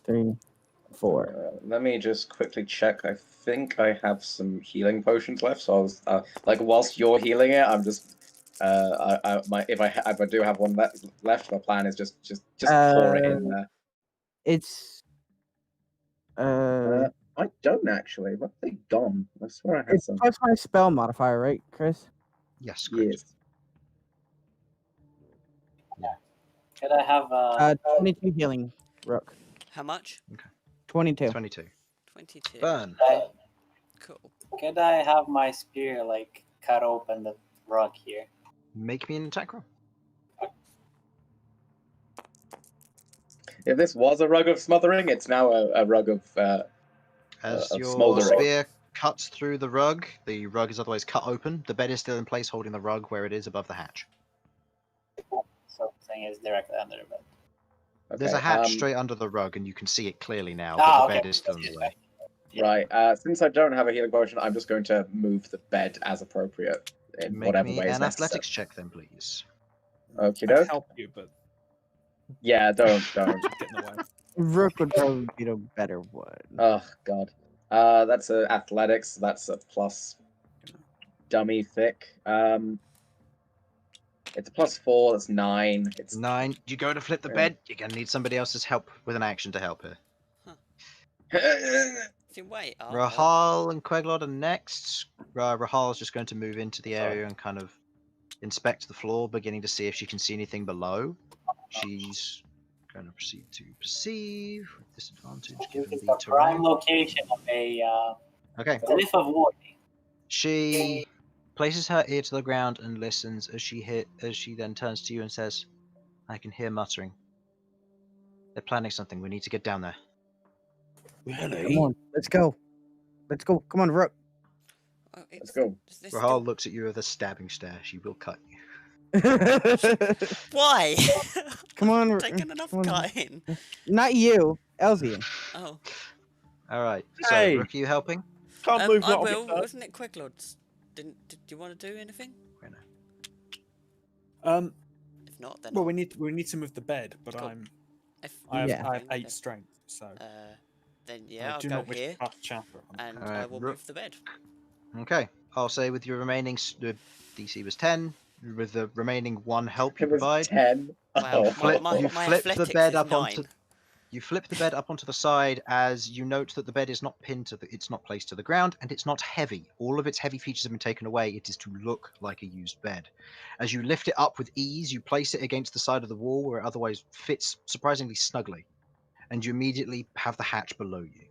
F: 3, 4.
D: Let me just quickly check. I think I have some healing potions left. So I was like, whilst you're healing it, I'm just if I do have one left, my plan is just pour it in there.
F: It's
D: I don't actually. What have they gone? I swear I had
F: it's
D: some.
F: plus my spell modifier, right, Chris?
B: Yes, correct.
D: Yes.
E: Could I have
F: 22 healing, Rook.
C: How much?
F: 22.
B: 22.
C: 22.
B: Burn.
C: Cool.
E: Could I have my spear like cut open the rug here?
B: Make me an attack roll.
D: If this was a rug of smothering, it's now a rug of
B: As
D: of
B: your
D: smouldering.
B: spear cuts through the rug is otherwise cut open. The bed is still in place, holding the rug where it is above the hatch.
E: So the thing is directly under the bed.
B: There's a
D: Okay,
B: hatch straight under the rug, and you can see it clearly now,
E: Ah,
B: but the
E: okay.
B: bed is still in the way.
D: Right. Since I don't have a healing potion, I'm just going to move the bed as appropriate in
B: Make
D: whatever
B: me
D: way is
B: an
D: necessary.
B: athletics check then, please.
D: Okie
G: I'd
D: doke.
G: help you, but
D: Yeah, don't.
G: get in the way.
F: Rook would probably be the better one.
D: Oh god. That's a athletics. That's a plus. Dummy thick. It's a +4. That's 9. It's
B: 9. You go to flip the
D: Yeah.
B: bed, you're going to need somebody else's help with an action to help her.
C: See, wait.
B: Rahal and Queglod are next. Rahal's just going to move into the area and kind of inspect the floor, beginning to see if she can see anything below. She's going to proceed to perceive with disadvantage, given
E: It's
B: the
E: the prime
B: terrain.
E: location of a
B: Okay.
E: glyph of warning.
B: She places her ear to the ground and listens as she then turns to you and says, "I can hear muttering. They're planning something. We need to get down there."
A: Really?
F: Come on, let's go. Let's go. Come on, Rook.
C: Oh,
D: Let's go.
C: Is this
B: Rahal
C: still...
B: looks at you with a stabbing stare. She will cut you.
C: Why?
F: Come on,
C: I've taken enough
F: come on.
C: cutting.
F: Not you, Elsie.
C: Oh.
B: All right. So,
A: Hey!
B: Rook, are you helping?
A: Can't move.
C: I
A: not
C: will.
A: with that.
C: Wasn't it Quiglod's? Did you want to do anything?
G: Um,
C: If not, then
G: well,
C: I'll-
G: we need to move the bed, but
C: Cool.
G: I
C: if
G: have
C: nothing,
G: 8
C: then-
G: strength, so
C: Then
G: I
C: yeah, I'll
G: do
C: go
G: not wish
C: here
G: to cast Chakra on.
C: and I
B: Alright,
C: will
B: Rook.
C: move the bed.
B: Okay. I'll say with your remaining the DC was 10. With the remaining 1 help you
D: It was
B: provide,
D: 10.
C: Wow,
B: flip-
C: my
B: you flip the
C: athletics
B: bed
C: is
B: up
C: 9.
B: onto you flip the bed up onto the side as you note that the bed is not pinned to it's not placed to the ground, and it's not heavy. All of its heavy features have been taken away. It is to look like a used bed. As you lift it up with ease, you place it against the side of the wall where it otherwise fits surprisingly snugly, and you immediately have the hatch below you.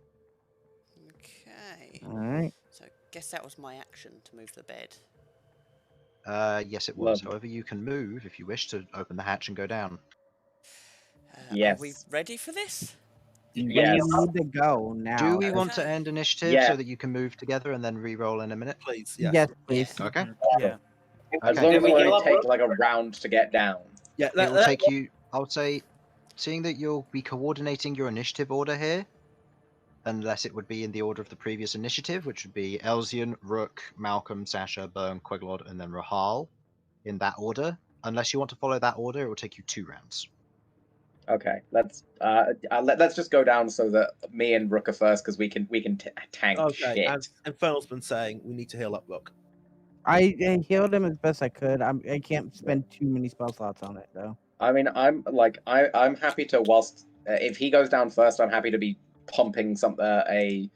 C: Okay.
F: All right.
C: So guess that was my action to move the bed.
B: Yes, it was.
D: Lovely.
B: However, you can move if you wish to open the hatch and go down.
C: Are we
D: Yes.
C: ready for this?
D: Yes.
F: We need to go now.
B: Do we want to
C: Okay.
B: end initiative
D: Yeah.
B: so that you can move together and then re-roll in a minute?
A: Please.
F: Yes,
A: Yes.
F: please.
B: Okay.
G: Yeah.
D: As
B: Okay.
D: long
E: Did
D: as
E: we
D: it
E: heal
D: only
E: up,
D: take
E: Rook?
D: like a round to get down.
A: Yeah.
B: It will take you, I would say, seeing that you'll be coordinating your initiative order here, unless it would be in the order of the previous initiative, which would be Elzian, Rook, Malcolm, Sasha, Byrne, Queglod, and then Rahal, in that order. Unless you want to follow that order, it will take you 2 rounds.
D: Okay, let's just go down so that me and Rook are first because we can tank
A: Okay.
D: shit.
A: As Infernal's been saying, we need to heal up. Look.
F: I healed him as best I could. I can't spend too many spell slots on it though.
D: I mean, I'm happy to whilst if he goes down first, I'm happy to be pumping a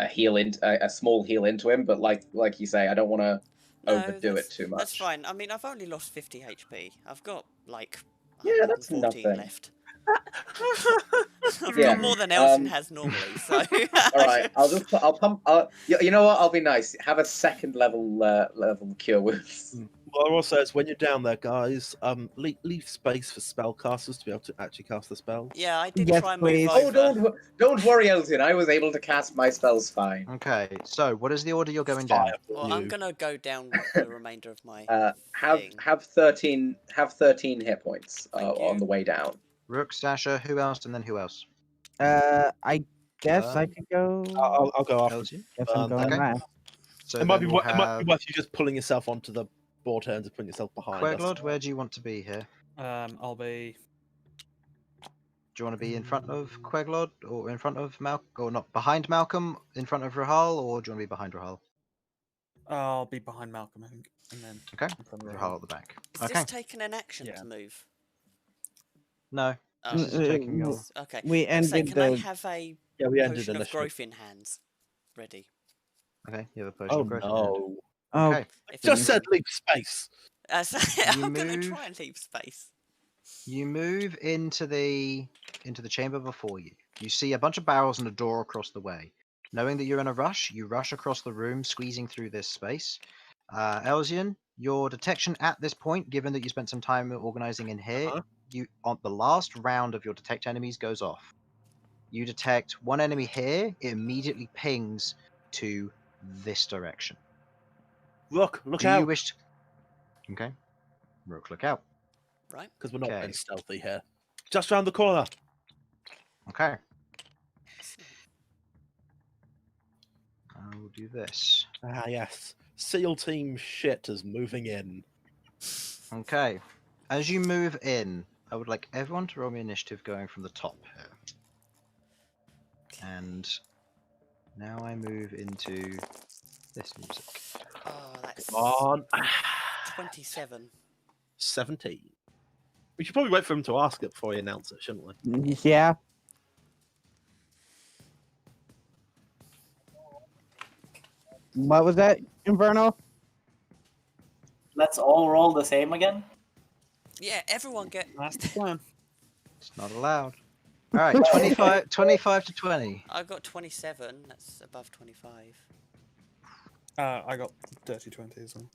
D: heal in a small heal into him. But like you say, I don't want to overdo it too much.
C: That's fine. I mean, I've only lost 50 HP. I've got like
D: Yeah, that's
C: 114
D: nothing.
C: left. I've
D: Yeah,
C: got more than Elson has normally, so.
D: All right, I'll pump. You know what? I'll be nice. Have a second level cure wounds.
A: What I will say is, when you're down there, guys, leave space for spellcasters to be able to actually cast the spells.
C: Yeah, I did
F: Yes,
C: try and
F: please.
C: move over.
D: Oh, don't worry, Elton. I was able to cast my spells fine.
B: Okay, so what is the order you're going down?
A: Fire for
C: Well, I'm
A: you.
C: gonna go down with the remainder of my
D: Have
C: thing.
D: 13 hit points
C: Thank
D: on
C: you.
D: the way down.
B: Rook, Sasha, who else, and then who else?
F: I guess I could go.
A: I'll go after.
B: Elgin?
F: Guess I'm going
B: okay.
F: last.
B: So
A: It might be
B: then we'll
A: it might
B: have
A: be worth you just pulling yourself onto the board turns and putting yourself behind us.
B: Queglod, where do you want to be here?
G: I'll be.
B: Do you want to be in front of Queglod, or in front of Malcolm, or not behind Malcolm, in front of Rahal, or do you want to be behind Rahal?
G: I'll be behind Malcolm, I think, and then
B: Okay.
G: in front of
B: Rahal
G: Rahal.
B: at the back.
C: Is
B: Okay.
C: this taking an action
G: Yeah.
C: to move?
B: No.
C: Oh,
B: This is taking your...
C: okay.
F: We
C: I was saying,
F: ended
C: can I
F: the.
C: have a
A: Yeah, we ended
C: potion of
A: initiative.
C: growth in hands ready?
B: Okay, you have a potion
A: Oh
B: of growth in hand.
A: no!
F: Oh,
B: Okay.
C: If
A: Just
C: you-
A: said leave space.
C: So
B: You
C: I'm gonna
B: move.
C: try and leave space.
B: You move into the chamber before you. You see a bunch of barrels and a door across the way. Knowing that you're in a rush, you rush across the room, squeezing through this space. Elzian, your detection at this point, given that you spent some time organizing in here,
A: Uh-huh.
B: you on the last round of your detect enemies goes off. You detect one enemy here, it immediately pings to this direction.
A: Look
B: Do you
A: out!
B: wish to... Okay. Rook, look out.
C: Right.
A: Because we're not
B: Okay.
A: being stealthy here. Just round the corner.
B: Okay. I will do this.
A: Ah, yes. SEAL Team shit is moving in.
B: Okay. As you move in, I would like everyone to roll me initiative going from the top here. And now I move into this music.
C: Oh, that's
A: On
C: 27.
A: 17. We should probably wait for him to ask it before he announces it, shouldn't we?
F: Yeah. What was that, Inferno?
E: Let's all roll the same again.
C: Yeah, everyone get.
G: That's the plan.
B: It's not allowed. All right, 25 to 20.
C: I got 27. That's above 25.
G: I got dirty 20 as well.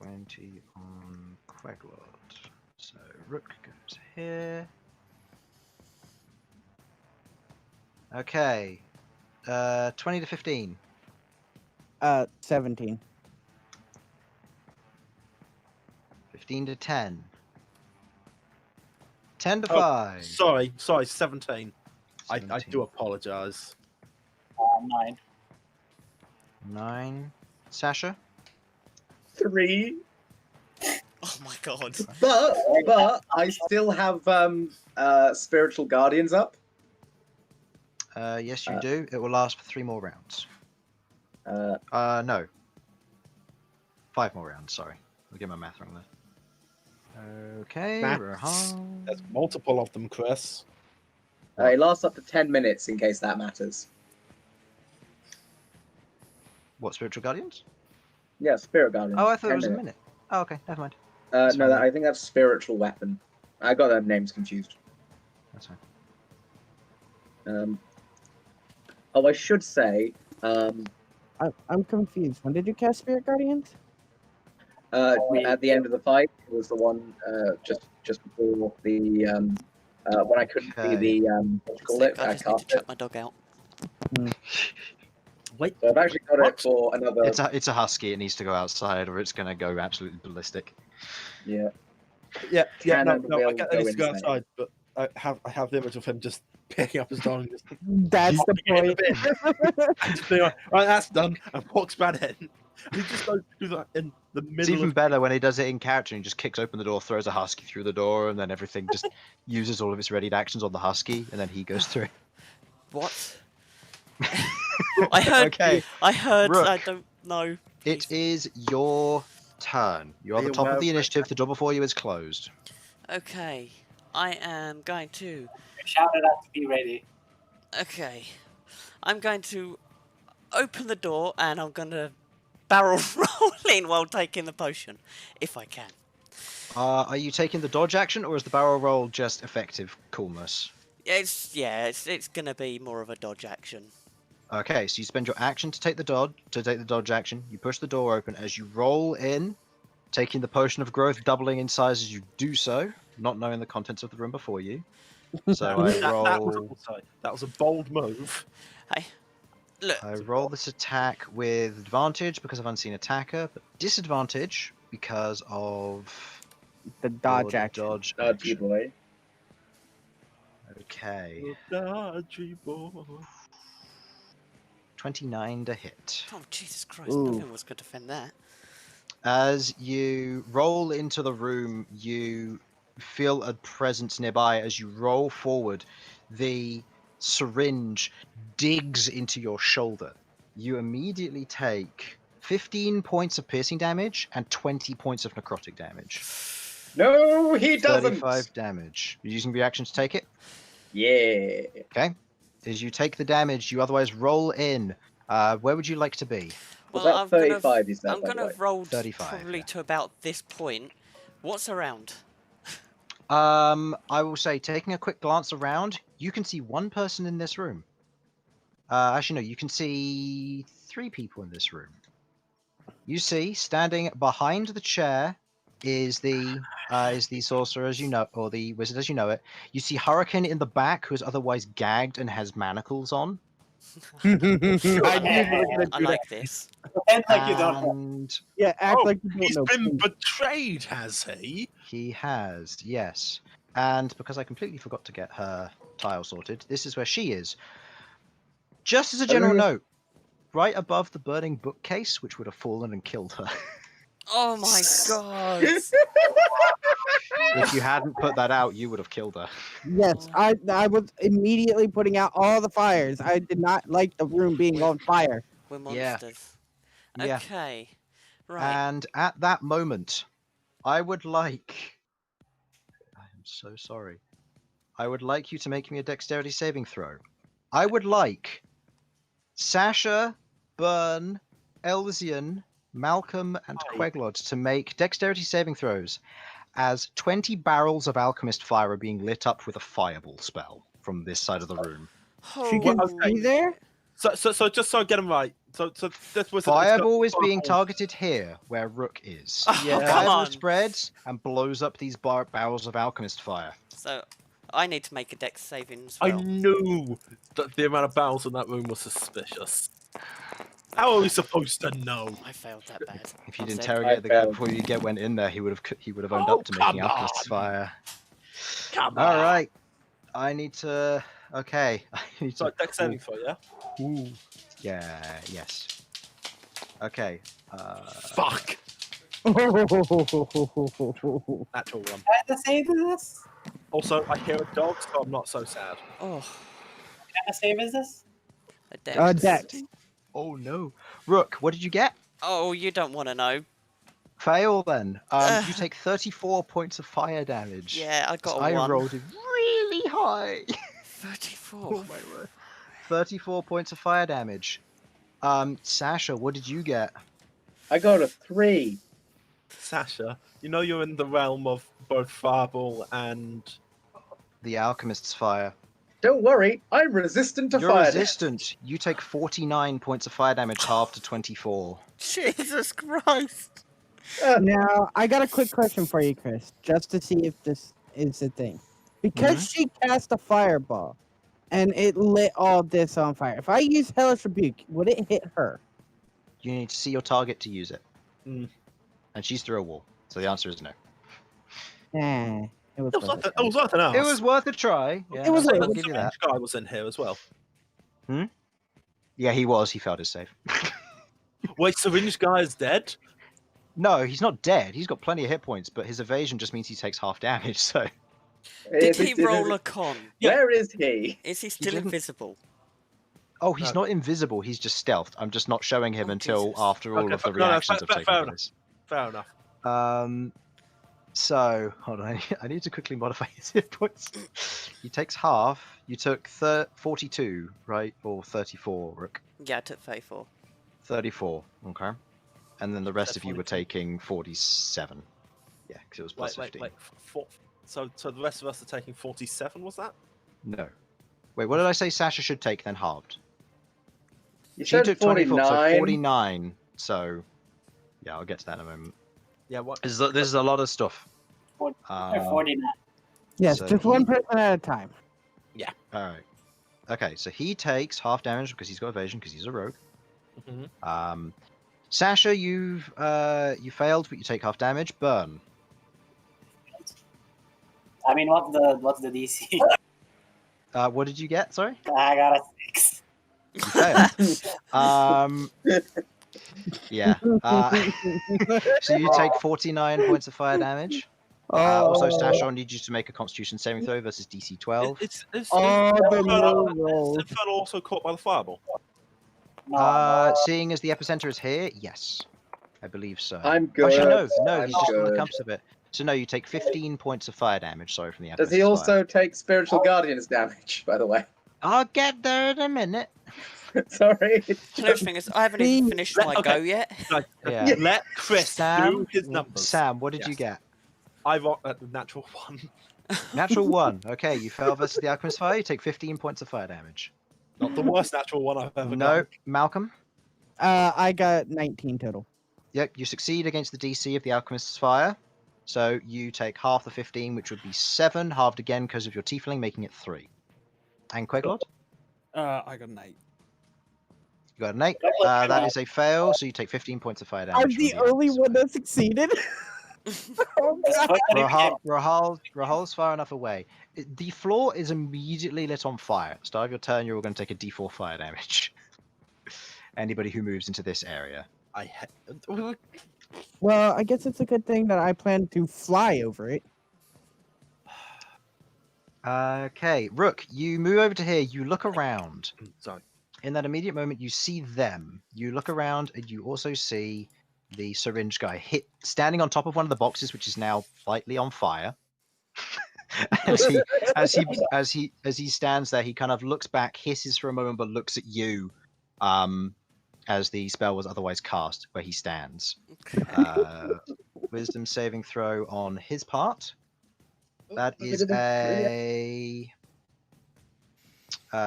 B: 20 on Quaglord. So Rook goes here. Okay. 20 to 15.
F: 17.
B: 15 to 10. 10 to
A: Oh,
B: 5.
A: Sorry, 17. I
B: 17.
A: do apologize.
E: 9.
B: 9. Sasha?
D: 3.
C: Oh my god.
D: But I still have spiritual guardians up.
B: Yes, you do. It will last for 3 more rounds. No. 5 more rounds, sorry. I'll get my math wrong there. Okay,
A: Maths.
B: Rahan.
A: There's multiple of them, Chris.
D: It lasts up to 10 minutes in case that matters.
B: What, Spiritual Guardians?
D: Yeah, spirit guardians.
B: Oh, I thought it
D: 10
B: was a
D: minutes.
B: minute. Oh, okay, never mind.
D: No,
B: fine,
D: I think that's spiritual weapon. I got their names confused.
B: That's fine.
D: I should say,
F: I'm confused. When did you cast Spirit Guardians?
D: at the end of the fight, it was the one just before the when I couldn't see the what you call it.
C: I
D: I
C: just need to
D: cast it.
C: chuck my dog out.
A: Wait,
D: So I've actually got
A: What?
D: it for another.
B: It's a husky. It needs to go outside, or it's going to go absolutely ballistic.
D: Yeah.
A: yeah, no,
D: Cannon
A: I
D: will
A: get
D: go
A: that needs to go
D: insane.
A: outside, but I have the image of him just picking up his dog and just
F: That's the
A: popping it in
F: point.
A: and just being like, right, that's done, and walks back in. And he just goes through that in the
B: It's
A: middle
B: even
A: of
B: better when he does it in character and he just kicks open the door, throws a husky through the door, and then everything just uses all of its readied actions on the husky, and then he goes through.
C: What? I heard.
B: Okay,
C: I heard.
B: Rook.
C: I don't know.
B: it is your turn. You're at the
A: Be
B: top
A: aware
B: of the
A: of
B: initiative. The door before you is closed.
C: Okay. I am going to.
E: Shout it out to be ready.
C: Okay. I'm going to open the door and I'm going to barrel roll in while taking the potion, if I can.
B: Are you taking the dodge action, or is the barrel roll just effective coolness?
C: It's going to be more of a dodge action.
B: Okay, so you spend your action to take the dodge action. You push the door open as you roll in, taking the potion of growth, doubling in size as you do so, not knowing the contents of the room before you. So
A: that was a bold move.
C: Hey, look.
B: I roll this attack with advantage because of unseen attacker, but disadvantage because of
F: The dodge
B: your
F: action.
B: Dodge
D: Dodgy
B: action.
D: boy.
B: Okay,
A: Dodgy boy.
B: 29 to hit.
C: Oh, Jesus Christ.
F: Ooh.
C: Nothing was going to defend that.
B: As you roll into the room, you feel a presence nearby. As you roll forward, the syringe digs into your shoulder. You immediately take 15 points of piercing damage and 20 points of necrotic damage.
D: No, he doesn't.
B: 35 damage. You're using reaction to take it?
D: Yeah.
B: Okay. As you take the damage, you otherwise roll in. Where would you like to be?
D: Was
C: Well,
D: that
C: I'm gonna
D: 35 you said,
C: I'm
D: by the
C: gonna
D: way?
C: have rolled
B: 35,
C: probably
B: yeah.
C: to about this point. What's around?
B: I will say, taking a quick glance around, you can see one person in this room. Actually, no. You can see 3 people in this room. You see, standing behind the chair is the sorcerer as you know, or the wizard as you know it. You see Hurricane in the back, who is otherwise gagged and has manacles on.
F: I knew you were gonna
C: I
F: do
C: like
F: that.
C: this.
E: Pretend like you don't know.
B: And
F: Yeah, act
A: Oh,
F: like you don't
A: he's
F: know.
A: been
F: please.
A: betrayed, has he?
B: he has, yes. And because I completely forgot to get her tile sorted, this is where she is. Just as a general note, right above the burning bookcase, which would have fallen and killed her.
C: Oh my god.
B: If you hadn't put that out, you would have killed her.
F: Yes,
C: Oh.
F: I was immediately putting out all the fires. I did not like the room being on fire.
C: We're
B: Yeah.
C: monsters.
B: Yeah.
C: Okay. Right.
B: And at that moment, I would like. I am so sorry. I would like you to make me a dexterity saving throw. I would like Sasha, Byrne, Elzian, Malcolm, and Queglod to make dexterity saving throws as 20 barrels of alchemist fire are being lit up with a fireball spell from this side of the room.
F: She can
C: Holy-
F: see there.
A: So just so I get him right. So this was
B: Fireball is being targeted here, where Rook is.
C: Oh,
A: Yeah.
C: come
B: Fireball
C: on.
B: spreads and blows up these barrels of alchemist fire.
C: So, I need to make a dex saving as
A: I
C: well.
A: knew that the amount of barrels in that room was suspicious. How are we supposed to know?
C: I failed that bad.
B: If you'd
C: Instead-
B: interrogate the guy
D: failed.
B: before you went in there, he would have owned
A: Oh,
B: up to making
A: come
B: alchemist
A: on.
B: fire.
A: Come
B: All
A: on.
B: right, I need to. Okay, I need
A: So
B: to.
A: dex saving throw, yeah.
B: Ooh. Yeah. Yes. Okay.
A: Fuck. Natural one.
E: Trying to save this?
A: Also, I hear a dog, so I'm not so sad.
C: Oh,
E: What kind of save is this?
C: a dex.
F: Dex.
B: Oh no, Rook, what did you get?
C: Oh, you don't want to know.
B: Fail then. You take 34 points of fire damage.
C: Yeah, I got a
B: I
C: 1.
B: rolled it really high.
C: 34.
B: Oh my word. 34 points of fire damage. Sasha, what did you get?
D: I got a 3.
A: Sasha, you know you're in the realm of both fireball and
B: The alchemist's fire.
D: Don't worry, I'm resistant to
B: You're
D: fire.
B: resistant. You take 49 points of fire damage, half to 24.
C: Jesus Christ.
F: Now, I got a quick question for you, Chris, just to see if this is the thing. Because she cast a fireball and it lit all this on fire, if I use Hellish Rebuke, would it hit her?
B: You need to see your target to use it.
A: Mm.
B: And she's through a wall. So the answer is no.
F: Nah, it was
A: it was,
F: worth
A: it was worth an ask.
B: It was worth a try. Yeah,
F: It was
B: I'll
F: worth
B: give you
A: The
B: that.
A: guy was in here as well.
B: Yeah, he was. He failed his save.
A: Wait, syringe guy is dead?
B: No, he's not dead. He's got plenty of hit points, but his evasion just means he takes half damage. So
C: Did he roll a con?
D: Where is he?
C: Is he still
B: didn't.
C: invisible?
B: he's not invisible. He's just stealthed. I'm just not showing him
C: Oh,
B: until
C: Jesus.
B: after all
A: Okay,
B: of the
A: no, no,
B: reactions
A: fair-
B: have taken
A: fair
B: place.
A: Fair enough.
B: So hold on. I need to quickly modify his hit points. He takes half. You took 42, right, or 34, Rook?
C: Yeah, I took 34.
B: 34. Okay. And then the rest
A: Said
B: of you were
A: 42.
B: taking 47. Yeah, because it was plus 15.
A: Wait. So the rest of us are taking 47, was that?
B: No. Wait, what did I say Sasha should take then halved?
D: You
B: She
D: said
B: took 24,
D: 49.
B: so 49. So, yeah, I'll get to that in a moment.
A: Yeah, what?
B: This is a lot of stuff.
E: Or
B: Um,
E: 49.
F: Yes,
B: So
F: just
B: he-
F: one person at a time.
B: all right. Okay, so he takes half damage because he's got evasion because he's a rogue.
A: Mhm.
B: Sasha, you failed, but you take half damage. Burn.
E: I mean, what's the DC?
B: What did you get? Sorry,
E: I got a 6.
B: you failed. Yeah. So you take 49 points of fire damage. Also, Sasha, I need you to make a Constitution saving throw versus DC 12.
A: It's
F: Oh, the
A: Infernal-
F: low roll.
A: is Infernal also caught by the fireball?
E: No,
B: Seeing as the epicenter is here, yes, I believe so.
D: I'm good.
B: Actually, no,
D: I'm
B: he's just on the
D: good.
B: compass of it. So no, you take 15 points of fire damage. Sorry, from the
D: Does
B: epicenter.
D: he also take spiritual guardian's damage, by the way?
B: I'll get there in a minute.
D: Sorry.
C: The thing is, I haven't even finished my go yet.
A: Like,
B: Yeah.
A: Let Chris do his numbers.
B: Sam, what did you
A: Yes.
B: get?
A: I rock at the natural one.
B: Natural 1. Okay, you fail versus the alchemist fire. You take 15 points of fire damage.
A: Not the worst natural one I've ever
B: No,
A: done.
B: Malcolm.
F: I got 19 total.
B: Yep, you succeed against the DC of the Alchemist's Fire. So you take half the 15, which would be 7, halved again because of your tiefling, making it 3. And Quaglord?
G: I got an 8.
B: You got an 8. That is a fail, so you take 15 points of fire damage.
F: I'm
B: from
F: the only
B: Alchemist's
F: one
B: Fire.
F: that succeeded. Oh,
E: Just
F: God.
E: put that in
B: Rahal's far enough away. The floor is immediately lit on fire. At the start of your turn, you're all going to take a d4 fire damage. Anybody who moves into this area.
F: Well, I guess it's a good thing that I plan to fly over it.
B: Okay, Rook, you move over to here. You look around.
A: Sorry.
B: In that immediate moment, you see them. You look around, and you also see the syringe guy standing on top of one of the boxes, which is now lightly on fire. as he stands there, he kind of looks back, hisses for a moment, but looks at you, as the spell was otherwise cast, where he stands. Wisdom saving throw on his part. That is a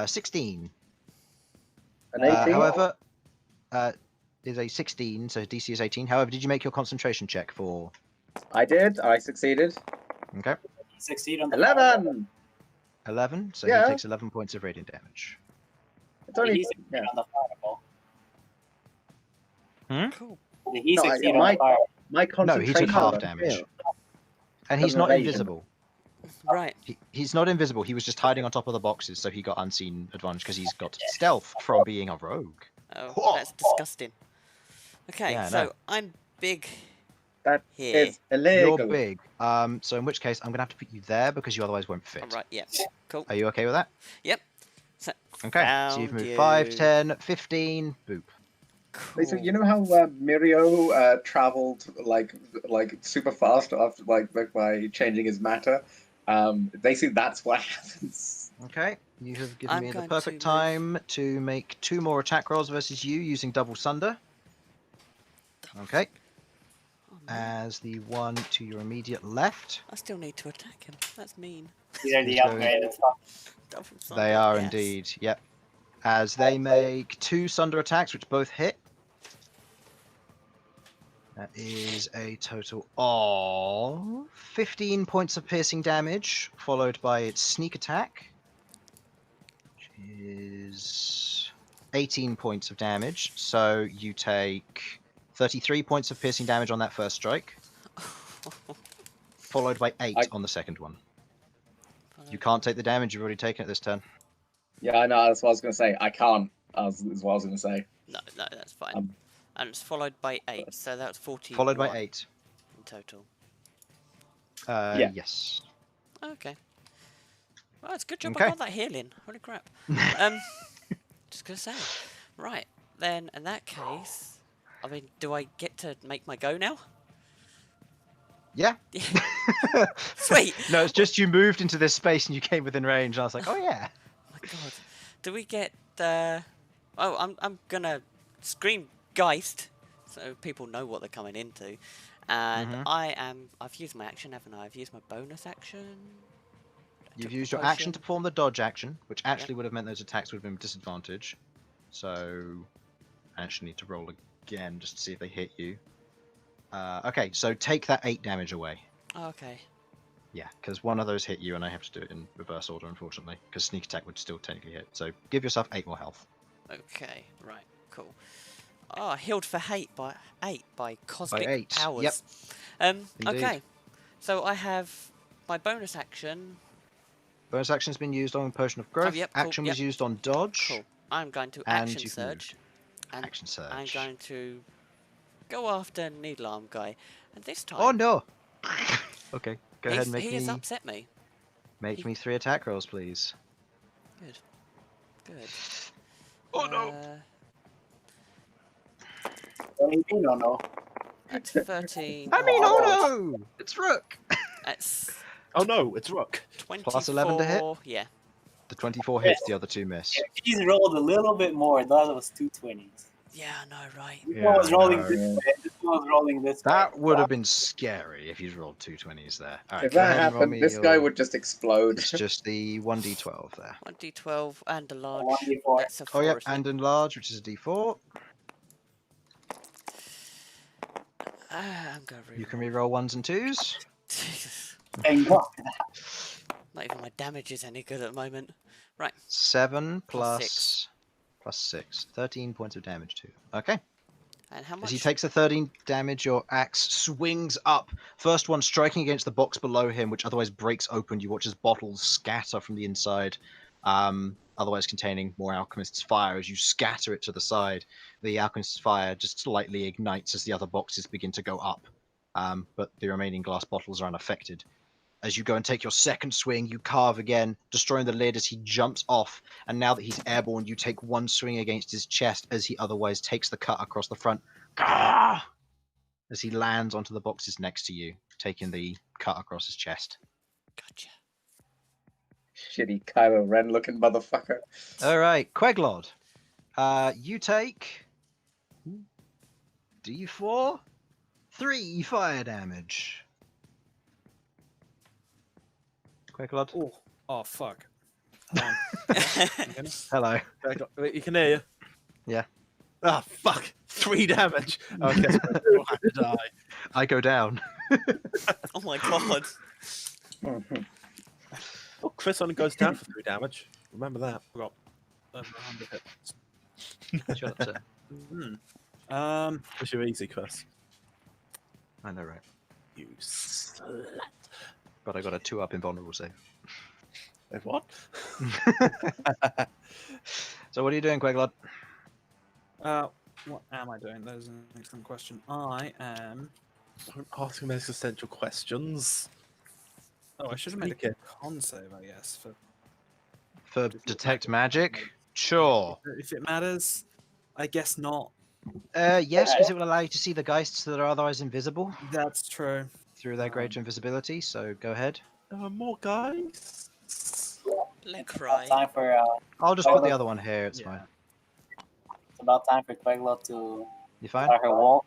B: 16.
D: An 18.
B: However, is a 16, so DC is 18. However, did you make your concentration check for?
D: I did. I succeeded.
B: Okay.
E: Succeed on the
D: 11.
B: 11, so
D: Yeah.
B: he takes 11 points of radiant damage.
D: It's only.
E: He succeed
D: Yeah.
E: on the fireball.
C: Cool.
E: Did he
D: No,
E: succeed
D: my-
E: on the fireball?
D: My
B: No,
D: concentration.
B: he took half
D: level
B: damage.
D: failed.
B: And he's
D: An
B: not
D: evasion.
B: invisible.
C: Right.
B: He's not invisible. He was just hiding on top of the boxes, so he got unseen advantage because he's got stealth from being a rogue.
C: Oh,
B: Whoa.
C: that's disgusting. Okay,
B: Yeah, I
C: so
B: know.
C: I'm big
D: That
C: here.
D: is illegal.
B: You're big. So in which case, I'm gonna have to put you there because you otherwise won't fit.
C: I'm right, yeah. Cool.
B: Are you okay with that?
C: Yep. So,
B: Okay. So you've
C: found
B: moved 5,
C: you.
B: 10, 15. Boop.
C: Cool.
D: So you know how Mirio traveled like super fast after like by changing his matter? Basically that's what happens.
B: Okay. You have given
C: I'm
B: me the
C: going
B: perfect
C: to move-
B: time to make 2 more attack rolls versus you using double sunder. Okay.
C: Oh, man,
B: As the one to your immediate left.
C: I still need to attack him. That's mean.
E: These are the
B: Let's go.
E: upgraded stuff.
C: Double
B: They
C: sunder,
B: are
C: yes.
B: indeed. Yep. As they make 2 sunder attacks, which both hit. That is a total of 15 points of piercing damage, followed by its sneak attack, which is 18 points of damage. So you take 33 points of piercing damage on that first strike, followed by 8 on the second one. You can't take the damage you've already taken at this turn.
D: Yeah, I know. That's what I was gonna say. I can't. Is what I was gonna say.
C: No, that's fine.
D: Um,
C: And it's followed by 8, so that's 40.
B: Followed by 8.
C: in total.
D: Yeah.
B: Yes.
C: Okay. Well, it's a good job
B: Okay.
C: I got that healing. Holy crap. Just gonna say. Right, then in that case, I mean, do I get to make my go now?
B: Yeah.
C: Sweet.
B: No, it's just you moved into this space and you came within range. And I was like, oh yeah.
C: Oh my god. Do we get Oh, I'm gonna scream Geist so people know what they're coming into. And I've used my action, haven't I? I've used my bonus action.
B: You've
C: Took the
B: used your action to
C: potion.
B: perform the dodge action, which actually would have meant those attacks would have been disadvantage. So I actually need to roll again just to see if they hit you. Okay, so take that 8 damage away.
C: Okay.
B: Yeah, because one of those hit you, and I have to do it in reverse order, unfortunately, because sneak attack would still technically hit. So give yourself 8 more health.
C: Okay, right, cool. Oh, healed for 8 by cosmic
B: 8,
C: powers.
B: yep. Indeed.
C: Okay, so I have my bonus action.
B: Bonus action's been used on Potion of Growth.
C: yep, cool,
B: Action
C: yep.
B: was used on dodge.
C: Cool. I'm going to
B: And
C: action
B: you've
C: surge. And
B: Action surge.
C: I'm going to go after Needle Arm guy. And this time,
B: Oh no! Okay, go ahead and
C: he has upset me.
B: make
C: he-
B: me 3 attack rolls, please.
C: Good. Good.
B: Oh no!
E: 18 or no?
C: That's 13.
B: I mean, oh no! It's Rook!
C: That's
A: Oh no, it's Rook.
C: 24.
B: Plus 11 to hit?
C: Yeah.
B: The 24 hits, the other 2 miss.
E: If he's rolled a little bit more, that was 2 20s.
C: Yeah, I know, right?
E: This
B: Yeah,
E: one was
B: I
E: rolling
B: know.
E: this way. This one was rolling this way.
B: That would have been scary if you'd rolled 2 20s there. All right,
D: If
B: go
D: that
B: ahead and roll
D: happened,
B: me
D: this guy
B: your-
D: would just explode.
B: It's just the 1d12 there.
C: 1d12 and a large.
E: 1d4.
C: That's a
B: Oh, yeah,
C: forest.
B: and enlarge, which is a d4.
C: I'm gonna
B: You can
C: reroll.
B: re-roll 1s and 2s.
C: Jesus.
E: Thank God.
C: Not even my damage is any good at the moment. Right.
B: 7
C: Plus six.
B: plus 6. 13 points of damage to. Okay.
C: And how
B: As
C: much?
B: he takes the 13 damage, your axe swings up. First one striking against the box below him, which otherwise breaks open. You watch as bottles scatter from the inside, otherwise containing more alchemist's fire. As you scatter it to the side, the alchemist's fire just slightly ignites as the other boxes begin to go up, but the remaining glass bottles are unaffected. As you go and take your second swing, you carve again, destroying the lid as he jumps off. And now that he's airborne, you take one swing against his chest as he otherwise takes the cut across the front. Gah! As he lands onto the boxes next to you, taking the cut across his chest.
C: Gotcha.
D: Shitty Kylo Ren looking motherfucker.
B: All right, Queglod. You take D4, 3 fire damage. Queglod.
G: Oh fuck. Hold on. You hear me?
B: Hello.
A: Wait, you can hear you.
B: Yeah.
A: Ah, fuck. 3 damage. Okay, so I have to die.
B: I go down.
C: Oh my god.
A: Oh, Chris only goes down for 3 damage. Remember that.
G: Forgot. 100 hits.
B: Shut up, sir.
A: Push you easy, Chris.
B: I know, right?
A: You slut.
B: But I got a 2 up in vulnerable save.
A: Wait, what?
B: So what are you doing, Queglod?
G: What am I doing? That is an excellent question. I am.
A: Don't ask him existential questions.
G: Oh, I should have made
A: Okay.
G: a con save, I guess.
B: For detect magic? Sure.
G: If it matters, I guess not.
B: Yes, because it will allow you to see the geists that are otherwise invisible
G: That's true.
B: through their greater invisibility, so go ahead.
A: There are more guys.
C: Let
E: It's
C: cry.
E: about time for
B: I'll just put the other one here, it's fine.
E: it's about time for Queglo to
B: You fine?
E: start her walk.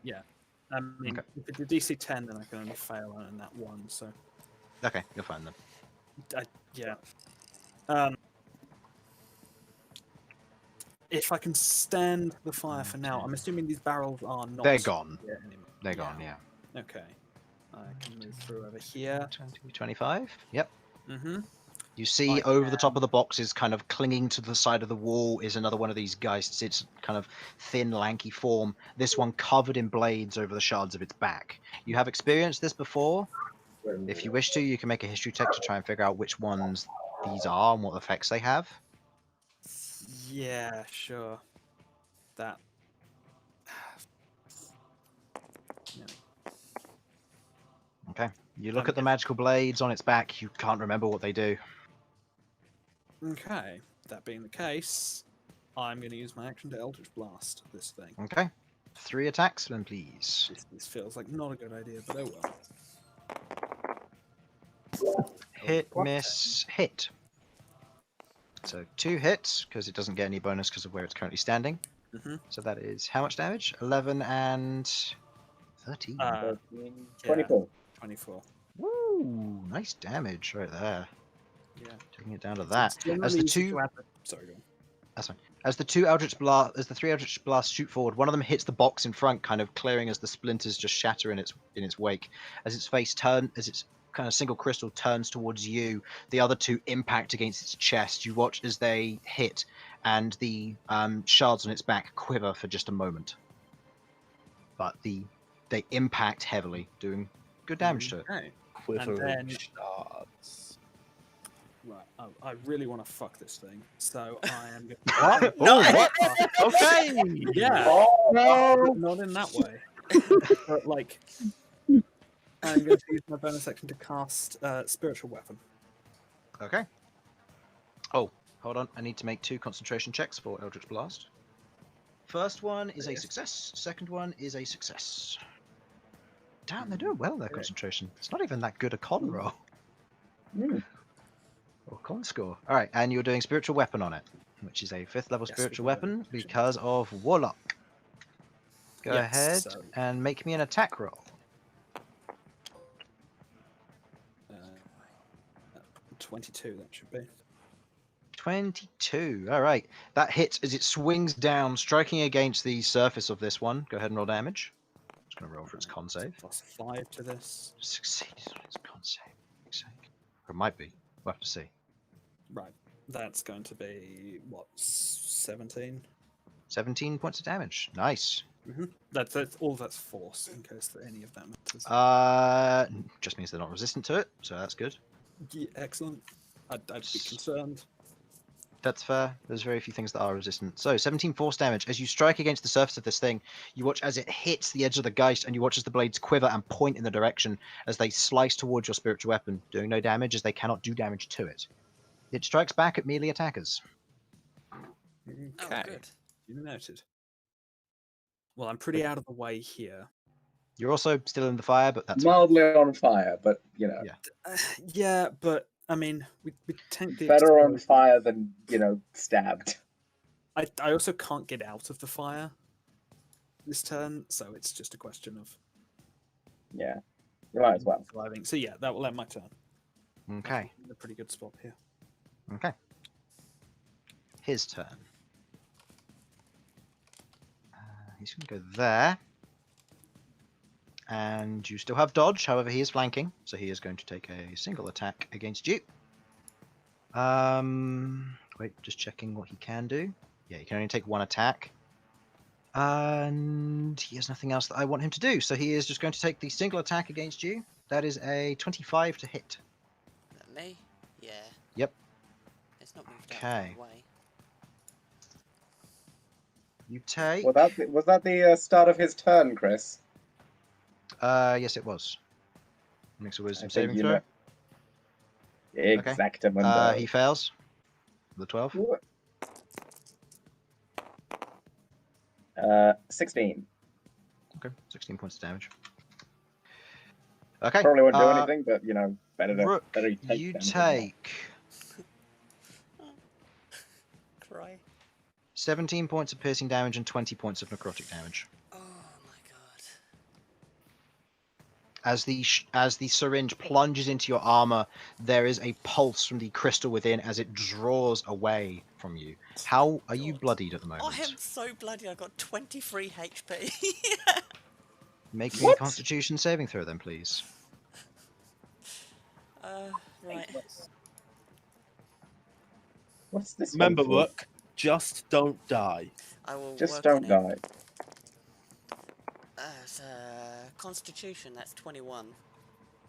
G: Yeah. I mean,
B: Okay.
G: if it's a DC 10, then I can only fail on that one. So,
B: Okay, you're fine then.
G: yeah. If I can stand the fire for now, I'm assuming these barrels are not.
B: They're gone.
G: here anymore.
B: They're gone, yeah.
G: Okay. I can move through over here.
B: 20, 25? Yep.
G: Mm-hmm.
B: You see over the top of the boxes, kind of clinging to the side of the wall, is another one of these geists. It's kind of thin, lanky form. This one covered in blades over the shards of its back. You have experienced this before. If you wish to, you can make a history check to try and figure out which ones these are and what effects they have.
G: Yeah, sure. That. Yeah.
B: Okay. You look at the magical blades on its back, you can't remember what they do.
G: Okay. That being the case, I'm going to use my action to Eldritch Blast this thing.
B: Okay. 3 attacks, then please.
G: This feels like not a good idea, but oh well.
B: Hit, miss, hit. So 2 hits, because it doesn't get any bonus because of where it's currently standing.
G: Mhm.
B: So that is how much damage? 11 and 13.
D: 24.
G: 24.
B: Woo! Nice damage right there.
G: Yeah.
B: Taking it down to that.
G: Generally
B: As the
G: easy
B: two,
G: to add the- Sorry, go on.
B: as the 3 Eldritch blasts shoot forward, one of them hits the box in front, kind of clearing as the splinters just shatter in its wake. As its kind of single crystal turns towards you, the other 2 impact against its chest. You watch as they hit, and the shards on its back quiver for just a moment. But they impact heavily, doing good damage to it.
G: Okay.
A: Quivering
G: then-
A: shards.
G: Right. I really want to fuck this thing, so I am going
B: What?
C: No,
B: Oh, what?
A: Okay.
G: Yeah.
E: Oh,
G: Not in that way. But like, I'm going to use my bonus action to cast Spiritual Weapon.
B: Okay. Oh, hold on. I need to make 2 concentration checks for Eldritch Blast. First one is a success. Second one is a success. Damn, they're doing well in their concentration. It's not even that good a con roll. Or con score. Alright, and you're doing Spiritual Weapon on it. which is a 5th level
G: Yes,
B: spiritual
G: we can
B: weapon
G: action.
B: because of Warlock. Go
G: Yes,
B: ahead
G: so-
B: and make me an attack roll.
G: 22, that should be.
B: 22. All right. That hits as it swings down, striking against the surface of this one. Go ahead and roll damage. Just going to roll for its con save.
G: +5 to this.
B: Succeeds on its con save. for fuck's sake. Or it might be. We'll have to see.
G: Right. That's going to be, what, 17?
B: 17 points of damage. Nice.
G: That's all that's force, in case that any of that matters.
B: Just means they're not resistant to it, so that's good.
G: Yeah, excellent. I'd be concerned.
B: That's fair. There's very few things that are resistant. So 17 force damage. As you strike against the surface of this thing, you watch as it hits the edge of the Geist, and you watch as the blades quiver and point in the direction as they slice towards your spiritual weapon, doing no damage as they cannot do damage to it. It strikes back at melee attackers.
G: Okay.
C: Oh, good.
G: You noted. Well, I'm pretty out of the way here.
B: You're also still in the fire, but that's fine.
D: Mildly on fire, but you know,
B: Yeah.
G: Yeah, but I mean, we tank the
D: better on
G: explosion.
D: fire than stabbed.
G: I also can't get out of the fire this turn, so it's just a question of
D: Yeah, you might as well.
G: surviving. So yeah, that will end my turn.
B: Okay.
G: In a pretty good spot here.
B: Okay. His turn. He's going to go there. And you still have dodge, however he is flanking, so he is going to take a single attack against you. Wait, just checking what he can do. Yeah, he can only take one attack. And he has nothing else that I want him to do, so he is just going to take the single attack against you. That is a 25 to hit.
C: That me? Yeah.
B: Yep.
C: It's not moved out
B: Okay.
C: of the way.
B: You take...
D: Was that the start of his turn, Chris?
B: Yes, it was. Makes a wisdom saving throw.
D: Exactamundo.
B: He fails. The 12.
D: 16.
B: Okay, 16 points of damage. Okay.
D: Probably won't do anything, but better
B: Rook,
D: you take
B: you
D: damage.
B: take
C: Cry.
B: 17 points of piercing damage and 20 points of necrotic damage.
C: Oh my god.
B: As the syringe plunges into your armor, there is a pulse from the crystal within as it draws away from you. How are you
C: God.
B: bloodied at the moment?
C: I am so bloody. I got 23 HP.
B: Make me a Constitution saving throw, then, please.
C: Right.
D: What's this?
A: Remember,
D: one for?
A: look, just don't die.
C: I will
D: Just
C: work
D: don't
C: on it.
D: die.
C: It's, Constitution, that's 21.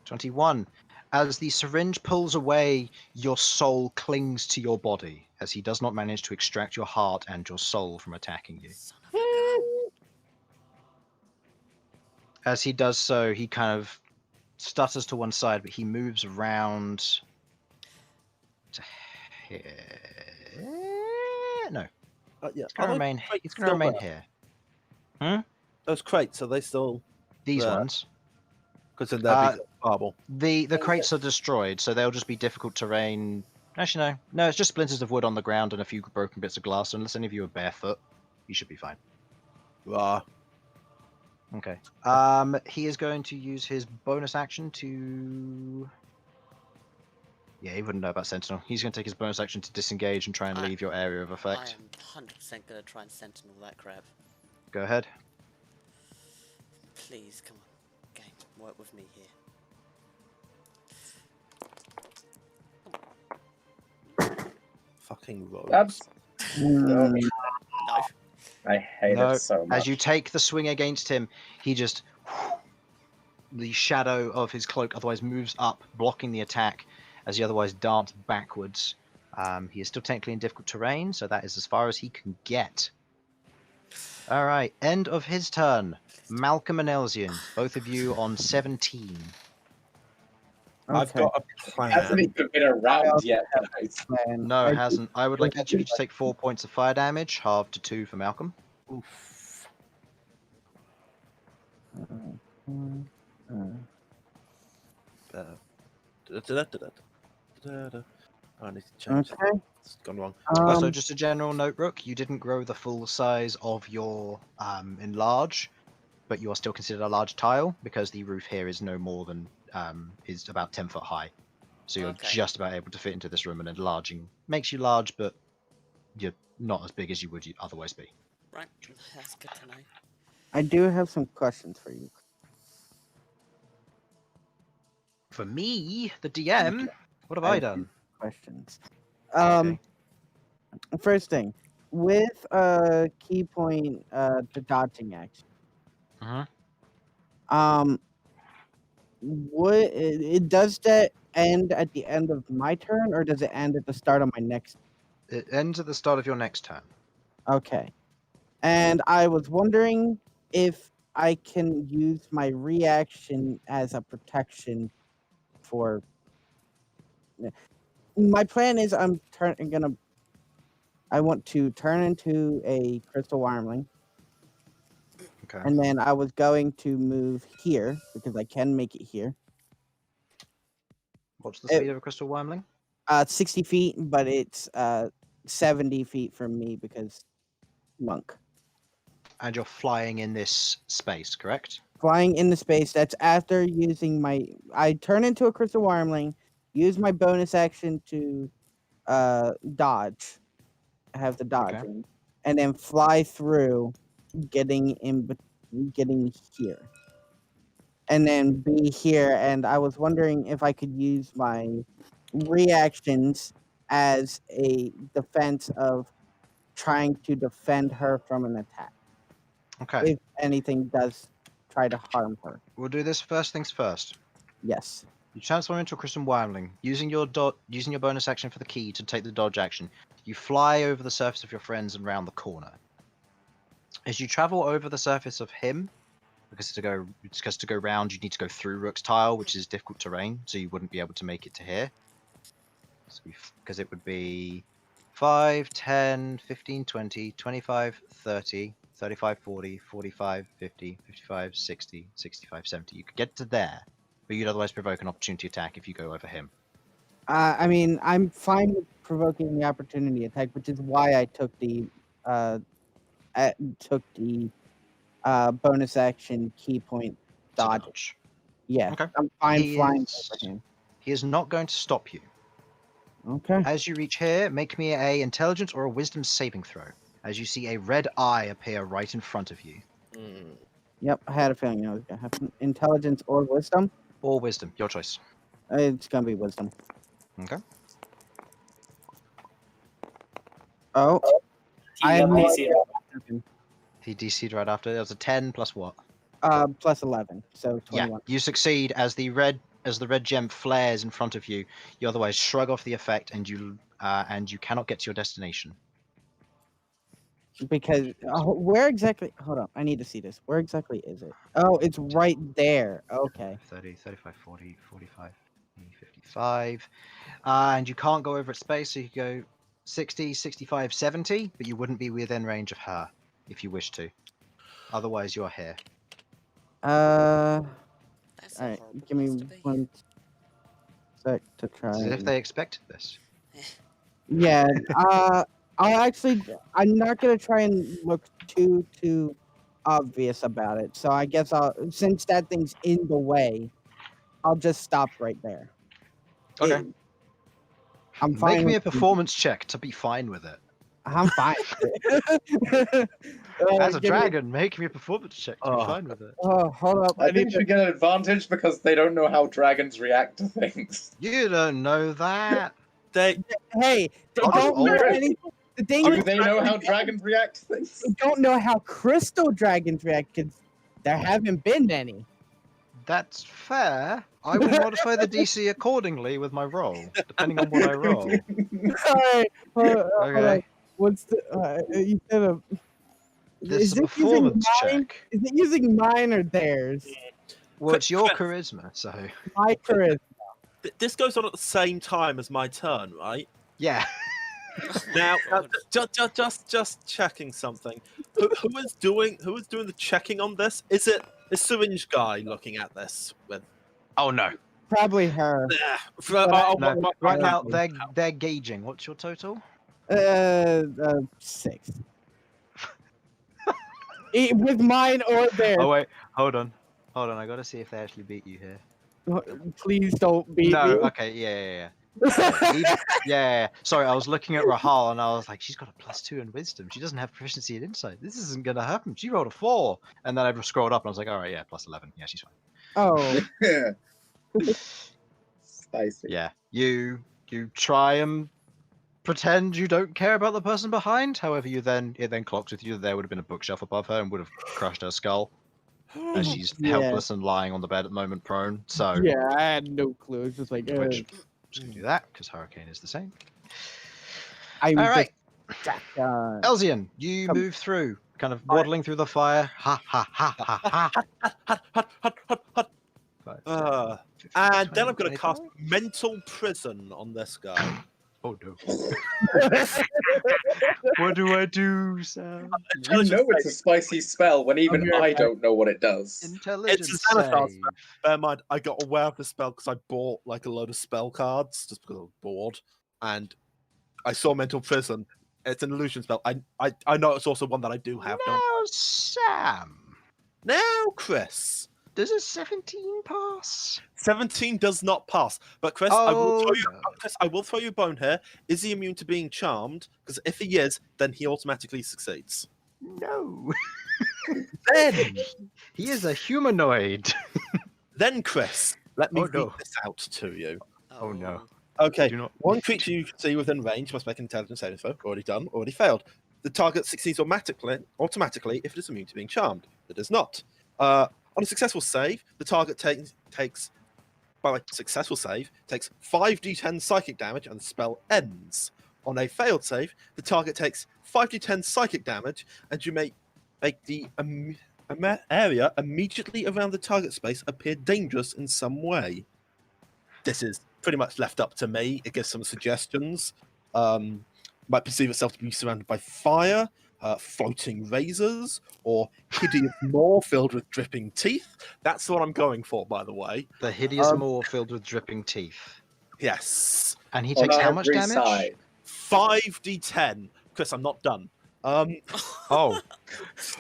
B: 21. As the syringe pulls away, your soul clings to your body, as he does not manage to extract your heart and your soul from attacking you.
C: Son of a gun.
B: As he does so, he kind of stutters to one side, but he moves around to here. No,
A: Yeah.
B: he's going to remain. He's going to remain here.
A: Those crates, are they still
B: These
A: there?
B: ones.
A: Because then they'll be marble.
B: The crates are destroyed, so they'll just be difficult terrain. Actually, no, it's just splinters of wood on the ground and a few broken bits of glass. So unless any of you are barefoot, you should be fine.
A: Ah,
B: Okay. He is going to use his bonus action to. Yeah, he wouldn't know about Sentinel. He's going to take his bonus action to disengage and try and leave your area of
C: I
B: effect.
C: am 100% going to try and sentinel that crab.
B: Go ahead.
C: Please, come on. Game, work with me here.
A: fucking rogues.
D: That's.
C: No.
D: I hate
B: No,
D: it so much.
B: as you take the swing against him, he just. The shadow of his cloak otherwise moves up, blocking the attack as he otherwise darts backwards. He is still technically in difficult terrain, so that is as far as he can get. All right, end of his turn. Malcolm and Elzian, both of you on 17.
A: I've
F: Okay.
A: got a
D: Hasn't
A: plan.
D: even been around yet, guys.
F: Man,
B: No,
F: I
B: it hasn't. I would like each of you to take 4 points of fire damage, halved to 2 for Malcolm.
A: Oof. I need to change that.
F: Okay.
A: It's gone wrong.
B: Also,
F: Um,
B: just a general note, Rook, you didn't grow the full size of your enlarge, but you are still considered a large tile because the roof here is no more than is about 10 foot high. So you're
C: Okay.
B: just about able to fit into this room, and enlarging makes you large, but you're not as big as you would otherwise be.
C: Right, that's good to know.
F: I do have some questions for you.
B: For me, the DM, what have I done?
F: Questions.
B: Okay.
F: First thing, with key point, the dodging action.
B: Uh-huh.
F: Does that end at the end of my turn, or does it end at the start of my next?
B: It ends at the start of your next turn.
F: Okay. And I was wondering if I can use my reaction as a protection for. My plan is I want to turn into a crystal wormling,
B: Okay.
F: and then I was going to move here because I can make it here.
B: What's the speed of a crystal wormling?
F: 60 feet, but it's 70 feet from me because monk.
B: And you're flying in this space, correct?
F: Flying into space. That's after using my. I turn into a crystal wormling, use my bonus action to dodge, have the dodging, and then fly through, getting here, and then be here. And I was wondering if I could use my reactions as a defense of trying to defend her from an attack.
B: Okay.
F: If anything does try to harm her.
B: We'll do this first things first.
F: Yes.
B: You transform into a crystal wormling, using your bonus action for the key to take the dodge action. You fly over the surface of your friends and round the corner. As you travel over the surface of him, because to go round, you need to go through Rook's tile, which is difficult terrain, so you wouldn't be able to make it to here. Because it would be 5, 10, 15, 20, 25, 30, 35, 40, 45, 50, 55, 60, 65, 70. You could get to there, but you'd otherwise provoke an opportunity attack if you go over him.
F: I mean, I'm fine with provoking the opportunity attack, which is why I took the bonus action key point
B: To
F: dodge.
B: dodge.
F: Yeah,
B: Okay.
F: I'm fine
B: He
F: flying
B: is-
F: over him.
B: He is not going to stop you.
F: Okay.
B: As you reach here, make me a intelligence or a wisdom saving throw. As you see a red eye appear right in front of you.
F: Yep, I had a feeling I was gonna have intelligence or wisdom.
B: Or wisdom, your choice.
F: It's gonna be wisdom.
B: Okay.
F: Oh, I have no
E: DC.
F: idea.
B: He DC'd right after. That was a 10 plus what?
F: Plus 11, so 21.
B: Yeah, you succeed as the red gem flares in front of you. You otherwise shrug off the effect, and you cannot get to your destination.
F: Because where exactly? Hold up, I need to see this. Where exactly is it? Oh, it's right there. Okay.
B: 30, 35, 40, 45, 55. And you can't go over its space, so you could go 60, 65, 70, but you wouldn't be within range of her if you wish to. Otherwise, you're here.
C: That's a
F: Alright,
C: horrible
F: give me
C: place to be.
F: 1 sec to try.
B: As if
F: and-
B: they expected this.
F: Yeah. I'm not gonna try and look too obvious about it. So I guess since that thing's in the way, I'll just stop right there.
B: Okay.
F: I'm fine.
B: Make me a
F: with-
B: performance check to be fine with it.
F: I'm fine. With it.
B: As a
F: give me-
B: dragon, make me a performance check to be
A: Oh.
B: fine with it.
F: Oh, hold up.
D: I think you should get an advantage because they don't know how dragons react to things.
B: You don't know that.
A: They
F: Hey, they
B: I'll just
F: don't know
B: alter it.
F: anything. The thing
D: Do
F: is,
D: they know how dragons react to things?
F: they don't know how crystal dragons react because there haven't been any.
B: That's fair. I will modify the DC accordingly with my roll, depending on what I roll.
F: Alright, hold on.
B: Okay.
F: What's the? You said a.
B: This is a
F: it using
B: performance
F: mine?
B: check.
F: Is it using mine or theirs?
B: Well, it's your charisma, so
F: My charisma.
A: this goes on at the same time as my turn, right?
B: yeah.
A: Now,
C: God.
A: just checking something. Who is doing the checking on this? Is syringe guy looking at this with?
B: Oh no.
F: probably her.
B: No,
A: my-
B: right now
F: my-
B: they're gauging. What's your total?
F: 6. With mine or theirs.
B: Oh wait, hold on. I gotta see if they actually beat you here.
F: Please don't beat
B: No,
F: me.
B: okay, yeah. Sorry, yeah. Sorry, I was looking at Rahal and I was like, she's got a +2 in wisdom. She doesn't have proficiency in insight. This isn't gonna happen. She rolled a 4, and then I scrolled up and I was like, all right, yeah, +11. Yeah, she's fine.
F: Oh,
D: Spicy.
B: Yeah, you try and pretend you don't care about the person behind. However, it then clocks with you that there would have been a bookshelf above her and would have crushed her skull, as she's
F: Yeah.
B: helpless and lying on the bed at the moment, prone. So
F: yeah, I had no clue. It's just like,
B: which just gonna do that because Hurricane is the same.
F: I'm
B: All right,
F: Elzian,
B: Elzian, you
F: Come-
B: move through, kind of waddling through the fire. Ha ha ha ha ha.
A: Hut.
B: 5, 10,
A: Uh,
B: 15,
A: and then
B: 20,
A: I'm going to cast
B: 25.
A: Mental Prison on this guy.
B: Oh no. What do I do, Sam?
D: You know it's a spicy spell when even
F: here,
D: I
F: guys.
D: don't know what it does.
B: Intelligence
A: Xanathar
B: save.
A: Bear in mind, I got aware of the spell because I bought like a load of spell cards just because I was bored, and I saw Mental Prison. It's an illusion spell. I know it's also one that I do have.
B: Now, Sam,
A: Now, Chris,
B: does a 17 pass?
A: 17 does not pass. But Chris, I will throw you.
B: no.
A: Chris, I will throw you a bone here. Is he immune to being charmed? Because if he is, then he automatically succeeds.
B: No.
A: Then,
B: He is a humanoid.
A: then Chris, let me
B: Oh,
A: read
B: no.
A: this out to you.
B: Oh, no.
A: Okay,
B: Do not.
A: one creature you can see within range must make an intelligence saving throw. Already done, already failed. The target succeeds automatically if it is immune to being charmed. It is not. On a successful save, the target takes 5d10 psychic damage and the spell ends. On a failed save, the target takes 5d10 psychic damage and you make the area immediately around the target space appear dangerous in some way. This is pretty much left up to me. It gives some suggestions. Might perceive itself to be surrounded by fire, floating razors, or hideous maw filled with dripping teeth. That's what I'm going for, by the way.
B: The hideous maw filled with dripping teeth.
A: Yes.
B: And he
D: On
B: takes how much
D: every
B: damage?
D: side.
A: 5d10. Chris, I'm not done.
B: Oh.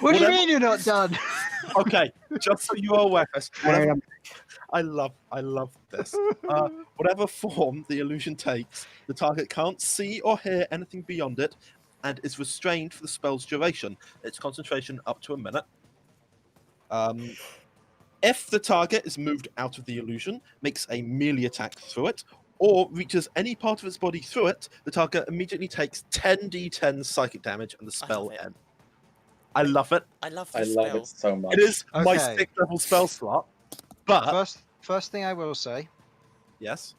B: What do you
A: Whatever-
B: mean you're not done?
A: Okay, just so you are aware, Chris. Whatever, I love this. Whatever form the illusion takes, the target can't see or hear anything beyond it, and is restrained for the spell's duration. Its concentration up to a minute. If the target is moved out of the illusion, makes a melee attack through it, or reaches any part of its body through it, the target immediately takes 10d10 psychic damage and the spell
C: it.
A: ends. I love it.
C: I love
D: I
C: this
D: love
C: spell.
D: it so much.
A: It is my
B: Okay.
A: 6th level spell slot, but
B: First thing I will say,
A: yes.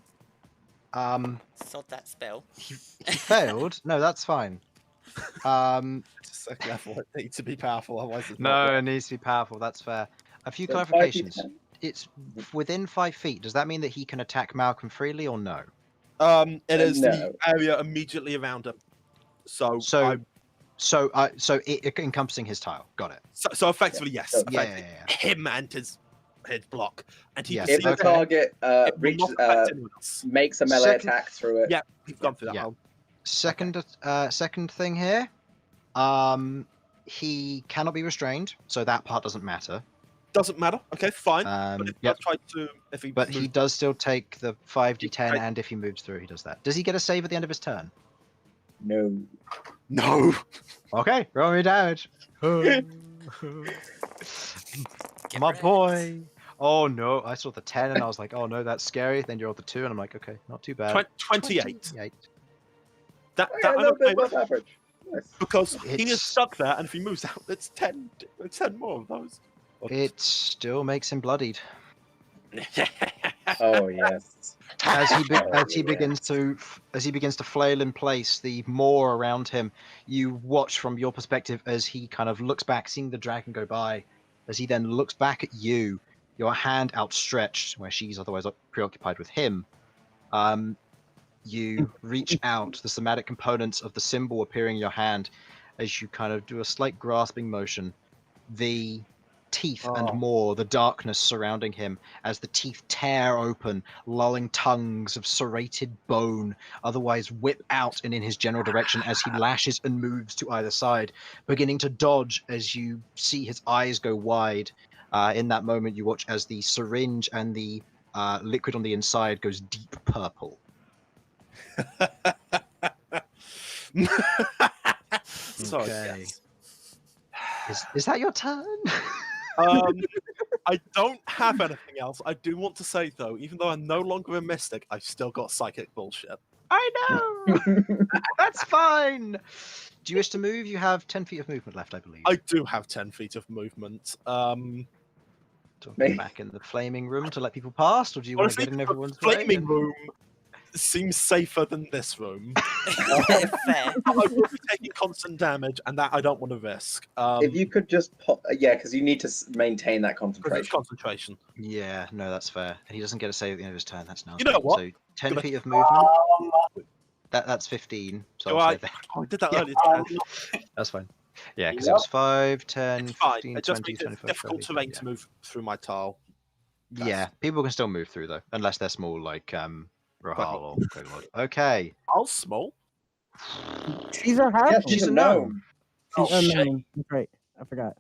C: Sod that spell.
B: he failed. No, that's fine.
A: It's a 2nd level. It needs to be powerful, otherwise it's
B: No,
A: not
B: it needs to be powerful. That's fair. A few
D: So
B: clarifications.
D: 5d10.
B: It's within 5 feet. Does that mean that he can attack Malcolm freely or no?
A: It is
D: No.
A: the area immediately around him. So
B: So it encompassing his tile. Got it.
A: so effectively, yes.
D: Yeah,
B: Yeah,
A: effectively, him and his block. And he
B: Yes,
A: can
D: If
A: see
D: the
B: okay.
D: target
A: it will
D: reaches,
A: not affect anyone else.
D: makes a melee
B: Second-
D: attack through it,
A: Yeah, we've gone through that
B: Yeah.
A: whole.
B: Second thing here. He cannot be restrained, so that part doesn't matter.
A: Doesn't matter. Okay, fine. But if
B: Yep.
A: I try to, if he
B: But he
A: moves-
B: does still take the 5d10,
A: Right.
B: and if he moves through, he does that. Does he get a save at the end of his turn?
D: no.
A: No.
B: Okay, roll me damage.
C: Get
B: My
C: wrecked.
B: boy. Oh no, I saw the 10 and I was like, oh no, that's scary. Then you rolled the 2 and I'm like, okay, not too bad.
A: 28.
B: 28.
A: That
D: Yeah, a
A: I'm
D: little
A: okay
D: bit
A: with,
D: above average. Nice.
A: because he is
B: It's-
A: stuck there, and if he moves out, it's 10 more of those.
B: It still makes him bloodied.
D: Oh yes.
B: As he
D: Oh,
B: begins to flail in place, the maw around him, you watch from your perspective as he kind of looks back, seeing the dragon go by. As he then looks back at you, your hand outstretched, where she's otherwise preoccupied with him. You reach out, the somatic components of the symbol appearing in your hand, as you kind of do a slight grasping motion. The teeth
A: Oh.
B: and more, the darkness surrounding him as the teeth tear open, lolling tongues of serrated bone otherwise whip out and in his general direction as he lashes and moves to either side, beginning to dodge as you see his eyes go wide. In that moment, you watch as the syringe and the liquid on the inside goes deep purple.
A: So,
B: Okay.
A: yes.
B: Is that your turn?
A: I don't have anything else. I do want to say though, even though I'm no longer a mystic, I've still got psychic bullshit.
B: I know. That's fine. Do you wish to move? You have 10 feet of movement left, I believe.
A: I do have 10 feet of movement.
B: Do you want to go back in the flaming room to let people past, or do you want to
A: Honestly,
B: get in
A: the
B: everyone's way?
A: flaming
B: and-
A: room seems safer than this room.
C: Fair.
A: I will be taking constant damage, and that I don't want to risk.
D: If you could just because you need to maintain that
A: because it's
D: concentration.
A: concentration.
B: Yeah, no, that's fair. And he doesn't get a save at the end of his turn. That's nasty.
A: know what?
B: So 10
A: Gonna-
B: feet of movement.
E: Um,
B: That's 15. So
A: Do
B: I'll
A: I?
B: say that.
A: Oh, I did that
B: Yeah.
A: earlier.
B: That's fine. Yeah, because it
E: Yep.
B: was 5, 10,
A: It's fine.
B: 15,
A: It just
B: 20,
A: means it's
B: 25,
A: difficult
B: 30,
A: terrain
B: yeah.
A: to move through my tile.
B: Yeah, people can still move through though, unless they're small like Rahal or Kogalod. Okay.
A: I'll small.
F: She's a half.
D: Yeah, she's a gnome.
F: Oh,
A: shit.
F: no, that's right. I forgot.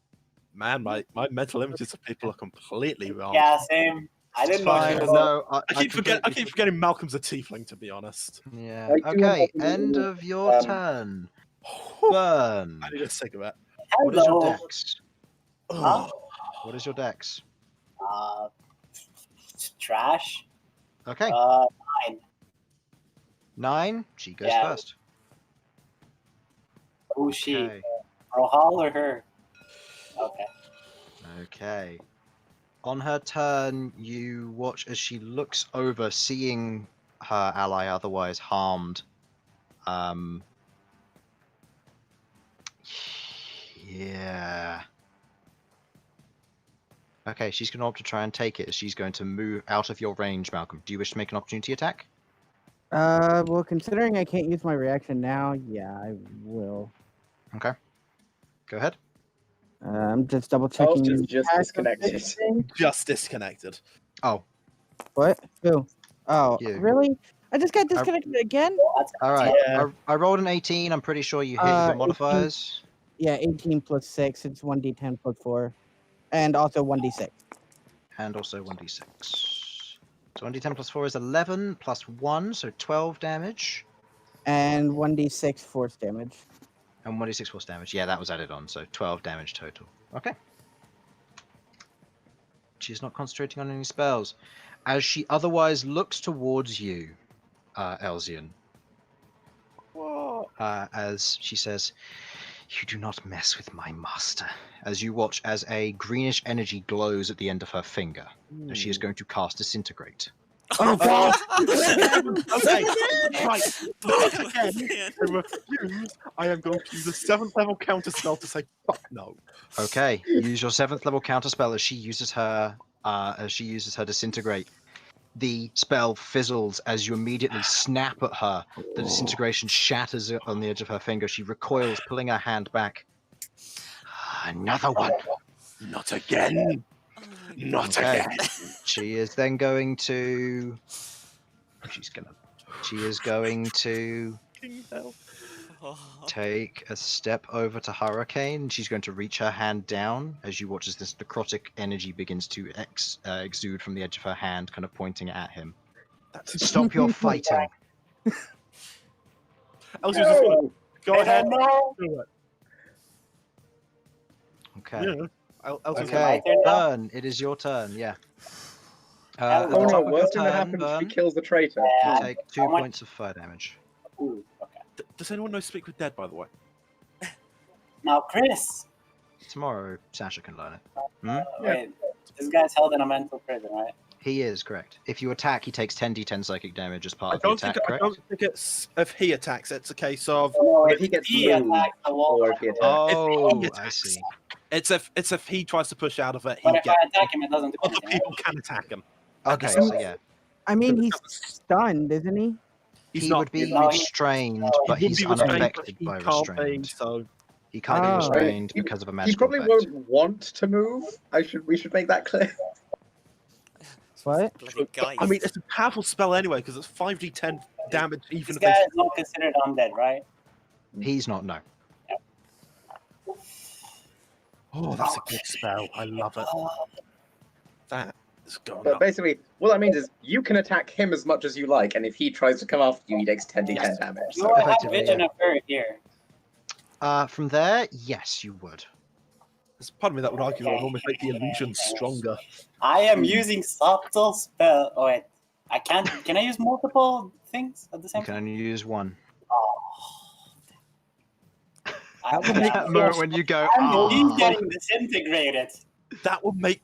A: Man, my mental images of people are completely wrong.
E: yeah, same. I
B: It's
E: didn't know.
B: fine.
E: she was
B: No,
A: I keep
B: completely
A: forgetting Malcolm's a tiefling, to be honest.
B: Yeah.
D: I do
B: Okay.
D: have a
B: End
D: little,
B: of your turn. Burn.
A: I need a cigarette.
B: What is your
E: Hello.
B: dex?
E: Huh?
B: What is your dex?
E: Uh, trash.
B: Okay.
E: 9.
B: 9. She goes
E: Yeah.
B: first.
E: Who's she?
B: Okay.
E: Rohal or her? Okay.
B: Okay. On her turn, you watch as she looks over, seeing her ally otherwise harmed. Yeah. Okay, she's going to opt to try and take it as she's going to move out of your range, Malcolm. Do you wish to make an opportunity attack?
F: Well, considering I can't use my reaction now, yeah, I will.
B: Okay. Go ahead.
F: I'm just double checking.
D: Austin's
F: the
D: just
F: passive
D: disconnected.
F: thing.
A: Just disconnected.
B: Oh,
F: What? Who? Oh,
B: You.
F: really? I just got disconnected again?
E: That's
B: all right.
A: Yeah.
B: I rolled an 18. I'm pretty sure you hit your
F: 18.
B: modifiers.
F: Yeah, 18 plus 6. It's 1d10 plus 4. And also 1d6.
B: And also 1d6. So 1d10 plus 4 is 11 plus 1, so 12 damage.
F: And 1d6 force damage.
B: And 1d6 force damage. Yeah, that was added on, so 12 damage total. Okay. She's not concentrating on any spells. As she otherwise looks towards you, Elzian,
A: What?
B: as she says, "You do not mess with my master." As you watch as a greenish energy glows at the end of her finger, as she is going to cast Disintegrate.
F: Oh, God!
A: Okay, right. Again, I refuse. I am going to use a 7th level counter spell to say fuck no.
B: Okay, use your 7th level counterspell as she uses her Disintegrate. The spell fizzles as you immediately snap at her. The disintegration shatters on the edge of her finger. She recoils, pulling her hand back. Another one.
A: Not again. Not
B: Okay.
A: again.
B: She is then going to. She is going to take a step over to Hurricane. She's going to reach her hand down as you watch as this necrotic energy begins to exude from the edge of her hand, kind of pointing it at him. Stop your fighting.
A: I was just gonna go
E: I
A: ahead.
E: don't know.
A: Do it.
B: Okay.
A: Yeah. I was
B: Okay.
E: my turn now?
B: Burn. It is your turn. Yeah.
E: Oh,
B: At the
D: Oh no,
B: top of your
D: worst thing that
B: turn,
D: happens if he
B: Burn,
D: kills the traitor.
B: you
E: Yeah.
B: take 2
E: How much-
B: points of fire damage.
E: Ooh, okay.
A: Does anyone know Speak with Dead, by the way?
E: Now, Chris.
B: Tomorrow, Sasha can learn it.
E: Wait, this guy's held in a mental prison, right?
B: He is correct. If you attack, he takes 10d10 psychic damage as part
A: I
B: of the
A: don't,
B: attack,
A: think, I
B: correct?
A: don't think it's if he attacks. It's a case of
E: No,
D: If he gets
E: he
D: moved,
E: attacks the wall.
D: or if he attacks.
B: Oh,
A: he
B: I
A: attacks.
B: see.
A: it's if he tries to push out of it, he
E: But if
A: gets
E: I attack him, it doesn't do
A: other
E: anything.
A: people
E: Right?
A: can attack him.
B: Okay,
A: same
B: so yeah.
F: I mean, he's stunned, isn't he?
A: He's
B: He
A: not.
B: would be
E: he's not-
B: restrained,
E: he
B: but
A: would
B: he's
A: be restrained,
B: unaffected
A: but he
B: by
A: can't be,
B: restraint.
A: so
B: He can't be
F: Oh.
B: restrained
D: He-
B: because of a
D: He
B: magical
D: probably
B: effect.
D: won't want to move. We should make that clear.
F: What?
C: Bloody guy.
A: I mean, it's a powerful spell anyway because it's 5d10 damage even
E: This
A: if they.
E: guy is not considered undead, right?
B: He's not, no.
A: Oh, that's a good spell. I love it. That is going
D: But
A: up.
D: basically, what that means is you can attack him as much as you like, and if he tries to come after you, he takes 10d10
A: Yes.
D: damage.
E: You
D: So
E: would have
B: effectively,
E: vision
B: yeah.
E: of her here.
B: From there, yes, you would.
A: There's part of me that would argue that would almost make the illusion stronger.
E: I am using subtle spell. Oh wait, I can't. Can I use multiple things at the
B: You
E: same
B: can
E: time?
B: only use one.
E: Oh.
F: That would
B: In
F: make
B: that moment when you go,
E: He's
B: ah,
E: getting disintegrated.
A: That would make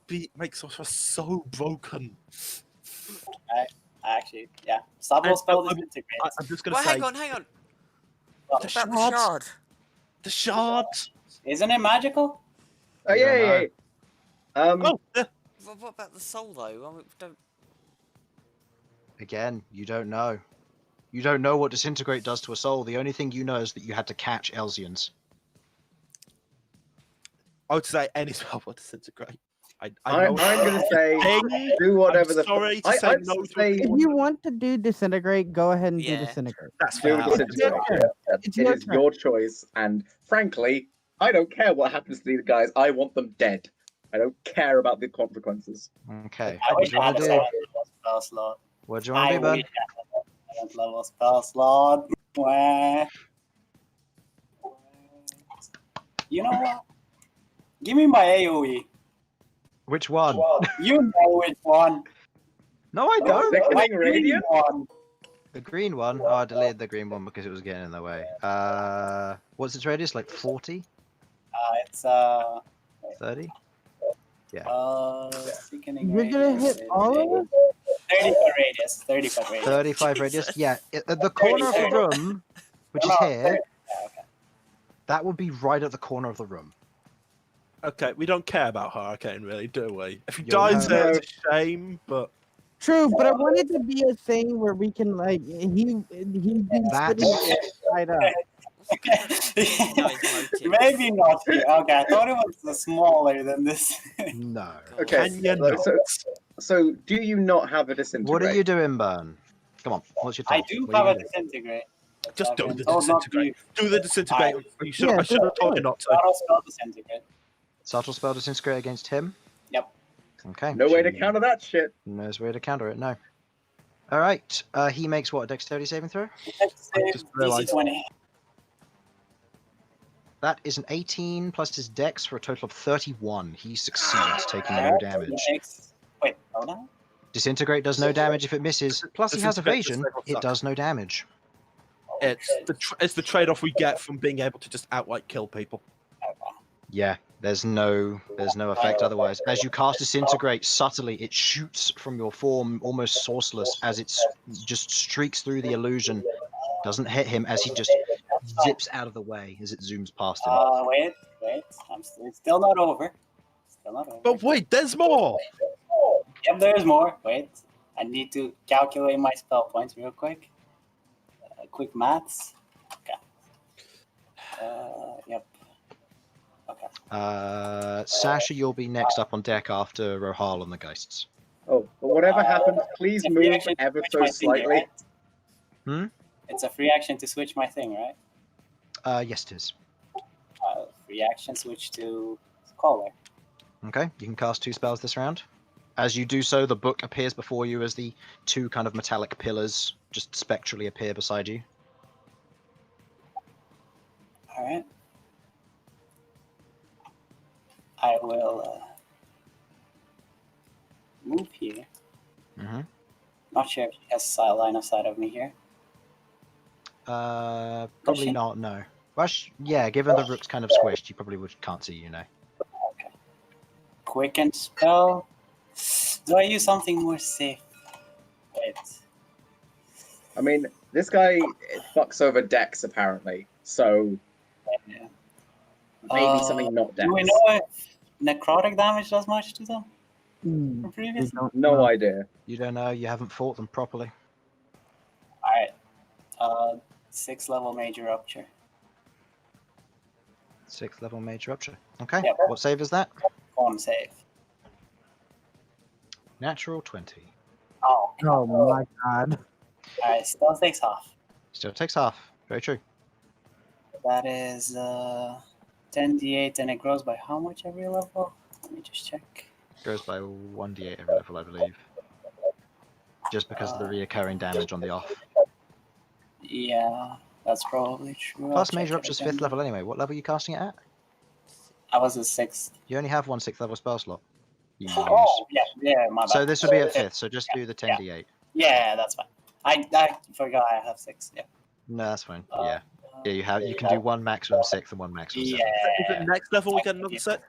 A: Sorcerer so broken.
E: Actually, yeah. Subtle
A: And
E: spell
A: I'm-
E: disintegrate.
A: I'm just going
C: Well,
A: to say,
C: hang on, hang on.
E: Oh,
A: the
C: What about the
A: shard.
C: shard?
A: The shard.
E: Isn't it magical?
D: Oh,
B: You don't
D: yeah.
A: Oh, yeah.
C: What about the soul, though? I mean, don't...
B: again, you don't know. You don't know what disintegrate does to a soul. The only thing you know is that you had to catch Elsians.
A: I would say any spell will disintegrate.
D: I'm
A: know
D: going to say
A: Thing.
D: do whatever
A: I'm
D: the.
A: sorry to
D: I-
A: say
D: I'd
A: no to
D: say
F: If you want to do disintegrate, go ahead and
C: Yeah.
F: do disintegrate.
A: That's
D: do
A: fair.
D: disintegrate.
F: turn.
D: Yeah.
F: It's
D: It
F: your
D: is
F: turn.
D: your choice, and frankly, I don't care what happens to these guys. I want them dead. I don't care about the consequences.
B: Okay.
E: I
B: What
E: wish
B: do you
E: I
B: want
E: had
B: to
E: a
B: do?
E: 7th level spell slot.
B: What do you want
E: I
B: to do, Ben?
E: wish I had a 7th level spell slot. Wah. You know what? Give me my AoE.
B: Which one?
E: You know which one.
B: No, I don't.
D: Sickening
E: My green
D: Radiant?
E: one.
B: The green one? Oh, I deleted the green one because it was getting in the way. What's its radius? Like 40?
E: It's
B: 30?
E: sickening
F: You're gonna
E: radius
F: hit
E: is
F: all of it?
E: 30-foot radius. 30-foot radius.
B: 35 radius? Yeah, at the corner of the room, which is
E: No,
B: here,
E: 30. Yeah, okay.
B: that would be right at the corner of the room.
A: Okay, we don't care about Hurricane, really, do we? If he
B: You'll
A: dies
B: know.
A: there, it's a shame, but
F: True, but I want it to be a thing where we can he's been
B: That's-
F: sitting right up.
C: Nice motive.
E: Maybe not here. Okay, I thought it was smaller than this.
B: No.
D: Okay,
A: can you
D: so-
A: not?
D: So, do you not have a disintegrate?
B: What are you doing, Burn? Come on, what's your
E: I
B: turn?
E: do
B: What are
E: have
B: you
E: a
B: gonna do?
E: disintegrate. but
A: Just
E: I've
A: do
E: been
A: the
E: told not to
A: disintegrate.
E: use
A: Do the disintegrate. You should,
F: Yeah,
A: I should have
F: just
A: told
F: do
A: you
F: it.
A: not to.
E: auto spell disintegrate.
B: Subtle spell disintegrate against him?
E: Yep.
B: Okay.
D: No way to
B: Gee,
D: counter that shit.
B: Knows way to counter it, no. Alright, he makes what, a dexterity saving throw?
A: just realised.
E: DC 20.
B: That is an 18 plus his dex for a total of 31. He succeeds, taking no
E: Alright,
B: damage.
E: Wait, hold on.
B: Disintegrate does no damage if it misses. Plus he has
A: Disintegrate
B: evasion,
A: does
B: it does no damage.
A: It's the trade-off we get from being able to just outright kill people.
B: Yeah, there's no effect otherwise. As you cast disintegrate subtly, it shoots from your form almost sourceless as it just streaks through the illusion. Doesn't hit him as he just zips out of the way as it zooms past him.
E: Wait. It's still not over. Still not over.
A: But wait, there's more!
E: Yep, there's more. Wait. I need to calculate my spell points real quick. Quick maths. Okay. Yep. Okay.
B: Sasha, you'll be next up on deck after Rohal and the Geists.
D: Oh, but whatever happens, please
E: It's a free
D: move
E: action to
D: ever
E: switch
D: so
E: my thing,
D: slightly.
E: right? It's a free action to switch my thing, right?
B: Yes, it is.
E: Free action switch to Caller.
B: Okay, you can cast 2 spells this round. As you do so, the book appears before you as the 2 kind of metallic pillars just spectrally appear beside you.
E: Alright. I will move here.
B: Mm-hmm.
E: Not sure if he has a line of sight of me here.
B: Probably
E: Question?
B: not, no. Well, yeah, given the rook's kind of squished, you probably can't see you now.
E: Okay. Quicken spell. Do I use something more safe? Wait.
D: I mean, this guy fucks over Dex apparently, so
E: Yeah.
D: maybe something not Dex.
E: Do we know if necrotic damage does much to them
F: Hmm,
E: from
F: we
E: previous?
F: don't
D: No
F: know.
D: idea.
B: You don't know, you haven't fought them properly.
E: Alright. 6th level major rupture.
B: 6th level Mage Rupture. Okay,
E: Yeah.
B: what save is that?
E: Con save.
B: Natural 20.
E: Oh.
F: Oh my god.
E: Alright, still takes half.
B: Still takes half. Very true.
E: That is 10d8, and it grows by how much every level? Let me just check.
B: Goes by 1d8 every level, I believe. Just because of the reoccurring damage on the off.
E: Yeah, that's probably true. I'll
B: Plus Mage
E: check it
B: Rupture's
E: again.
B: 5th level anyway. What level are you casting it at?
E: I was at 6th.
B: You only have one 6th level spell slot. You can use.
E: Oh, yeah, my bad.
B: So this would be at
E: Yeah,
B: 5th, so just do the 10d8.
E: Yeah, that's fine. I forgot I have 6. Yeah.
B: No, that's fine.
E: Uh,
B: Yeah. Yeah, you can do one maximum 6th and one maximum 7th.
A: Is it next level we get another set?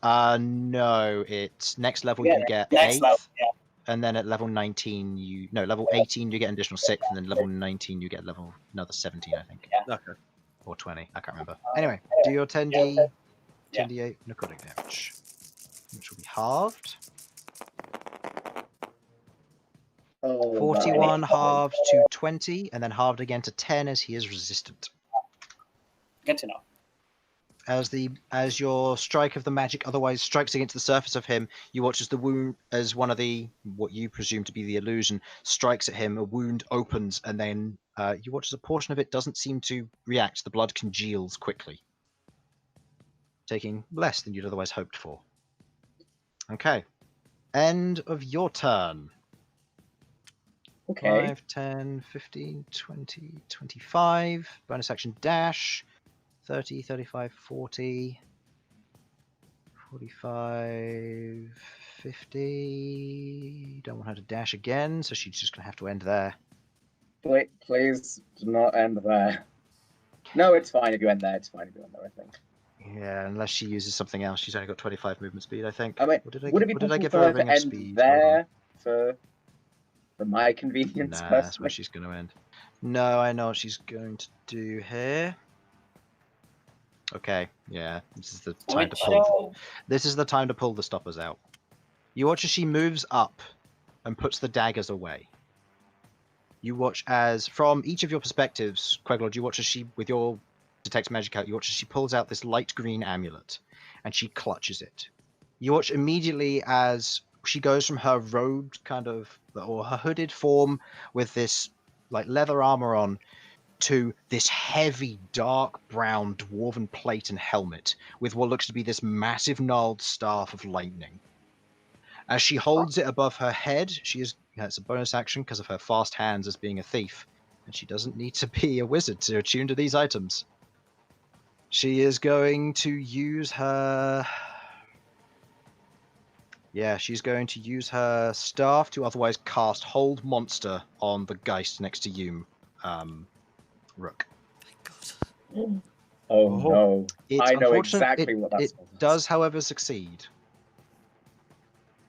B: No, it's next level
E: Yeah,
B: you get
E: next
B: 8th,
E: level, yeah.
B: and then at level 19 level 18 you get an additional 6th, and then level 19 you get another 17, I think.
A: Okay.
B: Or 20, I can't remember. Anyway, do your 10d8 necrotic damage, which will be halved.
D: Oh,
B: 41 halved to 20, and then halved again to 10 as he is resistant.
E: Good to know.
B: As your strike of the magic otherwise strikes against the surface of him, you watch as the wound, as one of the what you presume to be the illusion strikes at him, a wound opens, and then you watch as a portion of it doesn't seem to react. The blood congeals quickly, taking less than you'd otherwise hoped for. Okay, end of your turn.
D: Okay.
B: 5, 10, 15, 20, 25. Bonus action dash. 30, 35, 40, 45, 50. Don't want her to dash again, so she's just going to have to end there.
D: Please do not end there. No, it's fine if you end there. It's fine if you end there, I think.
B: Yeah, unless she uses something else. She's only got 25 movement speed, I think.
D: I mean,
B: What did I
D: would it be
B: what did I
D: possible
B: give
D: for
B: her a
D: her
B: ring
D: to
B: of
D: end
B: speed? Hold on.
D: there for my convenience?
B: Nah, that's where
D: personally?
B: she's going to end. No, I know what she's going to do here. Okay, yeah, this is the time to pull. This is the time to pull the stoppers out. You watch as she moves up and puts the daggers away. You watch as, from each of your perspectives, Queglord, you watch as she, with your detect magic out, you watch as she pulls out this light green amulet, and she clutches it. You watch immediately as she goes from her robed or her hooded form with this like leather armor on, to this heavy, dark brown dwarven plate and helmet with what looks to be this massive gnarled staff of lightning. As she holds it above her head, it's a bonus action because of her fast hands as being a thief, and she doesn't need to be a wizard to attune to these items. She is going to use her... Yeah, she's going to use her staff to otherwise cast Hold Monster on the Geist next to you, Rook.
D: Oh no. I know
B: unfortunate.
D: exactly what that
B: It
D: spell
B: does, however, succeed.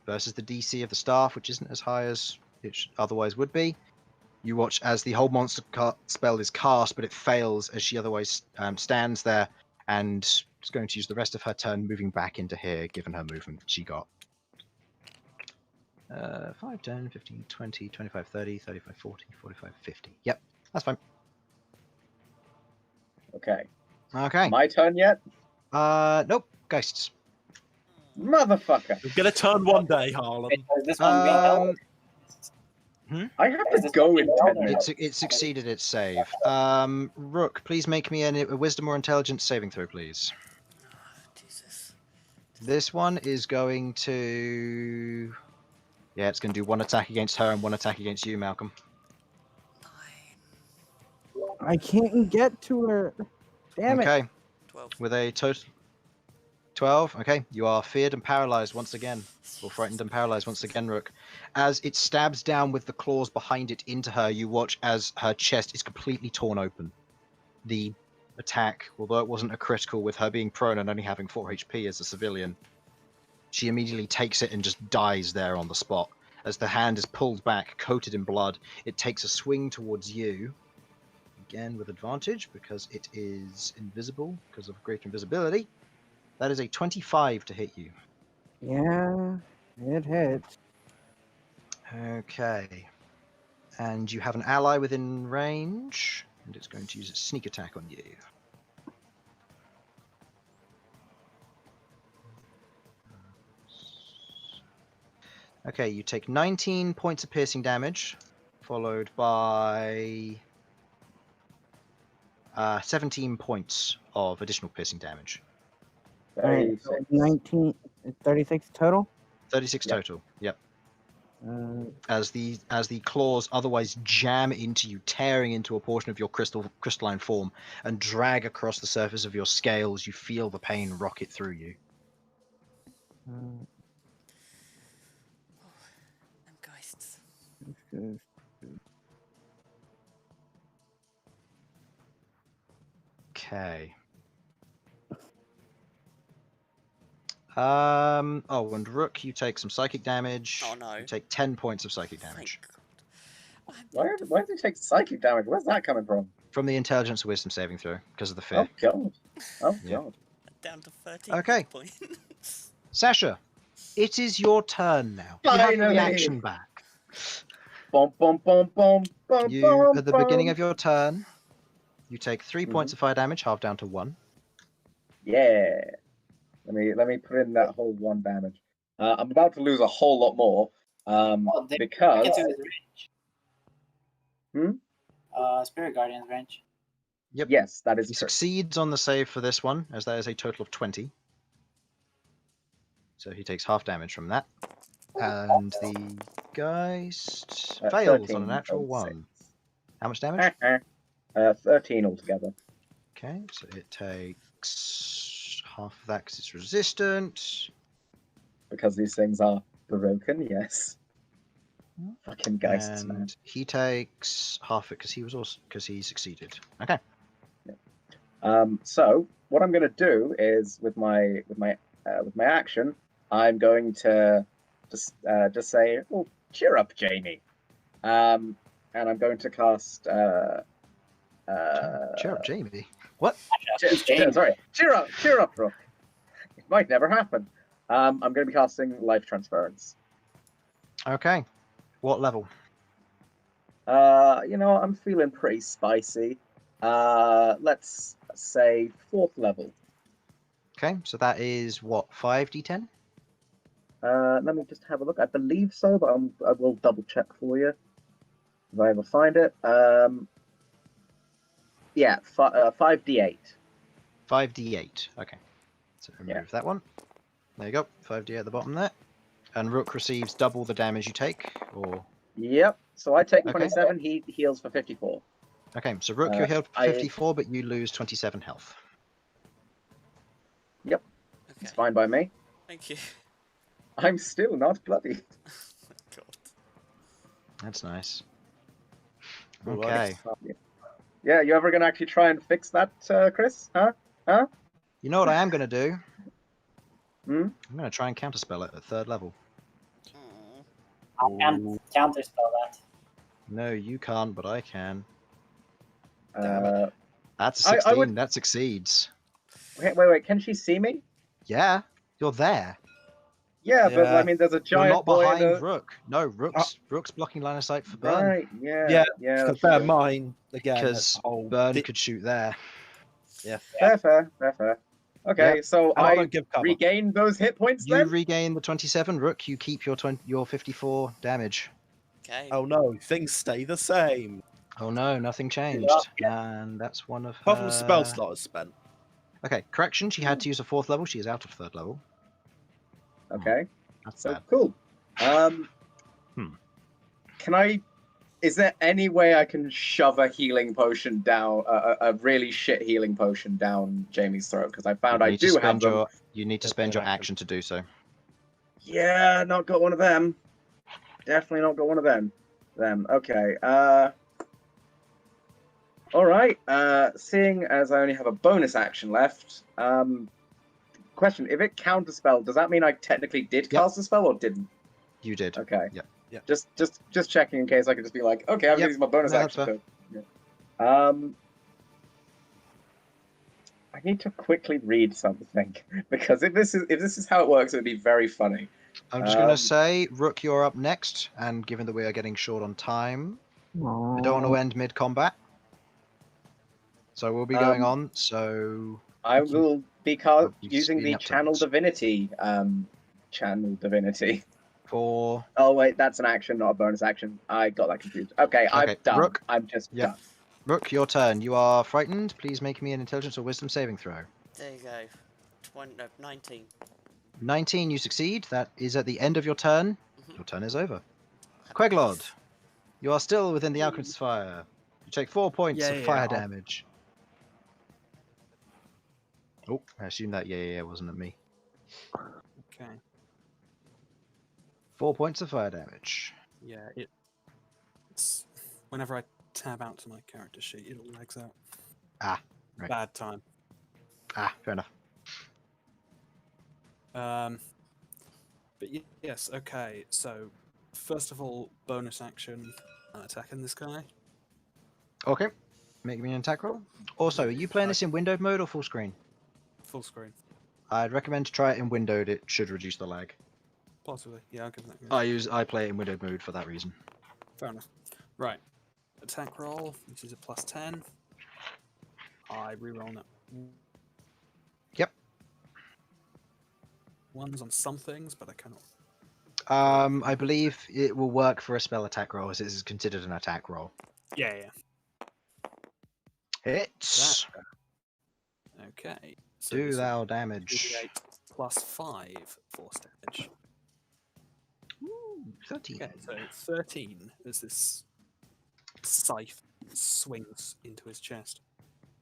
B: Versus the DC of the staff, which isn't as high as it otherwise would be. You watch as the Hold Monster spell is cast, but it fails as she otherwise stands there and is going to use the rest of her turn moving back into here, given her movement she got. 5, 10, 15, 20, 25, 30, 35, 40, 45, 50. Yep, that's fine.
D: Okay.
B: Okay.
D: My turn yet?
B: Nope. Geists.
D: Motherfucker.
A: We're gonna turn one day, Harlan.
E: This one will
D: I have to go in 10 minutes.
B: It succeeded its save. Rook, please make me a wisdom or intelligence saving throw, please.
C: Jesus.
B: This one is going to... Yeah, it's going to do one attack against her and one attack against you, Malcolm.
C: 9.
F: I can't get to her. Damn it.
B: Okay.
C: 12.
B: With a total... 12? Okay. You are feared and paralyzed once again. Or frightened and paralyzed once again, Rook. As it stabs down with the claws behind it into her, you watch as her chest is completely torn open. The attack, although it wasn't a critical with her being prone and only having 4 HP as a civilian, she immediately takes it and just dies there on the spot. As the hand is pulled back, coated in blood, it takes a swing towards you. Again with advantage because it is invisible because of great invisibility. That is a 25 to hit you.
F: Yeah, it hits.
B: Okay. And you have an ally within range, and it's going to use its sneak attack on you. Okay, you take 19 points of piercing damage, followed by 17 points of additional piercing damage.
F: Alright, so 19, 36 total.
B: 36
D: Yep.
B: total. Yep.
F: Uh,
B: As the claws otherwise jam into you, tearing into a portion of your crystalline form, and drag across the surface of your scales, you feel the pain rocket through you.
F: uh,
C: Them geists.
B: Okay. Oh, and Rook, you take some psychic damage.
C: Oh, no.
B: You take 10 points of psychic damage
C: Thank God. I'm
D: Why,
C: down to,
D: why does he take psychic damage? Where's that coming from?
B: from the intelligence wisdom saving throw because of the fear.
D: Oh god. Oh
B: Yeah.
D: god.
C: down to 13
B: Okay.
C: hit points.
B: Sasha, it is your turn now. You have your
D: Finally!
B: reaction back.
D: Bum bum bum bum bum
B: You,
D: bum.
B: at the beginning of your turn, you take 3
D: Mhm.
B: points of fire damage, halved down to 1.
D: Yeah. Let me put in that whole 1 damage. I'm about to lose a whole lot more.
E: Well, they
D: Because
E: get to his range.
D: Hmm?
E: Spirit Guardian's range.
B: Yep.
D: yes, that is
B: He
D: true.
B: succeeds on the save for this one, as that is a total of 20. So he takes half damage from that. And the Geist fails on a
D: 13
B: natural
D: on
B: 1.
D: six.
B: How much damage?
D: 13 altogether.
B: Okay, so it takes half of that because it's resistant.
D: Because these things are broken, yes. Fucking geists, man.
B: And he takes half it because he succeeded. Okay.
D: So what I'm going to do is with my action, I'm going to just say, "Oh, cheer up, Jamie," and I'm going to cast.
B: Cheer up, Jamie. What?
E: Who's Jamie?
D: Sorry, cheer up, Rook. It might never happen. I'm going to be casting Life Transference.
B: Okay. What level?
D: I'm feeling pretty spicy. Let's say 4th level.
B: Okay, so that is what, 5d10?
D: Let me just have a look. I believe so, but I will double check for you if I ever find it. Yeah, 5d8.
B: 5d8. Okay. So remove
D: Yeah.
B: that one. There you go. 5d8 at the bottom there. And Rook receives double the damage you take, or...
D: Yep. So I take
B: Okay.
D: 27. He heals for 54.
B: Okay, so Rook, you're healed for 54, but you lose 27 health.
D: Yep.
C: Okay.
D: It's fine by me.
C: Thank you.
D: I'm still not bloody.
C: Oh, God.
B: That's nice.
A: Alright.
B: Okay.
D: Yeah, you ever gonna actually try and fix that, Chris? Huh?
B: You know what I am going to do?
D: Hmm?
B: I'm going to try and counterspell it at 3rd level.
C: Aw.
E: I can't counterspell that.
B: No, you can't, but I can.
D: Uh,
B: That's a
D: I
B: 16.
D: would-
B: That succeeds.
D: wait. Can she see me?
B: Yeah, you're there.
D: Yeah, but
A: Yeah.
D: I mean, there's a
B: You're
D: giant
B: not
D: boy
B: behind
D: and a...
B: Rook. No, Rook's blocking line of sight for Burn.
D: Right. Yeah.
A: Yeah,
D: Yeah.
A: because
D: that's
A: bear in
D: true.
A: mind, again,
B: Because
A: that's the whole
B: Burn
A: di-
B: could shoot there.
D: Fair. Okay, so
B: Oh,
A: I
D: I
A: don't give cover.
D: regain those hit points
B: You
D: then?
B: regain the 27. Rook, you keep your 54 damage.
C: Okay.
A: Oh no, things stay the same.
B: Oh no, nothing changed. And that's one of
A: Apart from
B: her...
A: spell slot is spent.
B: Okay, correction. She had to use a 4th level. She is out of 3rd level.
D: Okay,
B: That's
D: so
B: bad.
D: cool. Can I... Is there any way I can shove a healing potion down, a really shit healing potion down Jamie's throat? Because I found I do have them.
B: You need to spend your action to do so.
D: Yeah, not got one of them. Definitely not got one of them. Okay. All right. Seeing as I only have a bonus action left, question: if it counterspell, does that mean I technically did
B: Yep.
D: cast a spell or didn't?
B: You did.
D: Okay.
B: Yep.
A: Yep.
D: Just checking in case I could just be like, okay, I'm
B: Yep.
D: using my bonus
B: No, that's
D: action. I need to quickly read something because if this is how it works, it would be very funny.
B: I'm just going to say, Rook, you're up next. And given that we are getting short on time, I don't want to end mid-combat. So we'll be going on. So
D: I will be
B: you
D: using
B: speeding
D: the
B: up
D: channel
B: times.
D: divinity. Channel divinity.
B: For
D: Oh wait, that's an action, not a bonus action. I got that confused. Okay, I'm
B: Okay,
D: done.
B: Rook.
D: I'm just
B: Yep.
D: done.
B: Rook, your turn. You are frightened. Please make me an intelligence or wisdom saving throw.
C: There you go. 19.
B: 19, you succeed. That is at the end of your turn.
C: Mhm.
B: Your turn is over. Queglod, you are still within the Alchemist's fire. You take 4 points of fire damage. Oh, I assume that wasn't at me.
G: Okay.
B: 4 points of fire damage.
G: Yeah, it's whenever I tab out to my character sheet, it all lags out.
B: Ah, right.
G: Bad time.
B: Ah, fair enough.
G: But yes, okay. So first of all, bonus action, attacking this guy.
B: Okay, make me an attack roll. Also, are you playing this in windowed mode or full screen?
G: Full screen,
B: I'd recommend to try it in windowed. It should reduce the lag.
G: possibly. Yeah, I'll give that. A go.
B: I play it in windowed mode for that reason.
G: Fair enough. Right, attack roll. This is a +10. I reroll that.
B: Yep.
G: Ones on some things, but I cannot.
B: I believe it will work for a spell attack roll, as it is considered an attack roll.
G: Yeah.
B: Hits.
G: Okay. So
B: Do
G: this will
B: thou
G: be
B: damage.
G: 2d8 +5 force damage.
B: Ooh, 13.
G: Okay, so 13 as this scythe swings into his chest.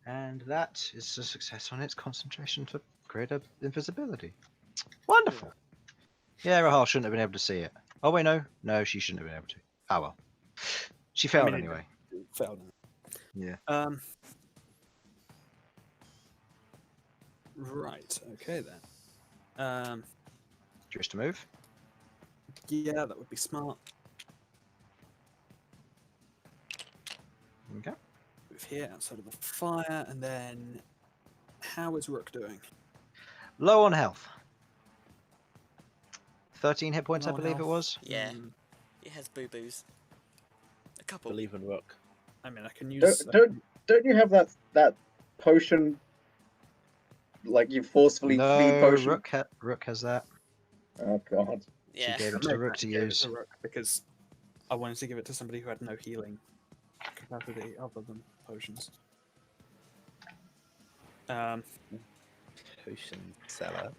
B: And that is a success on its concentration for greater invisibility. Wonderful. Yeah, Rahal shouldn't have been able to see it. Oh, wait, no. No, she shouldn't have been able to. Oh, well. She failed
G: mean,
B: anyway.
G: Failed.
B: Yeah.
G: Right. Okay then.
B: Do you wish to move?
G: Yeah, that would be smart.
B: Okay.
G: Move here outside of the fire, and then how is Rook doing?
B: Low on health. 13 hit points,
G: Low
B: I
G: on
B: believe it
G: health.
B: was.
C: Yeah,
G: Mm,
C: he has boo boos. A couple.
A: Believe in Rook.
G: I mean, I can use.
D: Don't you have that potion? Like you forcefully feed
B: No,
D: potion.
B: Rook has that.
D: Oh god.
C: Yeah.
B: She gave it
G: I
B: to
G: made
B: Rook
G: that
B: to
G: and gave it
B: use.
G: to Rook because I wanted to give it to somebody who had no healing capacity other than potions.
A: Potion seller.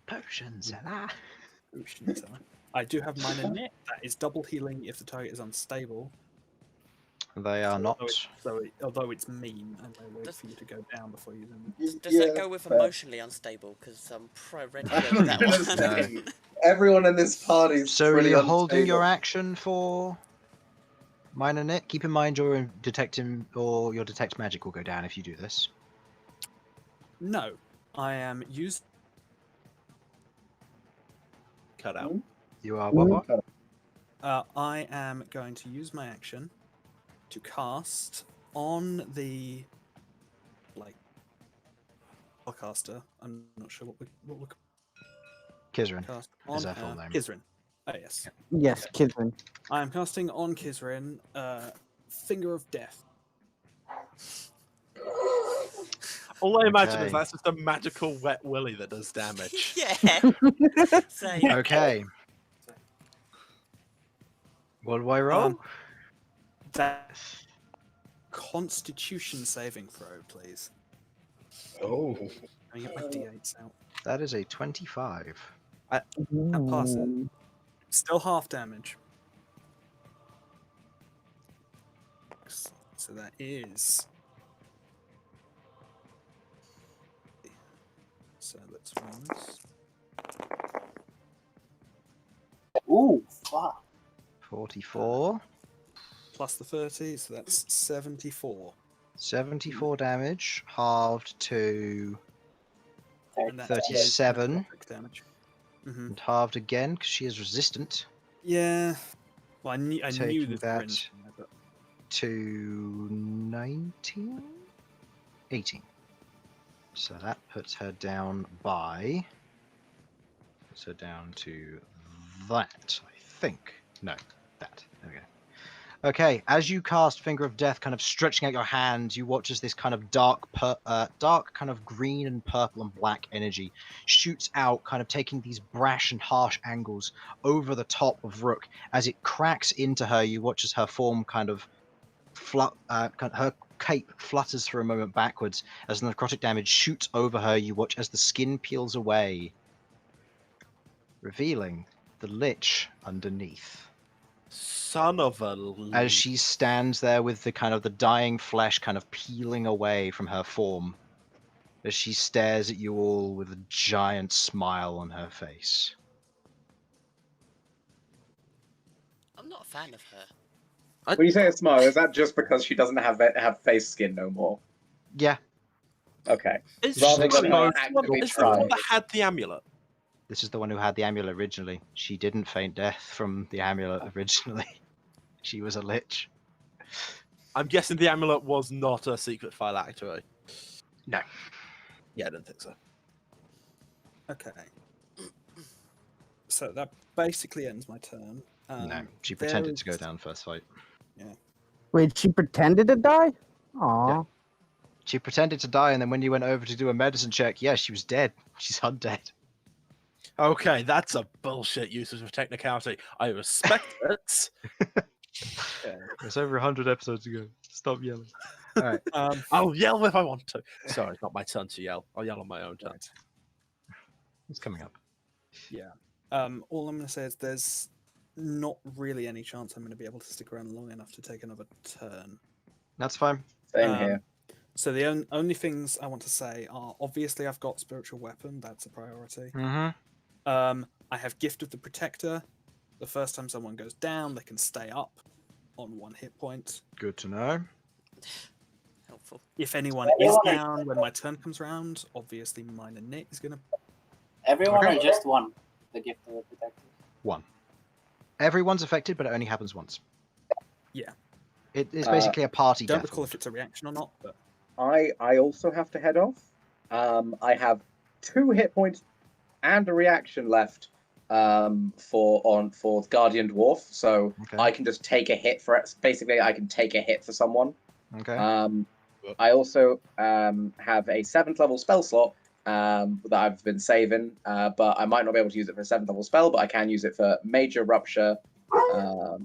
B: Potions.
G: Potion seller. I do have minor knit. That is double healing if the target is unstable.
B: They are not.
G: Although it's mean, and they wait
C: Does-
G: for you to go down before you then.
C: Does that go with emotionally unstable? Because I'm ready to go with that
D: Gonna
C: one.
D: say, everyone in this party is
B: So
D: pretty
B: you're holding your
D: unstable.
B: action for minor net. Keep in mind your detect magic will go down if you do this.
G: No, I am using.
A: Cut out.
B: You are what?
G: I am going to use my action to cast on the spellcaster. I'm not sure what we
B: Kizrin
G: cast
B: is
G: on
B: her full name.
G: Kizrin. Oh yes.
F: Yes, Kidman.
G: I am casting on Kizrin, Finger of Death.
A: All I imagine
B: Okay.
A: is that's just a magical wet willy that does damage.
C: Yeah. Same.
B: Okay. What do I roll?
G: That Constitution saving throw, please.
A: Oh.
G: Let me get my d8s out.
B: That is a 25.
G: Pass it.
F: Ooh.
G: Still half damage. So that is. So let's run this.
E: Ooh, fuck.
B: 44.
G: Plus the 30, so that's 74.
B: 74 damage, halved to
G: And that
B: 37.
G: is necrotic damage.
B: and halved again because she is resistant
G: Yeah. Well, I knew
B: Taking
G: this
B: that.
G: fringe, but
B: to 19? 18. So that puts her down by. Puts her down to that, I think. No, that. There we Okay, as you cast Finger of Death, kind of stretching out your hands, you watch as this kind of dark kind of green and purple and black energy shoots out, kind of taking these brash and harsh angles over the top of Rook. As it cracks into her, you watch as her form kind of her cape flutters for a moment backwards as the necrotic damage shoots over her. You watch as the skin peels away, revealing the Lich underneath.
A: Son of a.
B: As she stands there with the kind of the dying flesh kind of peeling away from her form, as she stares at you all with a giant smile on her face.
C: I'm not a fan of her.
D: When you say a smile, is that just because she doesn't have face skin no more?
B: Yeah,
D: Okay.
A: Is
D: Rather
A: she
D: than
A: the
D: her
A: one
D: actively
A: is the one
D: trying.
A: that had the amulet?
B: this is the one who had the amulet originally. She didn't faint death from the amulet originally. She was a lich.
A: I'm guessing the amulet was not a secret phylactery.
B: No.
A: Yeah, I don't think so.
G: Okay. So that basically ends my turn.
B: No, she
G: there
B: pretended to go
G: is-
B: down first fight.
F: Wait, she pretended to die? Aw.
B: She pretended to die, and then when you went over to do a medicine check, yeah, she was dead. She's undead.
A: Okay, that's a bullshit usage of technicality. I respect it.
B: It's over 100 episodes ago. Stop yelling. All right.
A: I'll yell if I want to. Sorry, it's not my turn to yell. I'll yell on my own turn.
G: Right.
B: It's coming up.
G: Yeah. All I'm going to say is there's not really any chance I'm going to be able to stick around long enough to take another turn.
B: That's fine.
D: Same
G: Um,
D: here.
G: So the only things I want to say are obviously I've got spiritual weapon. That's a priority.
B: Mm-hmm.
G: I have Gift of the Protector. The first time someone goes down, they can stay up on 1 hit point.
B: Good to know.
C: Helpful.
G: If anyone is down when my turn comes around, obviously Minor Nick is going to...
E: Everyone
B: Okay.
E: or just one? The gift of the protector.
B: One. Everyone's affected, but it only happens once.
G: Yeah.
B: It's basically a party
G: Don't
B: death.
G: recall if it's a reaction or not, but...
D: I also have to head off. I have 2 hit points and a reaction left for Guardian Dwarf, so
B: Okay.
D: I can just take a hit for it. Basically, I can take a hit for someone.
B: Okay.
D: I also have a 7th level spell slot that I've been saving, but I might not be able to use it for a 7th level spell, but I can use it for Major Rupture. Or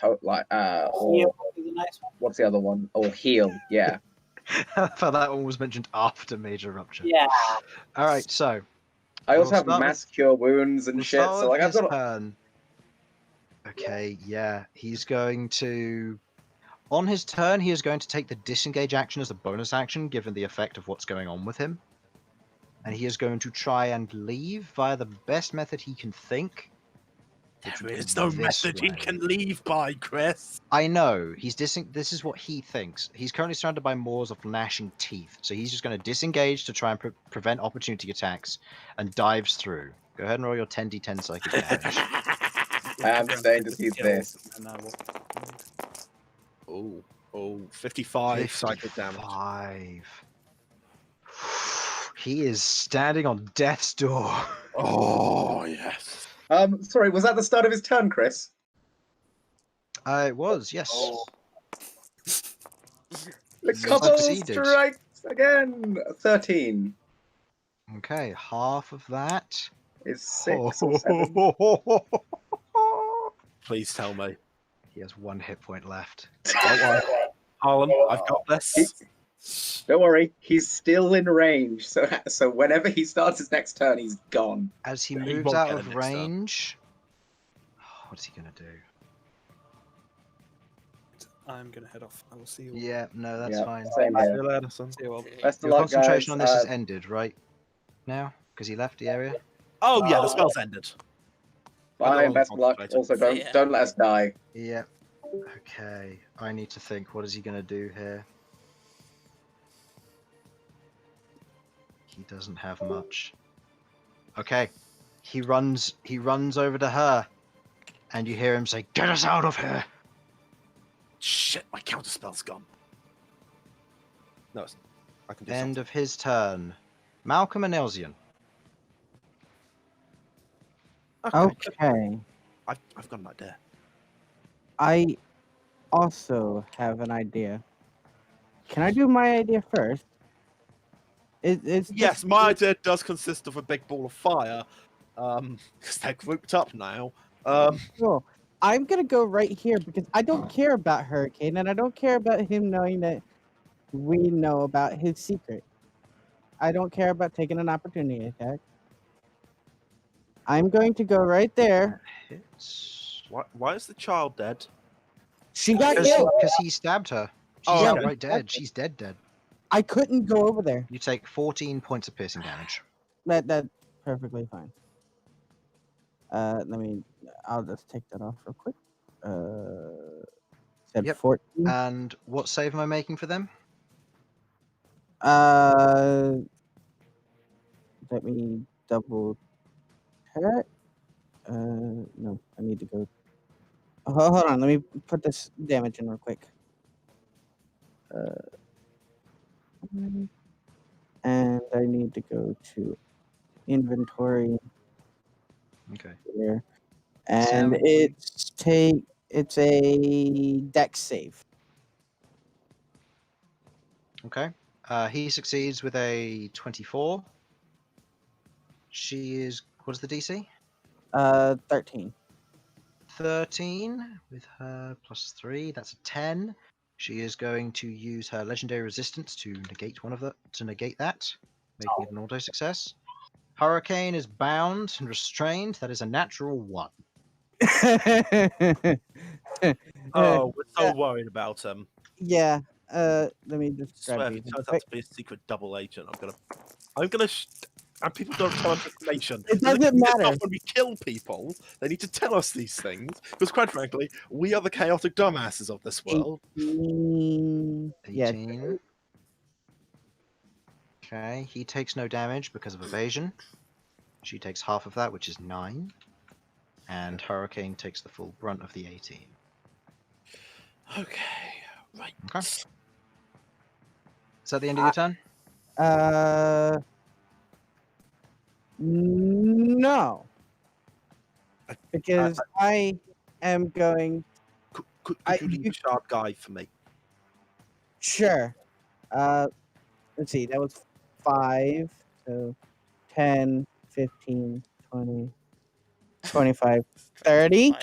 E: Heal is a nice one.
D: what's the other one? Or Heal, yeah.
B: For that one was mentioned after Major Rupture.
E: Yeah.
B: All right, so
D: I also
B: We'll
D: have
B: start with-
D: Mass Cure Wounds and
B: we'll
D: shit,
B: start
D: so
B: with
D: like I've
B: his
D: got.
B: turn. Okay, yeah, he's going to. On his turn, he is going to take the disengage action as a bonus action, given the effect of what's going on with him. And he is going to try and leave via the best method he can think. which
A: There
B: would be
A: is no
B: this
A: method he
B: way.
A: can leave by, Chris.
B: I know. This is what he thinks. He's currently surrounded by moors of gnashing teeth, so he's just going to disengage to try and prevent opportunity attacks, and dives through. Go ahead and roll your 10d10 psychic damage.
D: I am staying to see this.
A: Oh, 55 psychic damage.
B: 55. He is standing on death's door.
A: Oh, yes.
D: Sorry, was that the start of his turn, Chris?
B: It was, yes.
E: Oh.
D: The
B: You
D: couple
B: succeeded.
D: strikes again. 13
B: Okay, half of that.
D: is 6 or 7.
A: Please tell me.
B: He has 1 hit point left.
A: Don't worry. Harlan, I've got this.
D: Don't worry, he's still in range. So whenever he starts his next turn, he's gone.
B: As he
A: He
B: moves
A: won't
B: out
A: get it
B: of
A: next turn.
B: range, what is he gonna do?
G: I'm going to head off. I will see you all.
B: Yeah, no, that's
D: Yeah,
B: fine.
D: Same
A: See
D: here.
A: you later, son.
G: See you all.
D: Best of
B: Your
D: luck,
B: concentration
D: guys.
B: on this is ended, right? Now, because he left the area.
A: Oh, yeah, the spell's ended.
D: Bye and best of luck. Also,
C: See ya.
D: don't let us die.
B: Yeah. Okay, I need to think. What is he gonna do here? He doesn't have much. Okay, he runs over to her, and you hear him say, "Get us out of here!"
A: Shit, my counterspell's gone. No, I can do
B: End
A: something.
B: of his turn. Malcolm and Elzian.
F: Okay.
A: I've got an idea.
F: I also have an idea. Can I do my idea first? It's
A: Yes,
F: just,
A: my idea does consist of a big ball of fire. Because they're grouped up now.
F: cool. I'm gonna go right here because I don't care about Hurricane, and I don't care about him knowing that we know about his secret. I don't care about taking an opportunity attack. I'm going to go right there.
B: Hits.
A: Why is the child dead?
F: She got
B: Because
F: killed.
B: he stabbed her. She's
A: Oh, okay.
B: outright dead. She's dead.
F: I couldn't go over there.
B: You take 14 points of piercing damage.
F: That's perfectly fine. I'll just take that off real quick. Said
B: Yep.
F: 14.
B: And what save am I making for them?
F: Let me double check. No, I need to go. Hold on, let me put this damage in real quick. And I need to go to inventory
B: Okay.
F: here, and
B: Sam,
F: it's a dex save.
B: Okay. He succeeds with a 24. She is. What is the DC?
F: 13.
B: 13 with her plus 3. That's a 10. She is going to use her legendary resistance to negate that, making it an auto success. Hurricane is bound and restrained. That is a natural 1.
A: Oh, we're so worried about him.
F: Yeah. Let me just grab
A: Swear, if
F: these.
A: he turns out to be a secret double agent, I'm gonna. And people don't tell us information.
F: It
A: So they
F: doesn't
A: can piss
F: matter.
A: off when we kill people, they need to tell us these things because, quite frankly, we are the chaotic dumbasses of this world.
F: 18. Yeah.
B: 18. Okay, he takes no damage because of evasion. She takes half of that, which is 9. And Hurricane takes the full brunt of the 18.
A: Okay, right.
B: Okay. Is that the end of your turn?
F: No. Because I am going.
A: Could
F: I-
A: you leave
F: you-
A: a sharp guy for me?
F: Sure. Let's see. That was 5. So 10, 15, 20, 25, 30.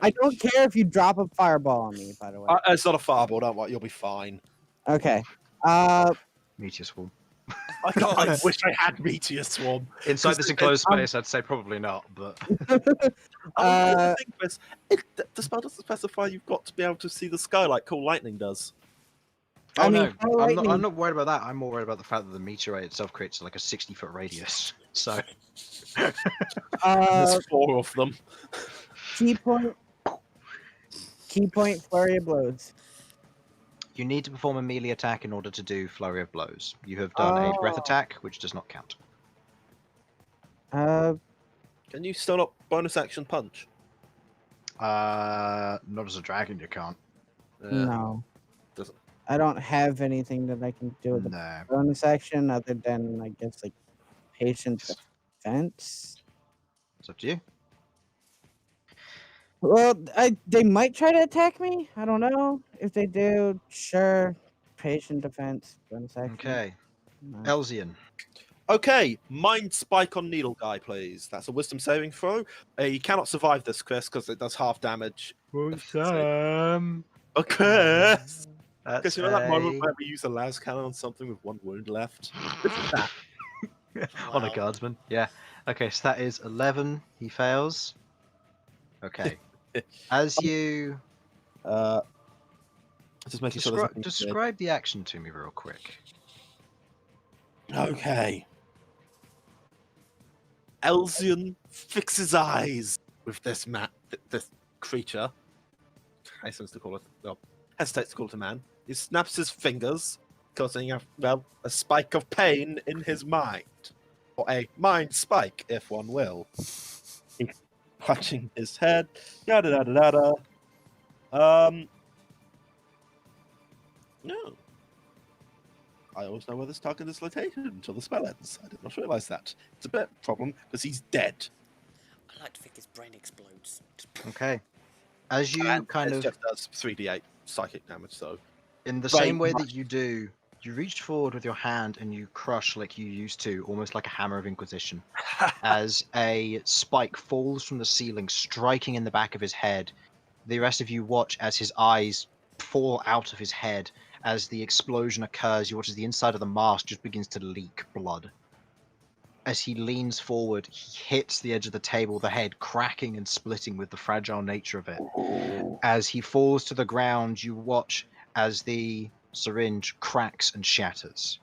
F: I don't care if you drop a fireball on me, by the way.
A: It's not a fireball, don't worry, you'll be fine.
F: Okay.
B: Meteor Swarm.
A: I wish I had Meteor Swarm.
B: Inside this enclosed space, I'd say probably not, but.
A: The thing is, the spell doesn't specify you've got to be able to see the sky like cool lightning does.
B: Oh
F: I mean,
B: no,
F: how
B: I'm
F: lightning-
B: not worried about that. I'm more worried about the fact that the meteorite itself creates like a 60-foot radius. So
A: There's 4 of them.
F: Key point, flurry of blows.
B: you need to perform a melee attack in order to do flurry of blows. You have done a breath
F: Oh.
B: attack, which does not count.
A: Can you still not bonus action punch?
B: Not as a dragon, you can't.
F: No.
A: Doesn't.
F: I don't have anything that I can do with the
B: No.
F: bonus action other than, I guess, like patient defense.
B: It's up to you.
F: Well, they might try to attack me. I don't know. If they do, sure. Patient defense, bonus action.
B: Okay.
F: No.
B: Elzian.
A: Okay, mind spike on needle guy, please. That's a wisdom saving throw. He cannot survive this, Chris, because it does half damage.
B: Sam.
A: Okay.
B: That's
A: Because you know that moment where we use a las cannon on something with 1 wound left? This is that.
B: on a guardsman. Yeah. Okay, so that is 11. He fails. Okay. As you
A: Just making sure there's nothing
B: describe the action to me real quick.
A: Okay. Elzian fixes eyes with this this creature. Hesitates to call it a man. He snaps his fingers, causing a spike of pain in his mind. Or a mind spike, if one will. He's clutching his head. Yada yada yada. No. I always know where this target is located until the spell ends. I did not realize that. It's a bit of a problem because he's dead.
C: I like to think his brain explodes.
B: Okay. As you
A: And
B: kind
A: it
B: of,
A: just does 3d8 psychic damage, so
B: in the
A: very
B: same way
A: much.
B: that you do, you reach forward with your hand and you crush like you used to, almost like a hammer of Inquisition. As a spike falls from the ceiling, striking in the back of his head. The rest of you watch as his eyes fall out of his head. As the explosion occurs, you watch as the inside of the mask just begins to leak blood. As he leans forward, he hits the edge of the table, the head cracking and splitting with the fragile nature of it. As he falls to the ground, you watch as the syringe cracks and shatters.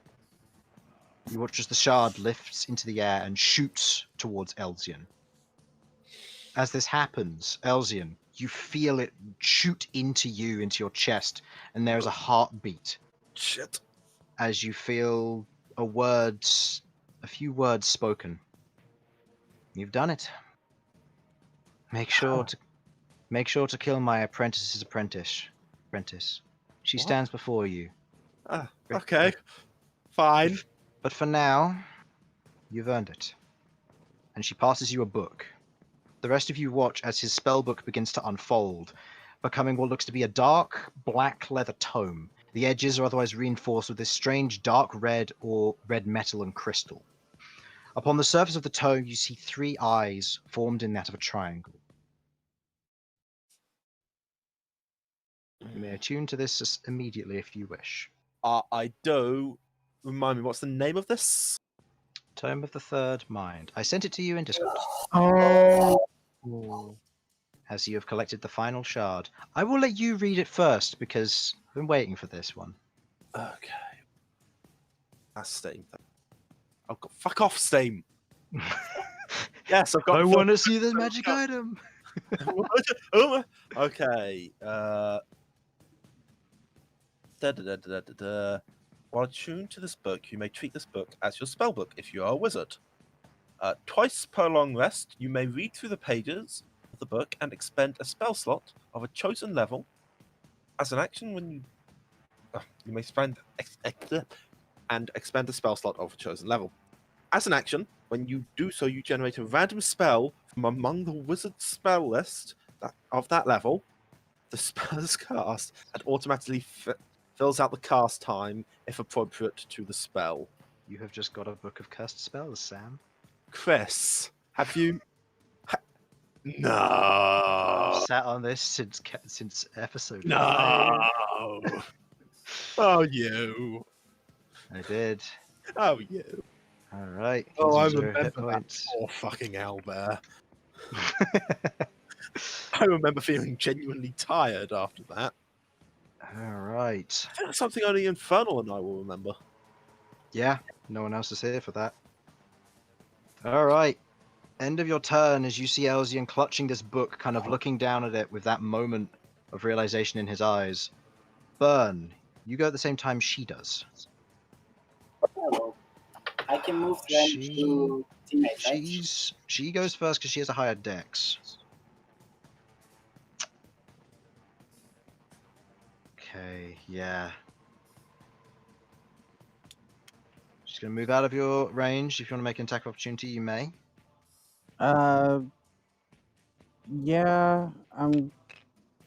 B: You watch as the shard lifts into the air and shoots towards Elzian. As this happens, Elzian, you feel it shoot into you, into your chest, and there is a heartbeat
A: Shit.
B: as you feel a few words spoken. You've done it. Make sure to kill my apprentice's apprentice. She
A: What?
B: stands before you.
A: Okay. Fine.
B: But for now, you've earned it. And she passes you a book. The rest of you watch as his spellbook begins to unfold, becoming what looks to be a dark, black leather tome. The edges are otherwise reinforced with this strange dark red or red metal and crystal. Upon the surface of the tome, you see 3 eyes formed in that of a triangle. You may attune to this immediately if you wish.
A: I do. Remind me, what's the name of this?
B: Tome of the Third Mind. I sent it to you in Discord.
F: Oh.
B: As you have collected the final shard. I will let you read it first because I've been waiting for this one.
A: Okay. That's Steam. Oh, God, fuck off, Steam. Yes, I've got.
B: I
A: the
B: want to see this magic item.
A: Okay. While attuned to this book, you may treat this book as your spellbook if you are a wizard. Twice per long rest, you may read through the pages of the book and expend a spell slot of a chosen level. As an action, when you may expend a spell slot of a chosen level. As an action, when you do so, you generate a random spell from among the wizard spell list of that level. The spell is cast and automatically fills out the cast time if appropriate to the spell.
B: You have just got a book of cursed spells, Sam.
A: Chris, have you? No.
B: I've sat on this since episode 5.
A: No. Oh, you.
B: I did.
A: Oh, you.
B: All right.
A: Oh, I
B: here's your
A: remember
B: hit
A: that
B: points.
A: poor fucking owlbear. I remember feeling genuinely tired after that.
B: All right.
A: I think that's something only Infernal and I will remember.
B: Yeah, no one else is here for that. All right. End of your turn as you see Elzian clutching this book, kind of looking down at it with that moment of realization in his eyes. Burn, you go at the same time she does.
E: Oh, I can move them to teammates, right?
B: She goes first because she has a higher dex. Okay, yeah. She's going to move out of your range. If you want to make an attack of opportunity, you may.
F: Yeah, I'm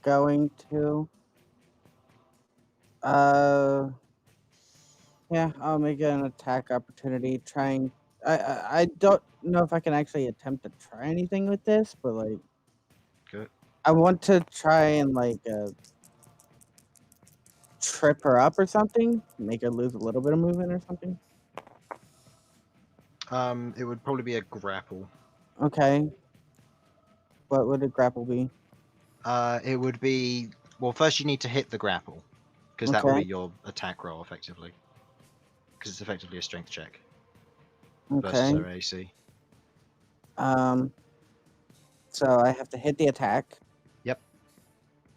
F: going to. Yeah, I'll make an attack opportunity. I don't know if I can actually attempt to try anything with this, but like,
B: Good.
F: I want to try and trip her up or something, make her lose a little bit of movement or something.
B: It would probably be a grapple.
F: Okay. What would a grapple be?
B: It would be, well, first you need to hit the grapple, because that will
F: Okay.
B: be your attack roll effectively, because it's effectively a strength check versus
F: Okay.
B: her AC.
F: So I have to hit the attack.
B: Yep.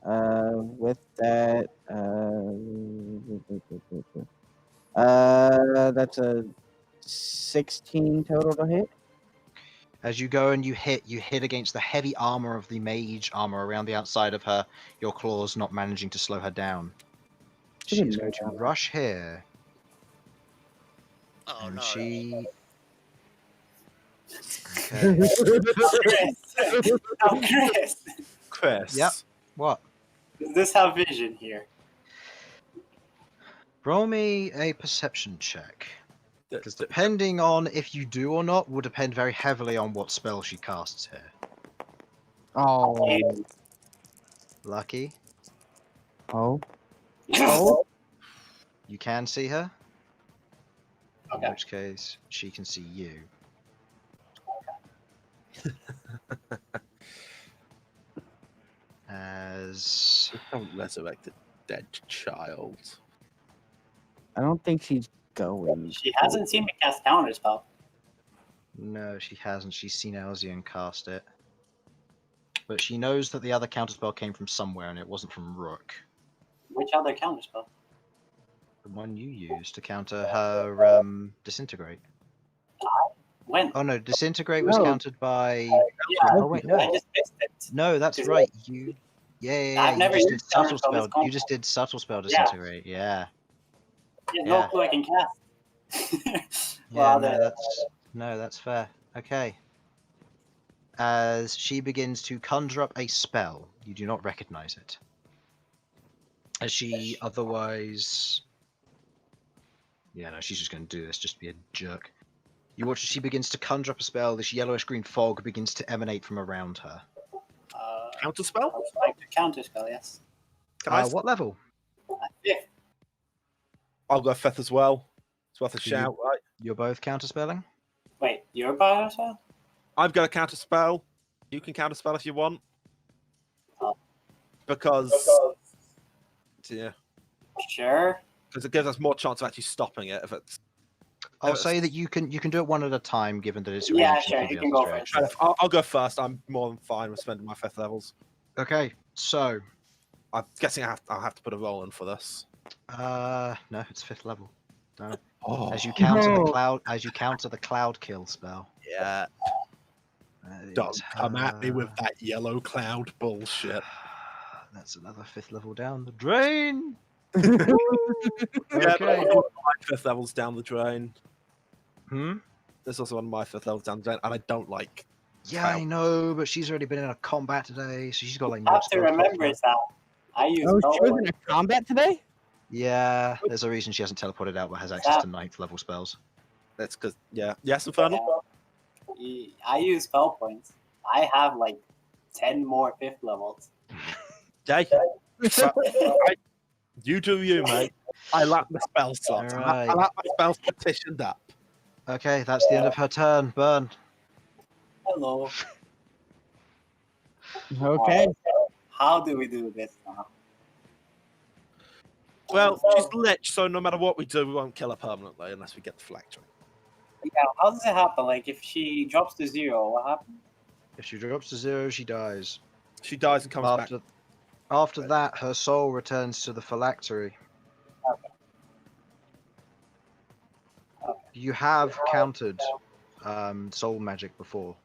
F: With that, that's a 16 total to hit.
B: As you go and you hit against the heavy armor of the mage armor around the outside of her, your claws not managing to slow her down.
F: She
B: She
F: didn't
B: is
F: know
B: going to
F: that.
B: rush here.
C: Oh
B: And
C: no.
B: she...
E: Oh, Chris! Oh, Chris!
A: Chris.
B: Yep. What?
E: Does this have vision here?
B: Roll me a perception check.
A: D-
B: Because
A: d-
B: depending on if you do or not will depend very heavily on what spell she casts here.
F: Oh.
B: Lucky,
F: Oh.
E: Oh.
B: you can see her. In
E: Okay.
B: which case, she can see you. As
A: Don't resurrect a dead child.
F: I don't think she's going.
E: She hasn't seen me cast counterspell.
B: no, she hasn't. She's seen Elzian cast it, but she knows that the other counterspell came from somewhere, and it wasn't from Rook.
E: Which other counterspell?
B: The one you used to counter her disintegrate.
E: When?
B: Oh no, disintegrate was
F: No.
B: countered by.
E: Yeah,
B: Oh wait, no.
E: I just missed it.
B: No, that's
E: Is
B: right. You, yeah,
E: I've
B: you
E: never
B: just did
E: used
B: subtle
E: counterspell this
B: spell. You just did subtle spell
E: Yeah.
B: disintegrate. Yeah.
E: Yeah, no
B: Yeah.
E: clue I can cast.
B: Yeah,
E: Well,
B: that's fair. Okay. As she begins to conjure up a spell, you do not recognize it. As she otherwise, yeah, no, she's just going to do this just to be a jerk. You watch as she begins to conjure up a spell. This yellowish green fog begins to emanate from around her.
A: Counterspell?
E: I would like to counterspell, yes.
A: Can I?
B: What level?
E: Fifth.
A: I'll go fifth as well. It's worth a
B: So you-
A: shout, right?
B: You're both counterspelling.
E: Wait, you're counterspell?
A: I'm going to counterspell. You can counterspell if you want.
E: Oh.
A: Because yeah,
E: Sure.
A: because it gives us more chance of actually stopping it if it's.
B: I'll
A: Yes.
B: say that you can do it one at a time, given that it's
E: Yeah,
B: reaction
E: sure,
B: from
E: you
B: the
E: can
B: other's
E: go
B: reaction.
E: first.
A: I'll go first. I'm more than fine with spending my fifth levels.
B: Okay, so
A: I'm guessing I'll have to put a roll in for this.
B: no, it's 5th level.
A: Oh,
B: As you counter
F: No.
B: the cloud kill spell.
A: yeah.
B: That
A: Don't
B: is,
A: come at me with that yellow cloud bullshit.
B: That's another 5th level down the drain.
A: Yeah, but
B: Okay.
A: also one of my fifth levels down the drain.
B: Hmm.
A: There's also one of my fifth levels down the drain, and I don't like.
B: Yeah, I
A: Cloud.
B: know, but she's already been in a combat today, so she's got like.
E: I have
B: mod
E: to
B: spells
E: remember
B: left.
E: that. I use
F: Oh,
E: spell
F: she was
E: points.
F: in a combat today?
B: Yeah, there's a reason she hasn't teleported out, but has access to 9th level spells.
A: That's because yes, Infernal.
E: I use spell points. I have like 10 more fifth levels.
A: Jay, you do you, mate. I like my spell slots. I
B: Alright.
A: like my spells petitioned up.
B: Okay, that's the end of her turn. Burn.
E: Hello.
F: Okay.
E: How do we do this now?
A: Well, she's lich, so no matter what we do, we won't kill her permanently unless we get the phylactery.
E: Yeah, how does it happen? Like, if she drops to 0, what happens?
B: If she drops to 0, she dies.
A: She dies and comes back.
B: After that, her soul returns to the phylactery.
E: Okay.
B: You have countered soul magic before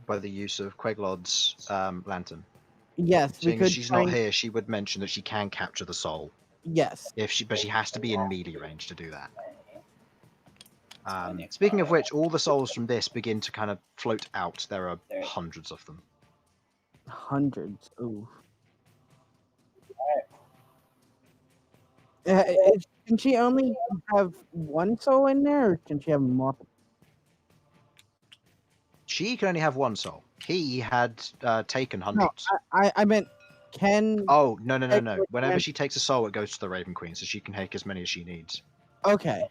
B: by the use of Queglod's lantern.
F: Yes, we
B: Seeing as
F: could.
B: she's
F: try
B: not
F: and-
B: here, she would mention that she can capture the soul.
F: Yes.
B: But she has to be in melee range to do that. Speaking of which, all the souls from this begin to kind of float out. There are hundreds of them.
F: Hundreds. Ooh. Can she only have one soul in there, or can she have multiple?
B: She can only have one soul. He had taken
F: No,
B: hundreds.
F: I meant can.
B: Oh, no. Whenever
F: and-
B: she takes a soul, it goes to the Raven Queen, so she can take as many as she needs.
F: Okay.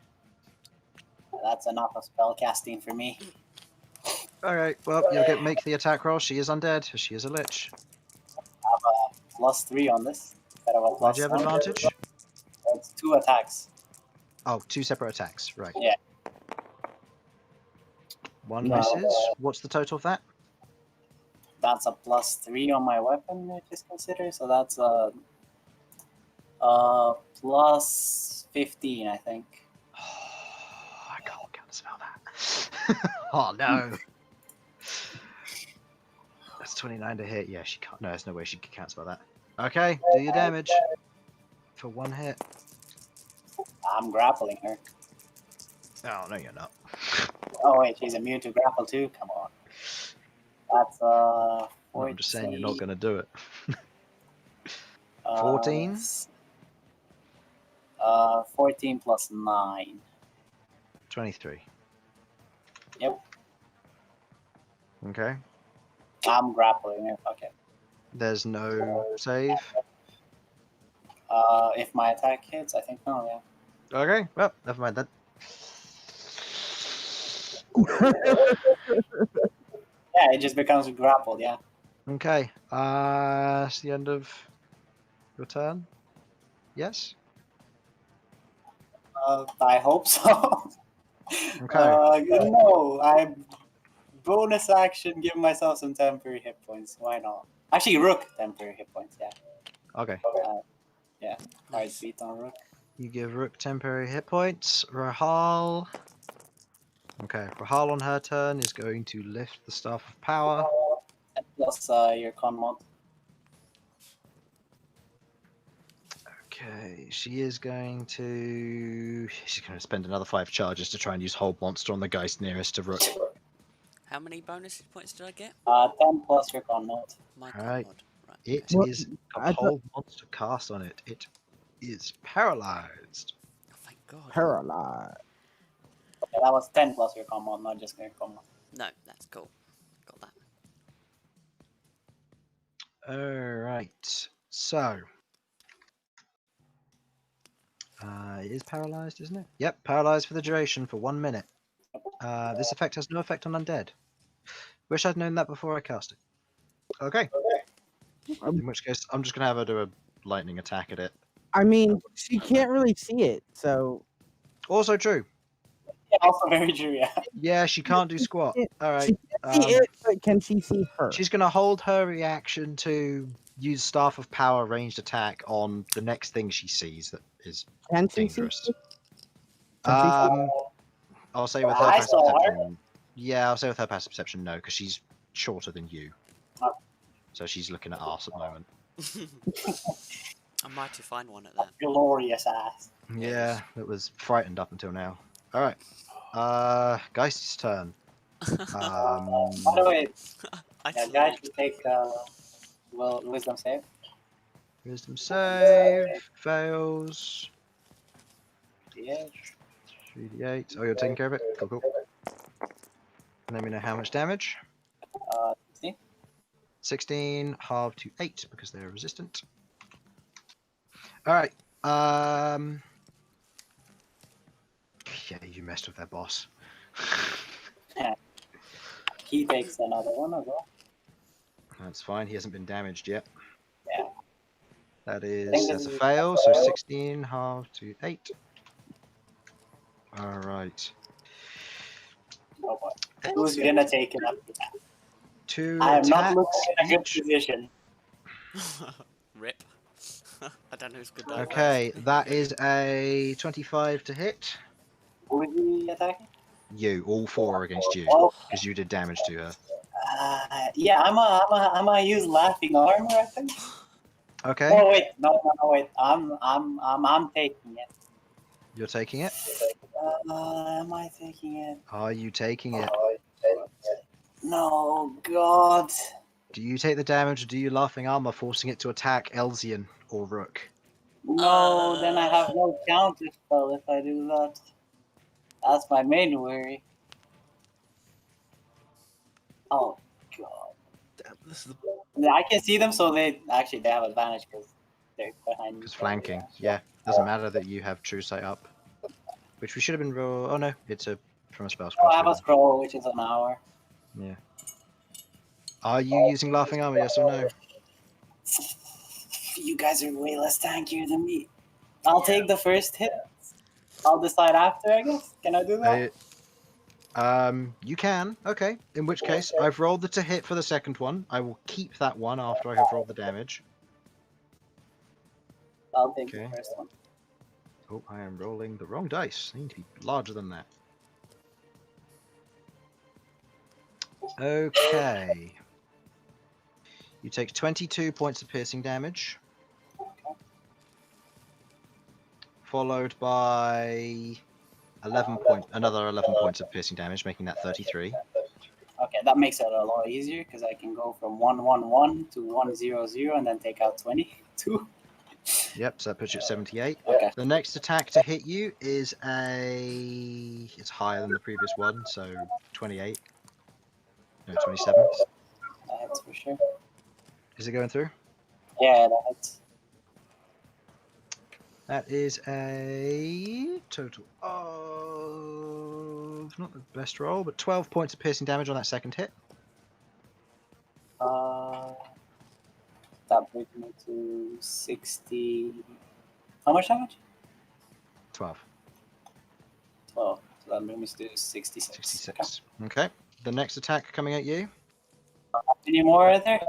E: That's enough of spell casting for me.
B: Alright, well, you'll make the attack roll. She is undead. She is a lich.
E: I have a +3 on this. Instead of a
B: Why do you have
E: +1.
B: advantage?
E: It's 2 attacks.
B: Oh, 2 separate attacks. Right.
E: Yeah.
B: One
F: No.
B: misses. What's the total of that?
E: That's a +3 on my weapon, if it's considered. So that's a +15, I think.
B: I can't counterspell that. Oh no. That's 29 to hit. Yeah, she can't. No, there's no way she can counterspell that. Okay, do your damage for 1 hit.
E: I'm grappling her.
B: Oh no, you're not.
E: Oh wait, she's immune to grapple too. Come on. That's
B: Well, I'm just saying you're not
E: 14,
B: going to do it.
E: uh,
B: 14?
E: 14 plus 9.
B: 23.
E: Yep.
B: Okay.
E: I'm grappling it. Okay.
B: There's no save.
E: If my attack hits, I think no, yeah.
B: Okay, well, never mind that.
E: Yeah, it just becomes grappled, yeah.
B: Okay, it's the end of your turn. Yes?
E: I hope so.
B: Okay.
E: No, I bonus action give myself some temporary hit points. Why not? Actually, Rook temporary hit points, yeah.
B: Okay.
E: Yeah, hard beat on Rook.
B: You give Rook temporary hit points. Rahal. Okay, Rahal on her turn is going to lift the Staff of Power.
E: Plus your con mod.
B: Okay, she's going to spend another 5 charges to try and use Hold Monster on the Geist nearest to Rook.
C: How many bonus points did I get?
E: 10 plus your con mod.
C: My
B: Alright.
C: mod. Right.
B: It
F: Well,
B: is a
F: I thought-
B: Hold Monster cast on it. It is paralyzed.
C: Oh, thank God.
F: Paralyzed.
E: Okay, that was 10 plus your con mod, not just your con mod.
C: No, that's cool. Got that.
B: Alright, so. It is paralyzed, isn't it? Yep, paralyzed for the duration for 1 minute. This effect has no effect on undead. Wish I'd known that before I cast it. Okay. In which case, I'm just going to have her do a lightning attack at it.
F: I mean, she can't really see it, so
B: Also true.
E: Yeah, also very true, yeah.
B: Yeah, she can't do squat. Alright.
F: she can see it, but can she see her?
B: She's going to hold her reaction to use Staff of Power ranged attack on the next thing she sees that is
F: Can she
B: dangerous.
F: see? Can she see?
B: I'll say with her
E: I
B: passive
E: saw her.
B: perception. Yeah, I'll say with her passive perception, no, because she's shorter than you.
E: Oh.
B: So she's looking at arse at the moment.
C: I might find one at that.
E: Glorious ass.
B: Yeah, it was frightened up until now. Alright. Geist's turn.
E: By the way,
C: I
E: yeah,
C: sleep.
E: guys should take wisdom save.
B: Wisdom save. Fails.
E: Yeah.
B: 3d8. Oh, you're taking care of it? Cool, cool. Let me know how much damage.
E: 16.
B: 16, halved to 8 because they're resistant. Alright. Yeah, you messed with their boss.
E: He takes another one as well.
B: That's fine, he hasn't been damaged yet.
E: Yeah.
B: That
E: think
B: is,
E: this
B: that's a
E: is-
B: fail, so 16 halved to 8. Alright.
E: Oh boy. Who's gonna take it after that?
B: 2
E: I am not
B: attacks
E: looking in a good
B: each.
E: position.
C: Rip. I don't know who's good.
B: Okay, that is a 25 to hit.
E: Who is he attacking?
B: You, all 4 are against you,
E: Oh,
B: because you did damage to her.
E: yeah, I'm gonna use laughing armor, I think.
B: Okay,
E: Oh wait, no, wait. I'm taking it.
B: you're taking it.
E: Am I taking it?
B: Are you taking it?
E: No, God.
B: Do you take the damage, or do you laughing armor, forcing it to attack Elzian or Rook?
E: No, then I have no counter spell if I do that. That's my main worry. Oh God.
A: Damn, this is
E: Yeah, I can see them, so they have advantage because they're behind me.
B: Because flanking, yeah. Doesn't matter that you have true sight up. Which we should have been roll. Oh no, it's from a spell
E: Oh, I have a
B: scroll.
E: scroll, which is an hour.
B: Yeah. Are you using laughing armor? Yes or no?
E: You guys are way less tankier than me. I'll take the first hit. I'll decide after, I guess. Can I do that?
B: You can. Okay. In which case, I've rolled the to hit for the second one. I will keep that one after I have rolled the damage.
E: I'll take
B: Okay.
E: the first one.
B: Oh, I am rolling the wrong dice. They need to be larger than that. Okay. You take 22 points of piercing damage. Followed by another 11 points of piercing damage, making that 33.
E: Okay, that makes it a lot easier because I can go from 111 to 100 and then take out 22.
B: Yep, so that puts you at 78.
E: Okay.
B: The next attack to hit you is it's higher than the previous one, so 28. No, 27.
E: That hits for sure.
B: Is it going through?
E: Yeah, that hits.
B: That is a total of not the best roll, but 12 points of piercing damage on that second hit.
E: That brings me to 60. How much damage?
B: 12.
E: 12. So that brings me to 66.
B: 66. Okay. The next attack coming at you.
E: Okay. Any more are there?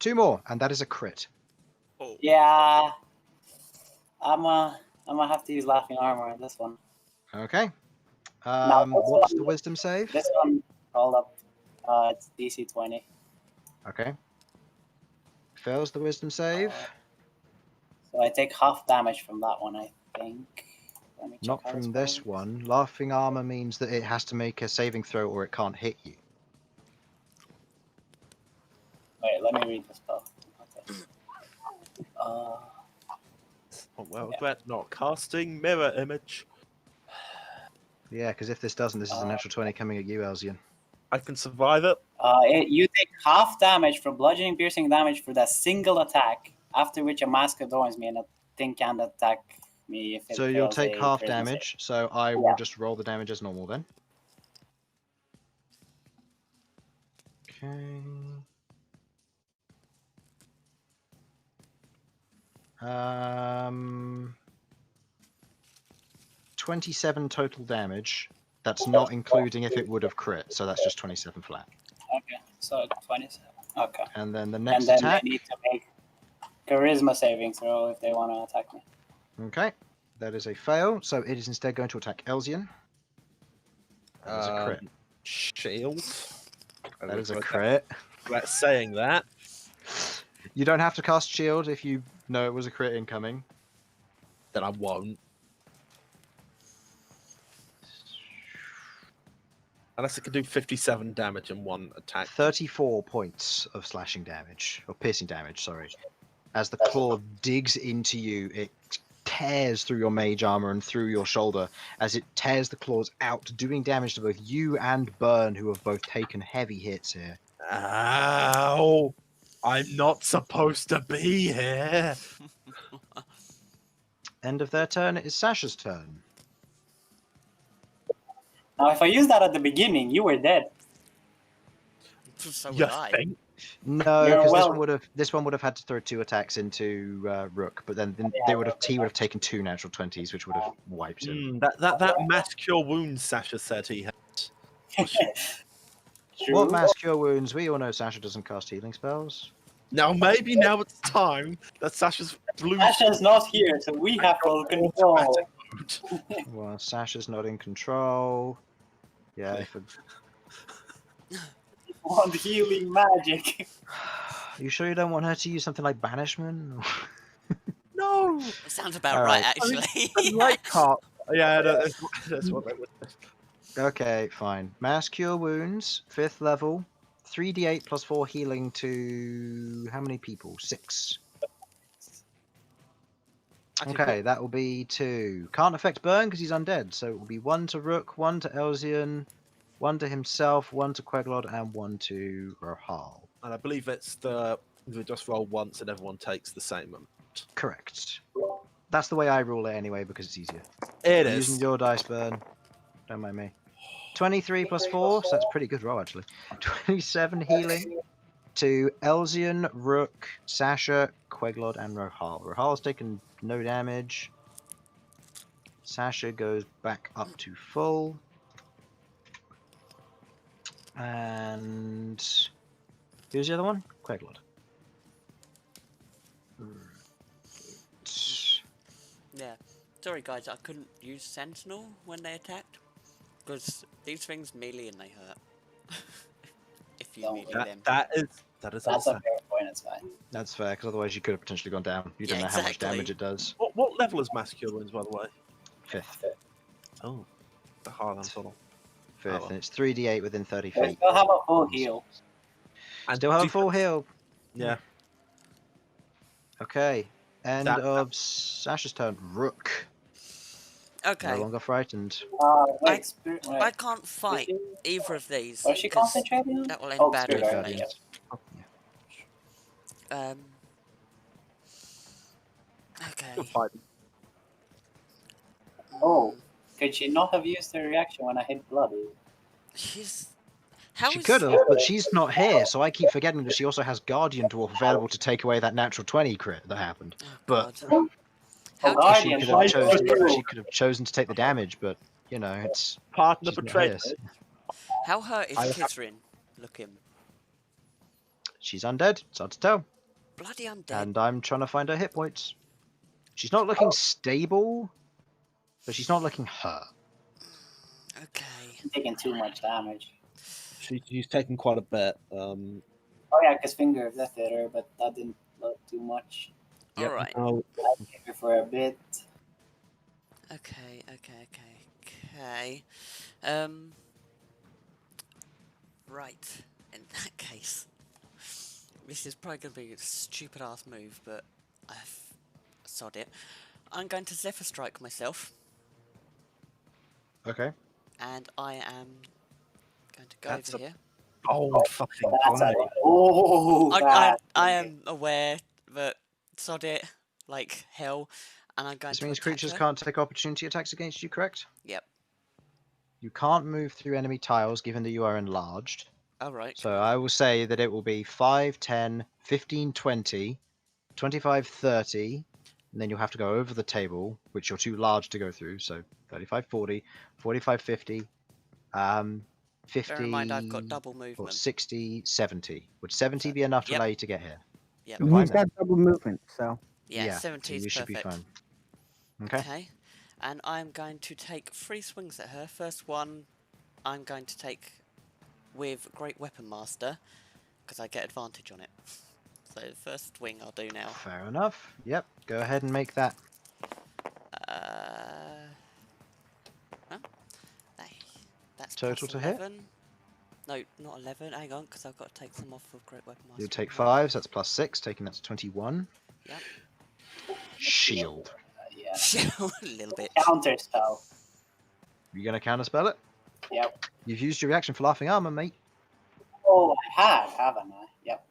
B: 2 more, and that is a crit.
A: Oh.
E: Yeah. I'm gonna have to use laughing armor on this one.
B: Okay.
E: Now, this
B: What's
E: one-
B: the wisdom save?
E: This one, hold up. It's DC 20.
B: Okay. Fails the wisdom save.
E: So I take half damage from that one, I think. Let me check
B: Not
E: how
B: from
E: it's
B: this
E: rolled.
B: one. Laughing armor means that it has to make a saving throw or it can't hit you.
E: Wait, let me read the spell. Okay.
A: Oh, well, regret not casting mirror image.
B: Yeah, because if this doesn't, this is a natural 20 coming at you, Elzian.
A: I can survive it.
E: You take half damage from bludgeoning piercing damage for that single attack, after which a mask adorns me and a thing can't attack me if it
B: So you'll
E: fails
B: take
E: a
B: half
E: charisma
B: damage, so I
E: Yeah.
B: will just roll the damage as normal then. Okay. 27 total damage. That's not including if it would have crit, so that's just 27 flat.
E: save. Okay, so 27. Okay.
B: And then the
E: And
B: next
E: then
B: attack.
E: they need to make charisma saving throw if they want to attack me.
B: Okay, that is a fail, so it is instead going to attack Elzian. That is a crit.
A: Shield.
B: That is a crit.
A: That's saying that.
B: You don't have to cast shield if you know it was a crit incoming.
A: Then I won't. Unless it can do 57 damage in one attack.
B: 34 points of slashing damage, or piercing damage, sorry. As the claw digs into you, it tears through your mage armor and through your shoulder as it tears the claws out, doing damage to both you and Burn, who have both taken heavy hits here.
A: Ow! I'm not supposed to be here.
B: End of their turn. It is Sasha's turn.
E: Now, if I used that at the beginning, you were dead.
C: So
A: You
C: would I.
A: think?
B: No,
E: You're
B: because
E: well-
B: this one would have had to throw 2 attacks into Rook, but then
E: Yeah,
B: he would have taken 2 natural 20s, which would have wiped him.
A: That mass cure wounds Sasha said he had.
B: What
E: True.
B: mass cure wounds? We all know Sasha doesn't cast healing spells.
A: Now maybe now it's time that Sasha's blue
E: Sasha's not here, so we have full control.
A: automatic mode.
B: Well, Sasha's not in control. Yeah, if
E: Want healing magic.
B: you sure you don't want her to use something like banishment?
A: No.
C: It sounds about
B: Alright.
C: right, actually.
A: The light cart. Yeah, that's what they would.
B: Okay, fine. Mass cure wounds, 5th level, 3d8 plus 4 healing to how many people? 6. Okay, that will be 2. Can't affect Burn because he's undead, so it will be 1 to Rook, 1 to Elzian, 1 to himself, 1 to Queglod, and 1 to Rohal.
A: And I believe it's we just roll once and everyone takes the same amount.
B: Correct. That's the way I rule it anyway because it's easier.
A: It
B: I'm
A: is.
B: using your dice, Burn. Don't mind me. 23 plus 4, so that's a pretty good roll actually. 27 healing to Elzian, Rook, Sasha, Queglod, and Rohal. Rohal's taken no damage. Sasha goes back up to full. And who's the other one? Queglod.
C: Yeah. Sorry, guys, I couldn't use Sentinel when they attacked. Because these things melee and they hurt. If you
E: No,
C: melee them.
A: That is
E: That's a
A: understandable.
E: fair point, it's fine.
B: That's fair, because otherwise you could have potentially gone down. You don't
C: Yeah,
B: know how much
C: exactly.
B: damage it does.
A: What level is mass cure wounds, by the way?
B: 5th.
A: Oh, the hard and tunnel.
B: fifth,
A: well.
B: and it's 3d8 within 30
E: They
B: feet.
E: still have a full heal.
A: And
B: Still have a
A: defense.
B: full heal.
A: Yeah.
B: Okay. End
A: That-
B: of Sasha's turn. Rook. No
C: Okay.
B: longer frightened.
E: Wait, Spirit.
C: I can't fight either of these.
E: Was she
C: 'cause
E: concentrating?
C: that will end
E: Oh,
C: badly
E: Spirit
C: for
E: Guardian,
C: me.
B: Yeah.
C: Okay.
A: Good fight.
E: Oh.
C: Mm,
E: Could she not have used her reaction when I hit Bloody?
C: She's. How
B: She
C: is-
B: could have, but she's not here, so I keep forgetting that she also has Guardian Dwarf available to take away that natural 20 crit that happened.
C: Oh,
B: But-
C: God. How
E: Oh,
C: did
B: She
E: Guardian,
B: could,
E: why
B: have chosen,
E: would you?
B: she could have chosen to take the damage, but, you know, it's...
A: Partner
B: she's not
A: betrayed.
B: here, so-
C: How hurt is
A: I-
C: Kithrin looking?
B: She's undead, it's hard to tell.
C: Bloody undead.
B: And I'm trying to find her hit points. She's not looking stable, but she's not looking hurt.
C: Okay.
E: Taking too much damage.
A: She's taken quite a bit.
E: Oh yeah, because Finger of Death hit her, but that didn't look too much.
A: Yep.
C: Alright.
A: Oh,
E: I hit her for a bit.
C: Okay. Right. In that case, this is probably going to be a stupid ass move, but I've sod it. I'm going to Zephyr Strike myself,
B: Okay.
C: and I am going to go
A: That's
C: over here.
A: bold fucking
E: That's a
A: play.
E: oh bad.
C: I am aware that sod it like hell, and I'm going
B: This
C: to
B: means
C: attack
B: creatures
C: her.
B: can't take opportunity attacks against you, correct?
C: Yep.
B: You can't move through enemy tiles given that you are enlarged.
C: Alright.
B: So I will say that it will be 5, 10, 15, 20, 25, 30, and then you'll have to go over the table, which you're too large to go through. So 35, 40, 45, 50, 50,
C: Bear in mind I've got double
B: or
C: movement.
B: 60, 70. Would 70 be enough to
C: Yep.
B: allow you to get here?
C: Yep.
B: You're fine
F: He's got double movement, so
C: Yeah,
B: so
C: 70 is
B: you should be
C: perfect.
B: fine. Okay.
C: Okay. And I'm going to take 3 swings at her. First one, I'm going to take with Great Weapon Master, because I get advantage on it. So the first swing I'll do now.
B: Fair enough. Yep. Go ahead and make that.
C: Well, that's
B: Total
C: plus
B: to hit?
C: 11. No, not 11. Hang on, because I've got to take some off of Great Weapon Master.
B: You'll take 5, so that's plus 6, taking that to 21.
C: Yep.
B: Shield.
E: Yeah.
C: a little bit.
E: Counter spell.
B: You gonna counterspell it?
E: Yep.
B: You've used your reaction for laughing armor, mate.
E: Oh, I have, haven't I? Yep.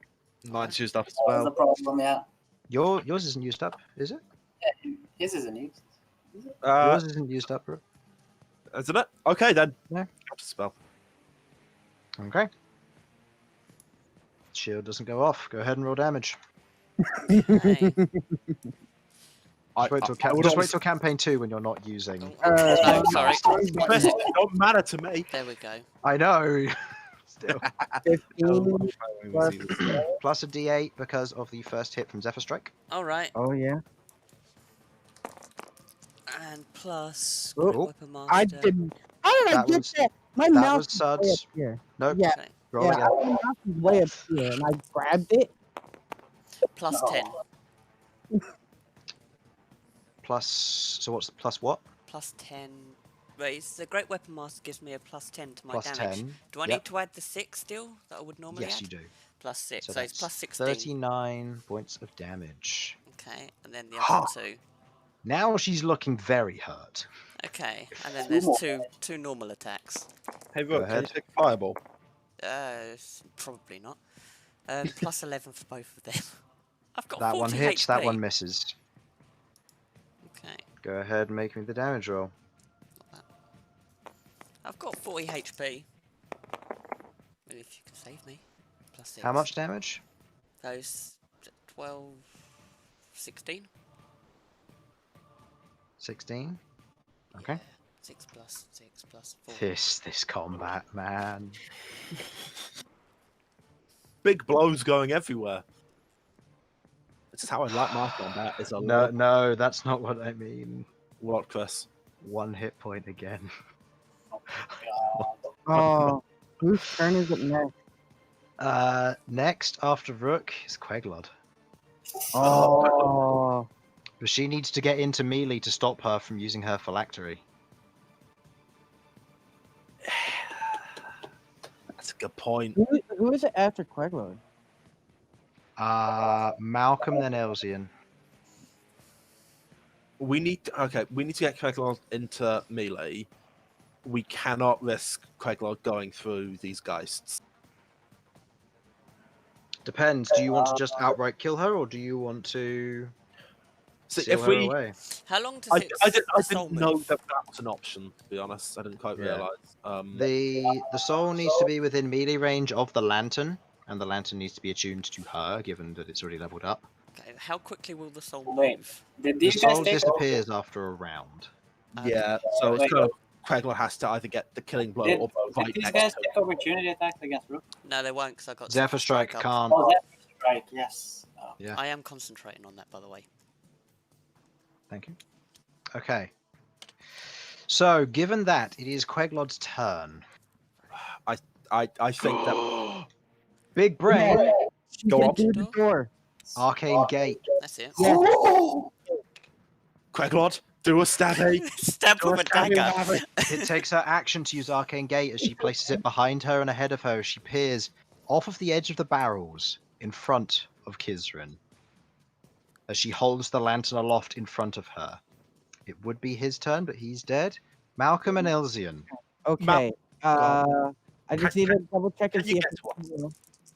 A: Mine's used up as
E: That was the
A: well.
E: problem. Yeah.
B: Yours isn't used up, is it?
E: His isn't used.
B: Yours isn't used up, bro.
A: Isn't it? Okay then.
B: Yeah.
A: Spell.
B: Okay. Shield doesn't go off. Go ahead and roll damage.
C: Okay.
B: Just wait till, just wait till campaign 2 when you're not using.
C: No, sorry.
A: Chris, it don't matter to me.
C: There we go.
B: I know. Still.
F: 15 plus.
B: Plus a d8 because of the first hit from Zephyr Strike.
C: Alright.
F: Oh yeah,
C: And plus
F: Oh,
C: Great Weapon Master.
F: I did. How did I
B: That
F: get
B: was-
F: that? My
B: that
F: mouse
B: was
F: is way up
B: Suds.
F: here.
B: Nope.
F: Yeah,
C: Okay.
B: Roll
F: yeah,
B: again.
F: my mouse is way up here, and I grabbed it.
C: Plus
E: No.
C: 10.
B: Plus. So what's plus what?
C: Plus 10. Wait, the Great Weapon Master gives me a plus 10 to my
B: Plus
C: damage.
B: 10.
C: Do I
B: Yep.
C: need to add the 6 still that I would normally
B: Yes,
C: add?
B: you do.
C: Plus 6,
B: So
C: so it's
B: that's
C: plus 16.
B: 39 points of damage.
C: Okay, and then the other 2.
B: Now she's looking very hurt.
C: Okay, and then
E: Two
C: there's
E: more.
C: two normal attacks.
A: Hey,
B: Go
A: Rook, can you
B: ahead.
A: take fireball?
C: Probably not. Plus 11 for both of them. I've got
B: That
C: 40
B: one hits,
C: HP.
B: that one misses.
C: Okay,
B: Go ahead and make me the damage roll.
C: I've got 40 HP. Maybe if you can save me. Plus 6.
B: How much damage?
C: Those 12, 16.
B: 16. Okay.
C: Yeah, 6 plus 4.
B: This combat, man.
A: Big blows going everywhere. This is how I like my combat. Is a
B: No, no, that's not what I mean.
A: What, Chris?
B: 1 hit point again.
F: Oh, whose turn is it next?
B: Next, after Rook, is Queglod.
F: Oh,
B: But she needs to get into melee to stop her from using her phylactery.
A: That's a good point.
F: Who is it after Quaglord?
B: Malcolm then Elsian.
A: We need to get Craiglord into melee. We cannot risk Craiglord going through these geists.
B: Depends. Do you want to just outright kill her, or do you want to
A: So
B: seal
A: if
B: her
A: we,
B: away?
C: How long does
A: I
C: the soul
A: didn't know
C: move?
A: that was an option. To be honest, I didn't quite
B: Yeah.
A: realize.
B: The soul needs to be within melee range of the lantern, and the lantern needs to be attuned to her, given that it's already leveled up.
C: Okay, how quickly will the soul
E: Wait.
C: move?
E: Did
B: The
E: these guys
B: soul
E: take
B: disappears after a round.
A: Yeah, so it's
E: Wait.
A: kind of Craiglord has to either get the killing blow
E: Did,
A: or
E: did
A: right
E: these
A: next
E: guys
A: to
E: take opportunity attacks against Rook?
C: No, they won't because I got
B: Zephyr Strike
C: up.
B: can't.
E: Oh, that's right. Yes. Oh.
B: Yeah,
C: I am concentrating on that, by the way.
B: thank you. Okay. So, given that it is Quaglod's turn.
A: I think that
B: Big brain,
F: She
A: Go
F: can
A: on.
F: do the door.
B: arcane gate.
C: That's it.
F: Yeah.
A: Craiglord do a stabby.
C: Stab
A: Do
C: with a
A: stabby,
C: dagger.
A: whatever.
B: It takes her action to use arcane gate as she places it behind her and ahead of her as she peers off of the edge of the barrels in front of Kizrin. As she holds the lantern aloft in front of her. It would be his turn, but he's dead. Malcolm and Elsian.
F: Okay. I just need to double check and
A: can you
F: see if
A: get to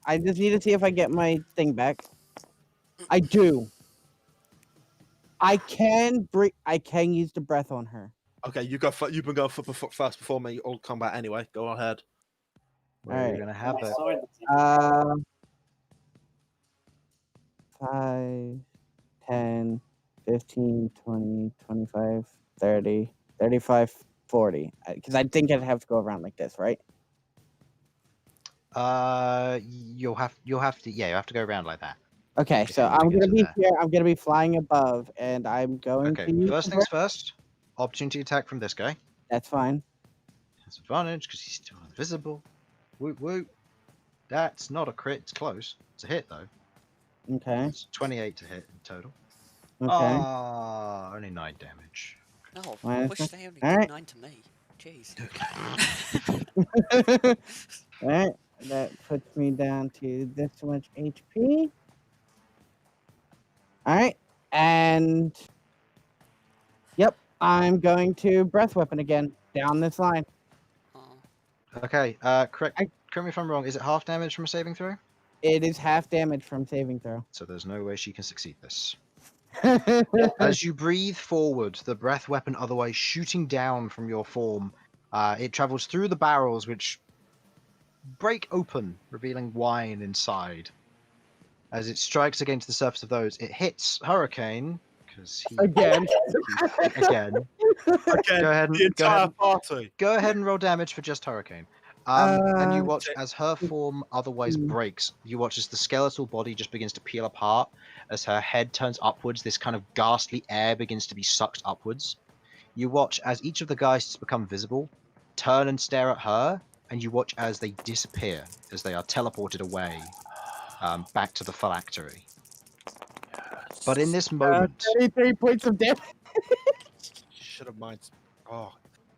F: I just need to see if I get my thing back. I do. I can use the breath on her.
A: Okay, you go. You've been going for first before me. All combat anyway. Go ahead.
B: Where are you
F: Alright.
B: going to have
E: My
B: it?
E: sword.
F: 5, 10, 15, 20, 25, 30, 35, 40. Because I think I'd have to go around like this, right?
B: You'll have to you have to go around like that.
F: Okay,
B: If
F: so
B: you want to
F: I'm
B: get
F: gonna
B: to
F: be
B: there.
F: here. I'm gonna be flying above, and I'm going
B: Okay,
F: to use
B: first
F: the
B: things
F: breath.
B: first. Opportunity attack from this guy.
F: That's fine.
B: Has advantage because he's still invisible. Woot woot. That's not a crit. It's close. It's a hit though.
F: Okay.
B: It's 28 to hit in total.
F: Okay.
B: Ah, only 9 damage.
C: Oh, I
F: Minus
C: wish
F: one.
C: they only
F: Alright.
C: did 9 to me. Jeez.
F: Alright, that puts me down to this much HP. Alright, and yep, I'm going to breath weapon again down this line.
C: Oh,
B: Okay, correct me if I'm wrong. Is it half damage from a saving throw?
F: It is half damage from saving throw.
B: So there's no way she can succeed this. As you breathe forward, the breath weapon otherwise shooting down from your form, it travels through the barrels, which break open, revealing wine inside. As it strikes against the surface of those, it hits Hurricane because he
F: Again.
B: again.
A: Again,
B: Go ahead and
A: the entire party.
B: go ahead and roll damage for just Hurricane. And you watch
A: Okay.
B: as her form otherwise breaks. You watch as the skeletal body just begins to peel apart. As her head turns upwards, this kind of ghastly air begins to be sucked upwards. You watch as each of the geists become visible, turn and stare at her, and you watch as they disappear, as they are teleported away, back to the phylactery. But in this moment,
F: 33 points of damage.
A: Should have mind. Oh,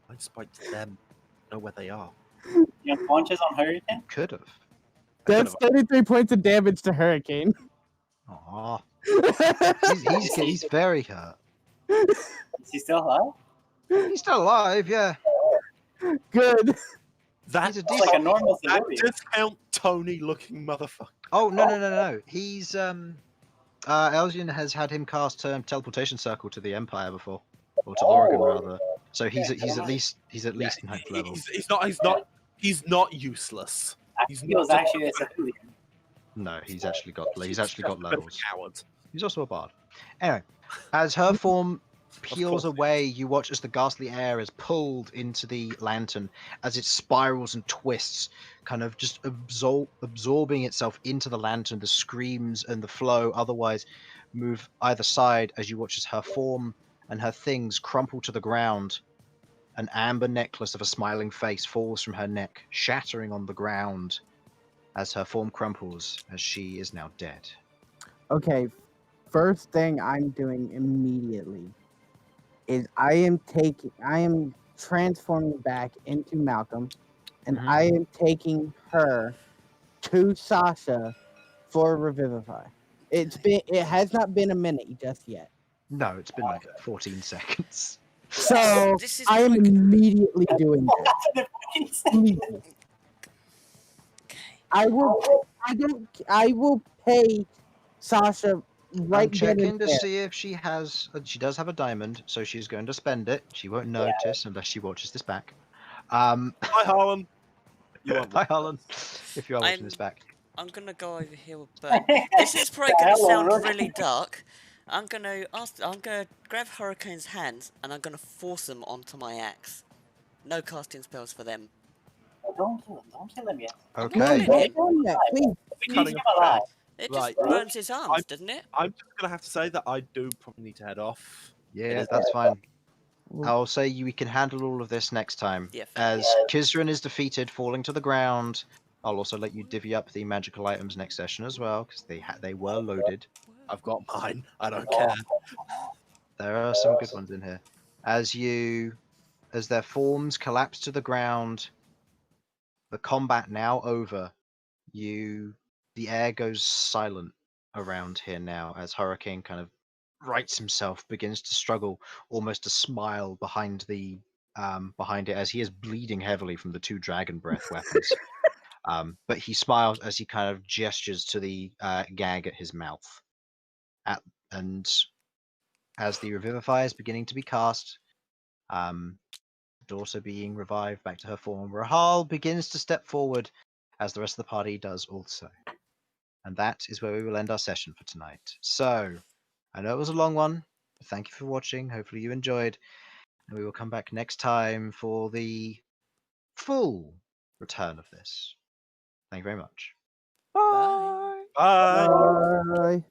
A: mind spiked them. Know where they are.
E: You have punches on Hurricane?
B: could have.
F: That's 33 points of damage to Hurricane.
B: Aw, he's very hurt.
E: Is he still alive?
B: He's still alive, yeah.
F: Good.
A: That
B: He's a
E: It's like a normal
A: that
E: civilian.
A: discount Tony-looking motherfucker.
B: Oh no. He's Elgin has had him cast teleportation circle to the Empire before, or to Oregon rather. So he's at least in hype level.
A: He's not useless. He's
E: He was
A: not
E: actually a civilian.
B: No, he's actually got
A: just
B: levels.
A: a bit of a coward.
B: He's also a bard. Anyway, as her form peels
A: course he
B: away, you watch as the ghastly air is pulled into the lantern, as it spirals and twists, kind of just absorbing itself into the lantern. The screams and the flow otherwise move either side as you watch as her form and her things crumple to the ground. An amber necklace of a smiling face falls from her neck, shattering on the ground as her form crumples, as she is now dead.
F: Okay, first thing I'm doing immediately is I am transforming back into Malcolm. and
B: Mhm.
F: I am taking her to Sasha for Revivify. It has not been a minute just yet.
B: No, it's been like 14 seconds.
F: So
C: This is
F: I am
C: probably
F: immediately doing that. Immediately.
C: okay.
F: I will pay Sasha right
B: I'm
F: then and
B: checking to
F: there.
B: see if she has. She does have a diamond, so she's going to spend it. She won't notice unless she watches this back.
A: Hi, Harlan. You won't.
B: Hi, Harlan. If you are watching this back.
C: I'm gonna go over here with Bert. This is probably gonna sound really dark. I'm gonna grab Hurricane's hands and I'm gonna force them onto my axe. No casting spells for them.
E: Don't kill him. Don't kill him yet.
F: No,
B: Okay.
F: don't do that, please.
E: We need
A: Cutting
E: him
A: off
E: alive.
C: It
A: Right.
C: just burns his arms, doesn't it?
A: I'm just gonna have to say that I do probably need to head off.
B: Yeah,
A: is-
B: that's fine.
F: Well-
B: I'll say we can handle all of this next time.
C: Yeah, fair.
B: As Kizrin is defeated, falling to the ground, I'll also let you divvy up the magical items next session as well, because they were loaded.
A: I've got mine. I don't care.
B: There are some good ones in here. As their forms collapse to the ground, the combat now over. The air goes silent around here now as Hurricane kind of rights himself, begins to struggle, almost a smile behind behind it as he is bleeding heavily from the 2 dragon breath weapons. But he smiles as he kind of gestures to the gag at his mouth. And as the Revivify is beginning to be cast, daughter being revived back to her form, Rahal begins to step forward as the rest of the party does also. And that is where we will end our session for tonight. So, I know it was a long one, but thank you for watching. Hopefully you enjoyed. And we will come back next time for the full return of this. Thank you very much.
C: Bye.
A: Bye.
F: Bye.